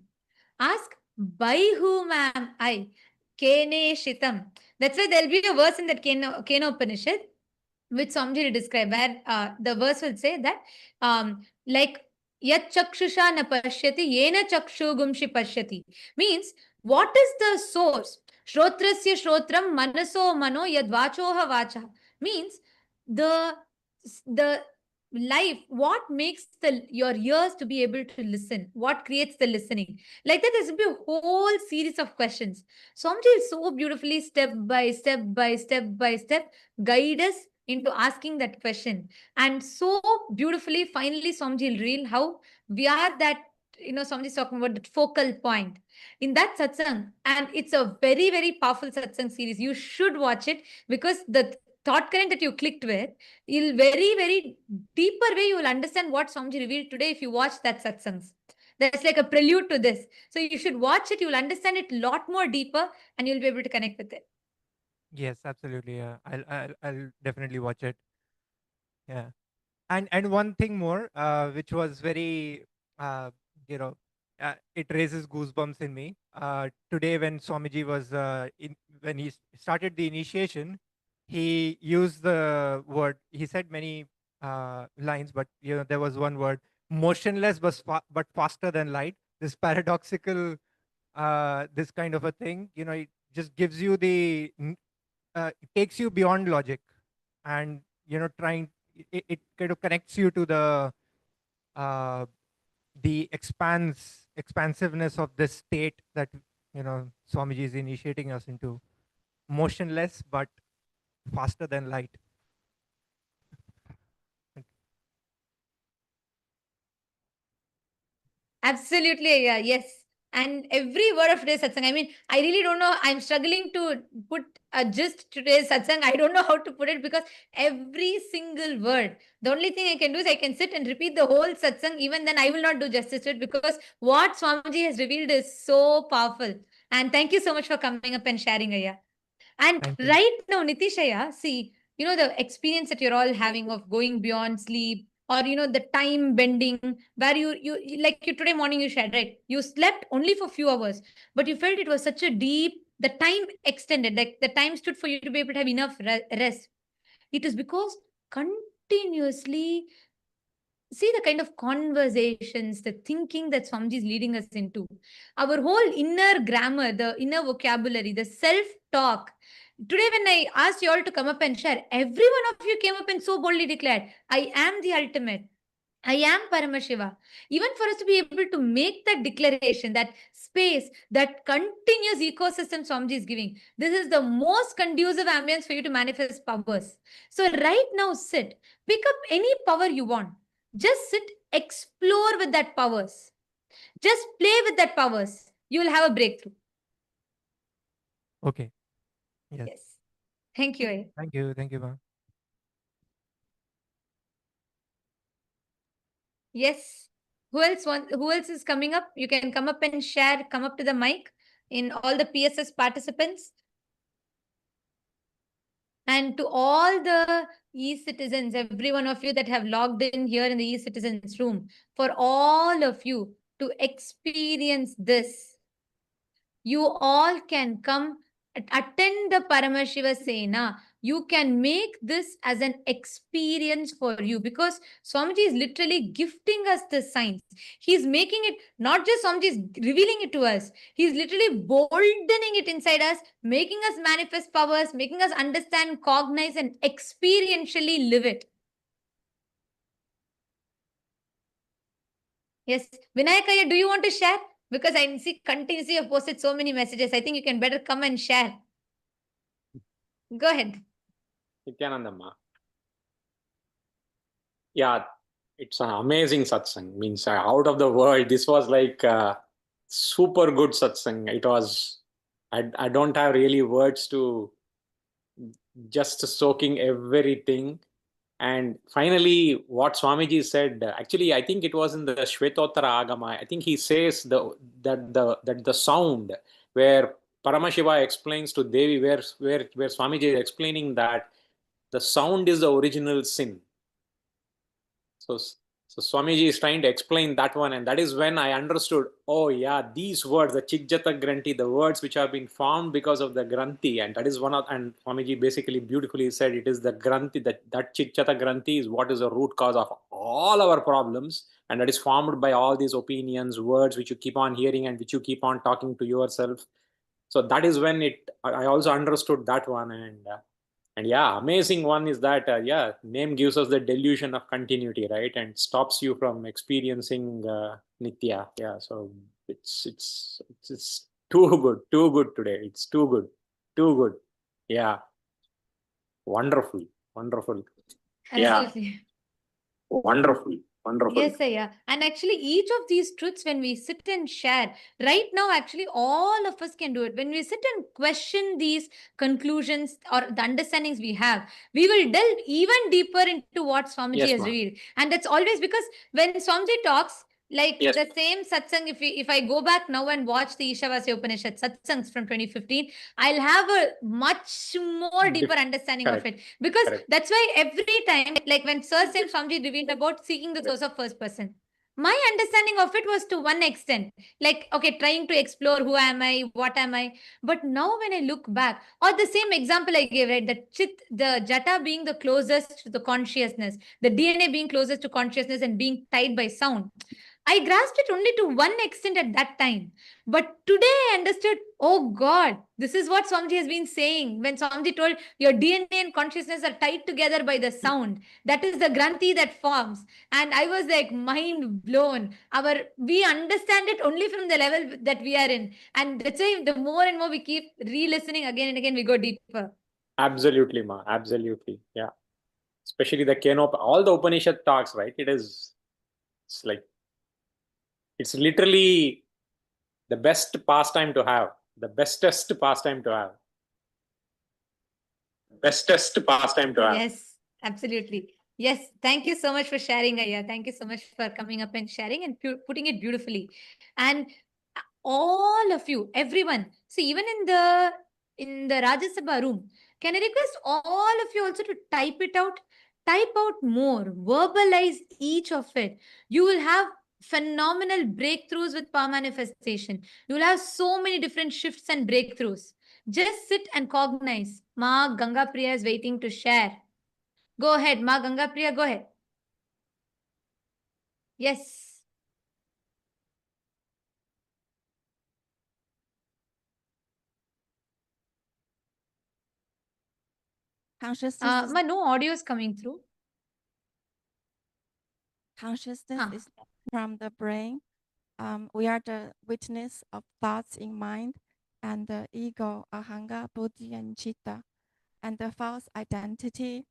Ask, by whom am I? Kene Shitam. That's why there'll be a verse in that Kenopanishad, which Swamiji will describe, where the verse will say that, like, Yat chakshusha na pashyati, yena chakshugumshi pashyati. Means, what is the source? Shrotrasya shrotram manaso mano yad vachoha vacha. Means, the life, what makes your ears to be able to listen, what creates the listening. Like that, there's a whole series of questions. Swamiji will so beautifully step by step guide us into asking that question. And so beautifully, finally, Swamiji will reveal how we are that, Swamiji is talking about that focal point in that satsang. And it's a very, very powerful satsang series. You should watch it, because the thought current that you clicked with, you'll very, very deeper way, you will understand what Swamiji revealed today if you watch that satsangs. That's like a prelude to this. So you should watch it. You'll understand it a lot more deeper and you'll be able to connect with it. Yes, absolutely. Yeah, I'll definitely watch it. Yeah, and one thing more, which was very, you know, it raises goosebumps in me. Today, when Swamiji was when he started the initiation, he used the word. He said many lines, but there was one word: motionless, but faster than light. This paradoxical, this kind of a thing. It just gives you it takes you beyond logic, and trying it kind of connects you to uh, the expansiveness of this state that Swamiji is initiating us into, motionless but faster than light. Absolutely, yeah, yes. And every word of today's satsang, I mean, I really don't know. I'm struggling to put a gist to today's satsang. I don't know how to put it because every single word, the only thing I can do is I can sit and repeat the whole satsang. Even then, I will not do justice to it because what Swamiji has revealed is so powerful. And thank you so much for coming up and sharing, Aya. And Thank you. right now, Nitishaya, see, the experience that you're all having of going beyond sleep, or the time bending, where you like you today morning you shared, right? You slept only for few hours, but you felt it was such a deep, the time extended, like the time stood for you to be able to have enough rest. It is because continuously see the kind of conversations, the thinking that Swamiji is leading us into. Our whole inner grammar, the inner vocabulary, the self-talk. Today, when I asked you all to come up and share, every one of you came up and so boldly declared, I am the ultimate. I am Paramashiva. Even for us to be able to make that declaration, that space, that continuous ecosystem Swamiji is giving, this is the most conducive ambience for you to manifest powers. So right now, sit, pick up any power you want. Just sit, explore with that powers. Just play with that powers. You will have a breakthrough. Okay. Yes. Yes. Thank you. Thank you. Thank you, ma'am. Yes. Who else is coming up? You can come up and share, come up to the mic in all the PSS participants. And to all the e-citizens, every one of you that have logged in here in the e-citizens room, for all of you to experience this, you all can come attend the Paramashiva Sena. You can make this as an experience for you because Swamiji is literally gifting us the signs. He's making it, not just Swamiji is revealing it to us. He's literally boldening it inside us, making us manifest powers, making us understand, cognize, and experientially live it. Yes. Vinayakaya, do you want to share? Because I see continuously you've posted so many messages. I think you can better come and share. Go ahead. Nithyanandamma. Yeah, it's an amazing satsang. Means out of the world. This was like super good satsang. It was. I don't have really words to just soaking everything. And finally, what Swamiji said. Actually, I think it was in the Shvetottara Agama. I think he says that the sound where Paramashiva explains to Devi, where Swamiji is explaining that the sound is the original sin. So Swamiji is trying to explain that one, and that is when I understood, oh yeah, these words, the Chikjata Granthi, the words which have been formed because of the Granthi, and that is one of, and Swamiji basically beautifully said it is the Granthi, that Chikjata Granthi is what is the root cause of all our problems, and that is formed by all these opinions, words which you keep on hearing and which you keep on talking to yourself. So that is when I also understood that one, and yeah, amazing one is that yeah, name gives us the delusion of continuity, right, and stops you from experiencing nitya. Yeah, so it's too good today. It's too good. Yeah, wonderful. Absolutely. Yeah, wonderful. Yes, yeah. And actually, each of these truths, when we sit and share, right now, actually, all of us can do it. When we sit and question these conclusions or the understandings we have, we will delve even deeper into what Swamiji Yes, has ma'am. revealed. And that's always because when Swamiji talks, Like Yes. the same satsang, if I go back now and watch the Ishavasya Upanishad satsangs from 2015, I'll have a much more deeper understanding Correct. of it. Because Correct. that's why every time, like when Sir Saint Swamiji revealed about seeking the source of first person, my understanding of it was to one extent, like, okay, trying to explore who am I, what am I. But now when I look back, or the same example I gave, right, the jata being the closest to the consciousness, the DNA being closest to consciousness and being tied by sound. I grasped it only to one extent at that time. But today I understood, oh God, this is what Swamiji has been saying. When Swamiji told your DNA and consciousness are tied together by the sound, that is the granthi that forms. And I was like mind blown. We understand it only from the level that we are in. And that's why the more and more we keep re-listening again and again, we go deeper. Absolutely, Ma. Absolutely. Yeah. Especially the Kenop, all the Upanishad talks, right? It's like, it's literally the best pastime to have, the bestest pastime to have. Bestest pastime to have. Yes, absolutely. Yes, thank you so much for sharing, Aya. Thank you so much for coming up and sharing and putting it beautifully. And all of you, everyone, see, even in the Rajya Sabha room, can I request all of you also to type it out? Type out more, verbalize each of it. You will have phenomenal breakthroughs with power manifestation. You will have so many different shifts and breakthroughs. Just sit and cognize. Ma Ganga Priya is waiting to share. Go ahead, Ma Ganga Priya, go ahead. Yes. Consciousness, Ma, no audio is coming through. consciousness is from the brain. We are the witness of thoughts in mind and the ego, ahanga, buddhi, and chitta. And the false identity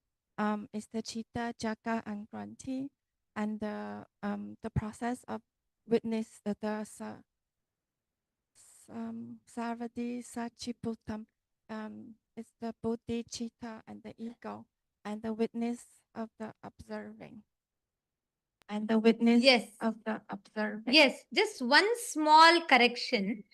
is the chitta, jaka, and granthi. And the process of witness the sarvadi sachiputam is the buddhi, chitta, and the ego, and the witness of the observing. And the witness of the observing. Yes, just one small correction.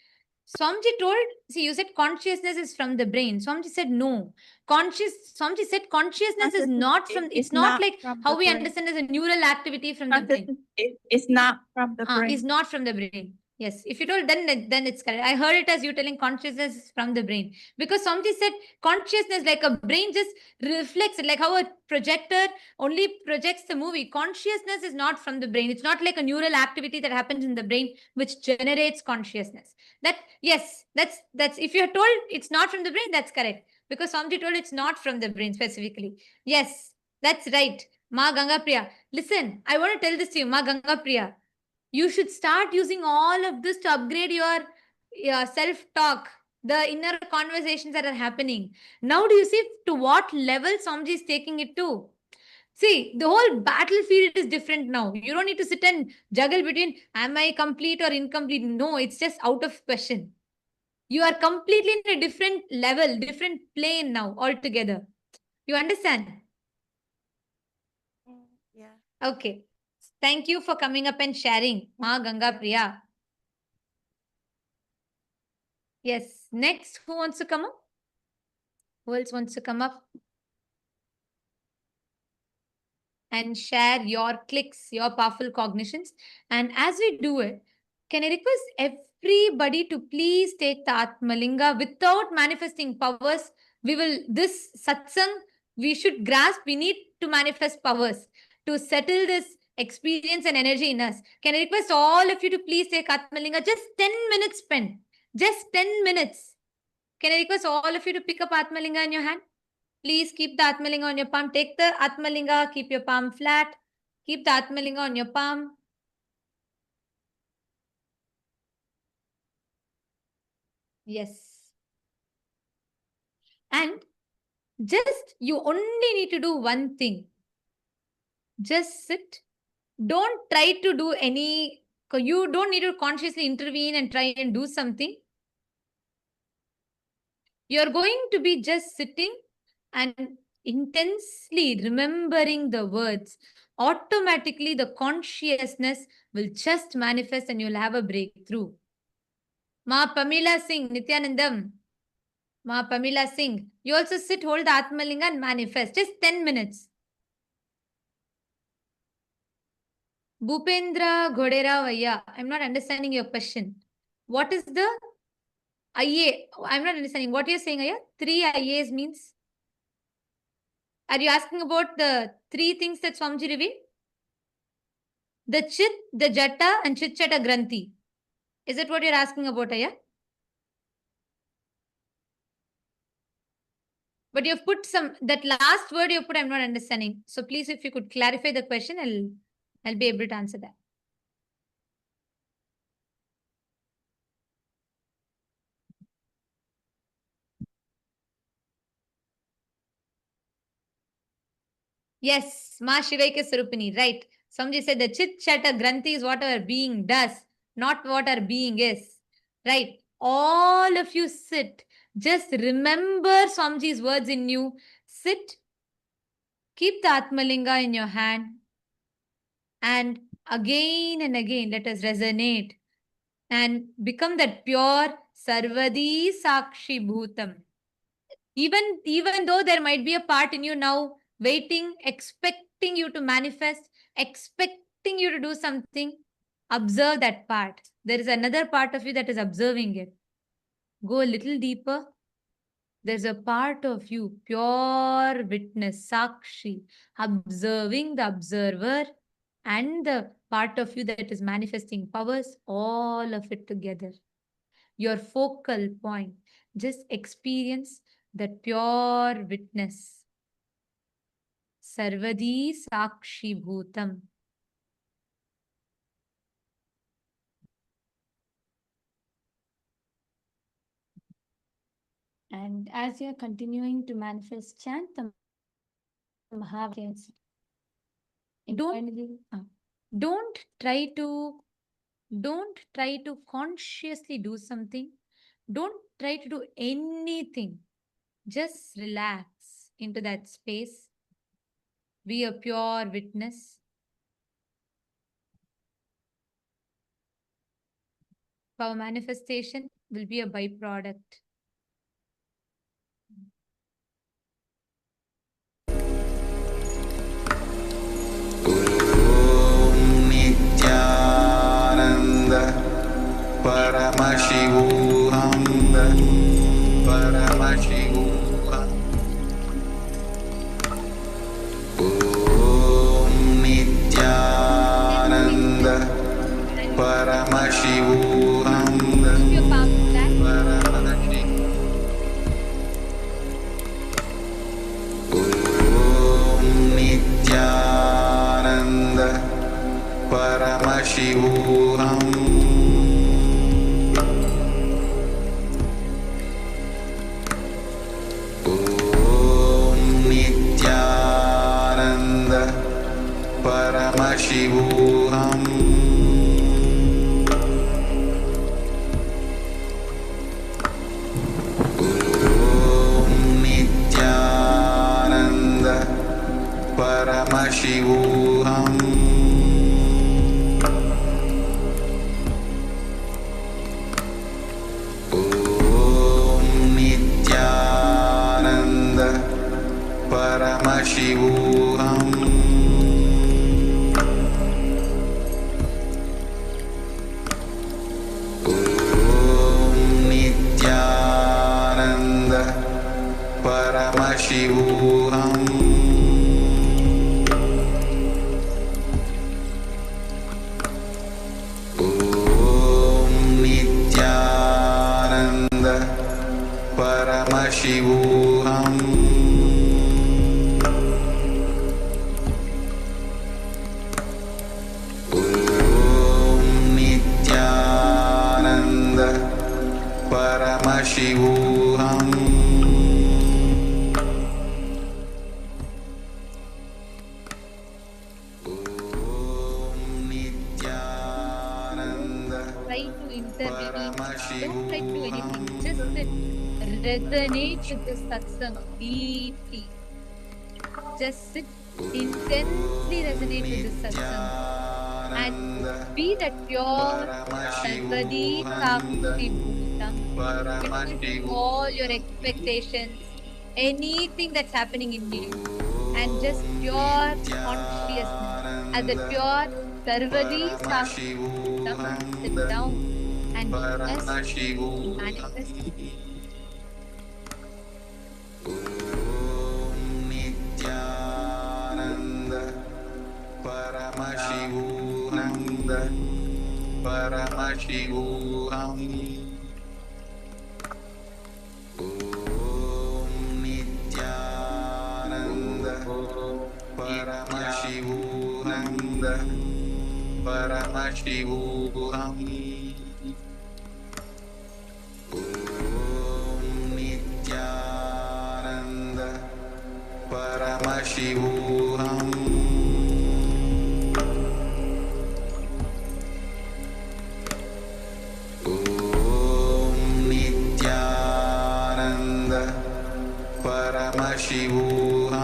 Swamiji told, see, you said consciousness is from the brain. Swamiji said no. Swamiji said consciousness is not from, it's not like how we understand as a neural activity from the brain. It's not from the brain. It's not from the brain. Yes, if you told, then it's correct. I heard it as you telling consciousness is from the brain. Because Swamiji said consciousness, like a brain just reflects it, like how a projector only projects the movie. Consciousness is not from the brain. It's not like a neural activity that happens in the brain which generates consciousness. That, yes, that's if you're told it's not from the brain, that's correct. Because Swamiji told it's not from the brain specifically. Yes, that's right. Ma Ganga Priya. Listen, I want to tell this to you, Ma Ganga Priya. You should start using all of this to upgrade your self-talk, the inner conversations that are happening. Now do you see to what level Swamiji is taking it to? See, the whole battlefield is different now. You don't need to sit and juggle between am I complete or incomplete. No, it's just out of question. You are completely in a different level, different plane now altogether. You understand? Yeah. Okay. Thank you for coming up and sharing, Ma Ganga Priya. Yes. Next, who wants to come up? Who else wants to come up? And share your clicks, your powerful cognitions. And as we do it, can I request everybody to please take the Atmalinga without manifesting powers? This satsang, we should grasp, we need to manifest powers to settle this experience and energy in us. Can I request all of you to please take Atmalinga? Just 10 minutes spent. Just 10 minutes. Can I request all of you to pick up Atmalinga in your hand? Please keep the Atmalinga on your palm. Take the Atmalinga, keep your palm flat. Keep the Atmalinga on your palm. Yes. And just, you only need to do one thing. Just sit. Don't try to do you don't need to consciously intervene and try and do something. You're going to be just sitting and intensely remembering the words. automatically the consciousness will just manifest and you'll have a breakthrough. Ma Pamela Singh, Nityanandam. Ma Pamela Singh. You also sit, hold the Atmalinga and manifest. Just 10 minutes. Bhupendra Ghodera Vaya. I'm not understanding your question. What is the IA? I'm not understanding. What you're saying, Aya? 3 IAs means? Are you asking about the 3 things that Swamiji revealed? The Chit, the Jata and Chit Chata Granthi. Is that what you're asking about, Aya? But you've put that last word you put, I'm not understanding. So please, if you could clarify the question, I'll be able to answer that. Yes, Ma Shivaika Sarupini, right. Somebody said the Chit Chata Granthi is what our being does, not what our being is. Right. All of you sit. Just remember Swamiji's words in you. Sit. Keep the Atmalinga in your hand. And again and again, let us resonate and become that pure Sarvadi Sakshi Bhutam. Even though there might be a part in you now waiting, expecting you to manifest, expecting you to do something, observe that part. There is another part of you that is observing it. Go a little deeper. There's a part of you, pure witness, Sakshi, observing the observer and the part of you that is manifesting powers, all of it together. Your focal point. Just experience that pure witness. Sarvadi Sakshi Bhutam. And as you're continuing to manifest, chant the Mahavakya. Don't try to consciously do something. Don't try to do anything. Just relax into that space. Be a pure witness. Our manifestation will be a byproduct. Nityananda Paramashivam Paramashivam Om Nityananda Paramashivam Om Nityananda Paramashivam Om Nityananda Paramashivam Om Nityananda Paramashivam Paramashivam Om Nityananda Paramashivam Om Nityananda Paramashivam Paramashivam Om Nityananda Try to intervene. Don't try to do anything. Just resonate with the satsang deeply. Just sit intensely resonate with this satsang and be that pure Sarvadi Sakshi Bhutam, witnessing all your expectations, anything that's happening in you, and just pure consciousness as a pure Sarvadi Sakshi Bhutam, sit down and witness manifest. Paramashivam. Om Nityananda Paramashivananda Paramashivam. Om Nityananda Paramashivam. Paramashivam. Om Nityananda Paramashivam. Om Nityananda Paramashivam.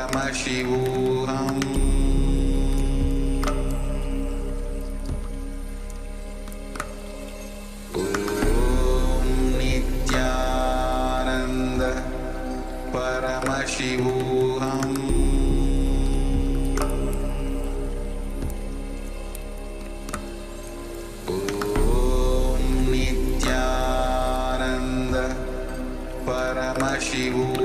Paramashivam. Om Nityananda Paramashivam. Om Nityananda Paramashivam.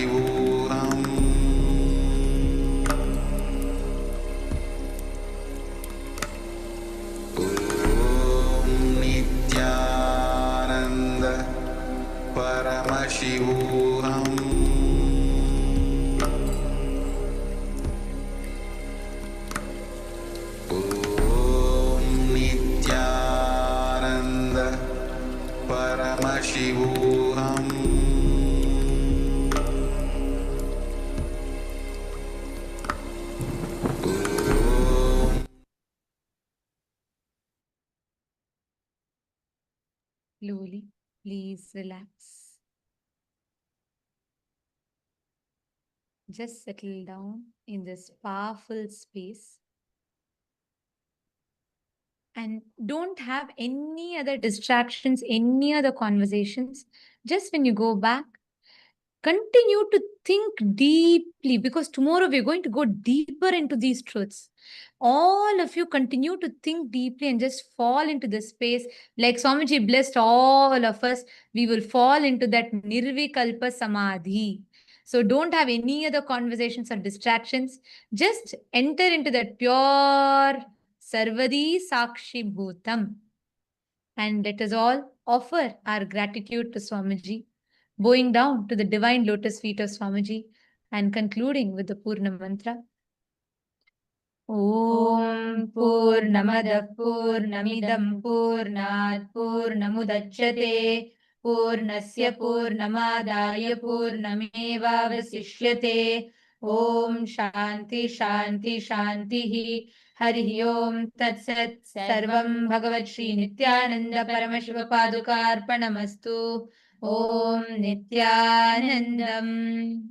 Paramashivam. Om Nityananda Paramashivam. Om Nityananda Paramashivam. Slowly, please relax. Just settle down in this powerful space and don't have any other distractions, any other conversations. Just when you go back, continue to think deeply because tomorrow we're going to go deeper into these truths. All of you continue to think deeply and just fall into the space. Like Swamiji blessed all of us, we will fall into that Nirvikalpa Samadhi. So don't have any other conversations or distractions. Just enter into that pure Sarvadi Sakshi Bhutam. And let us all offer our gratitude to Swamiji, bowing down to the divine lotus feet of Swamiji and concluding with the Purna mantra. Om Purnamada Purnamidam Purnat Purnamudachyate Purnasya Purnamadaya Purnameva Vasishyate Om Shanti Shanti Shanti Hari Om Tat Sat Sarvam Bhagavat Shri Nityananda Paramashiva Padukarpanamastu Om Nityanandam.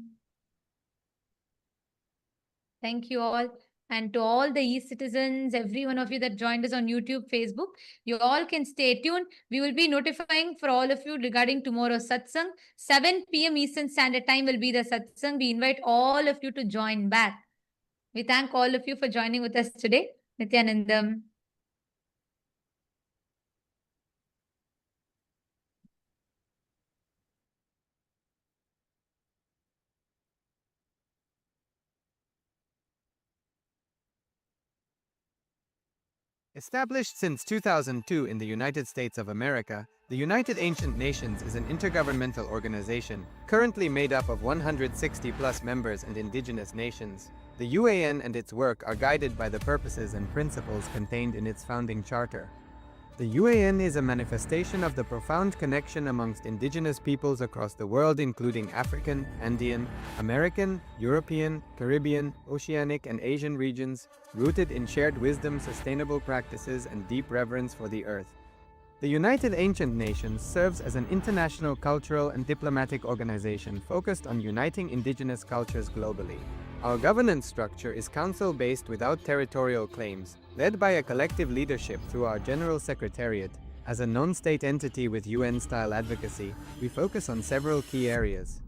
Thank you all. And to all the e-citizens, every one of you that joined us on YouTube, Facebook, you all can stay tuned. We will be notifying for all of you regarding tomorrow's satsang. 7 p.m. Eastern Standard Time will be the satsang. We invite all of you to join back. We thank all of you for joining with us today. Nityanandam. Established since 2002 in the United States of America, the United Ancient Nations is an intergovernmental organization currently made up of 160+ members and indigenous nations. The UAN and its work are guided by the purposes and principles contained in its founding charter. The UAN is a manifestation of the profound connection amongst indigenous peoples across the world, including African, Andean, American, European, Caribbean, Oceanic, and Asian regions, rooted in shared wisdom, sustainable practices, and deep reverence for the earth. The United Ancient Nations serves as an international cultural and diplomatic organization focused on uniting indigenous cultures globally. Our governance structure is council-based without territorial claims, led by a collective leadership through our General Secretariat. As a non-state entity with UN-style advocacy, we focus on several key areas: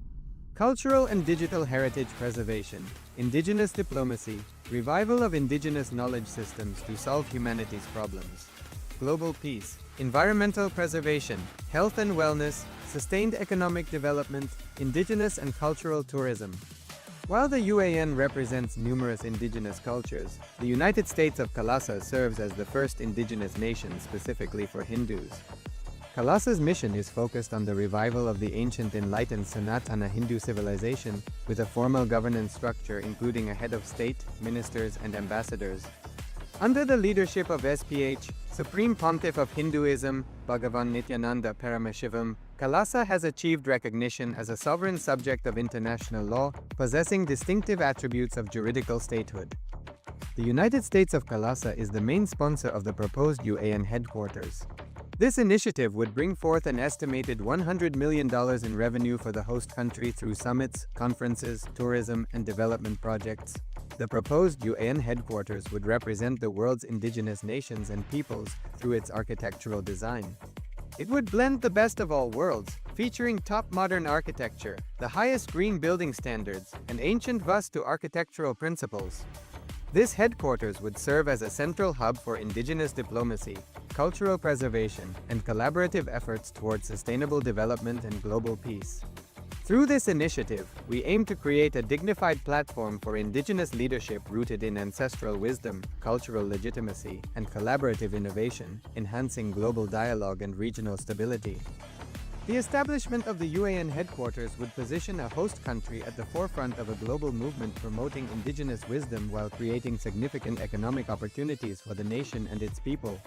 cultural and digital heritage preservation, indigenous diplomacy, revival of indigenous knowledge systems to solve humanity's problems, global peace, environmental preservation, health and wellness, sustained economic development, indigenous and cultural tourism. While the UAN represents numerous indigenous cultures, the United States of Kailasa serves as the first indigenous nation specifically for Hindus. Kailasa's mission is focused on the revival of the ancient enlightened Sanatana Hindu civilization with a formal governance structure including a head of state, ministers, and ambassadors. Under the leadership of SPH, Supreme Pontiff of Hinduism, Bhagavan Paramashivam, Kailasa has achieved recognition as a sovereign subject of international law, possessing distinctive attributes of juridical statehood. The United States of Kailasa is the main sponsor of the proposed UAN headquarters. This initiative would bring forth an estimated $100 million in revenue for the host country through summits, conferences, tourism, and development projects. The proposed UAN headquarters would represent the world's indigenous nations and peoples through its architectural design. It would blend the best of all worlds, featuring top modern architecture, the highest green building standards, and ancient Vastu architectural principles. This headquarters would serve as a central hub for indigenous diplomacy, cultural preservation, and collaborative efforts towards sustainable development and global peace. Through this initiative, we aim to create a dignified platform for indigenous leadership rooted in ancestral wisdom, cultural legitimacy, and collaborative innovation, enhancing global dialogue and regional stability. The establishment of the UAN headquarters would position a host country at the forefront of a global movement promoting indigenous wisdom while creating significant economic opportunities for the nation and its people.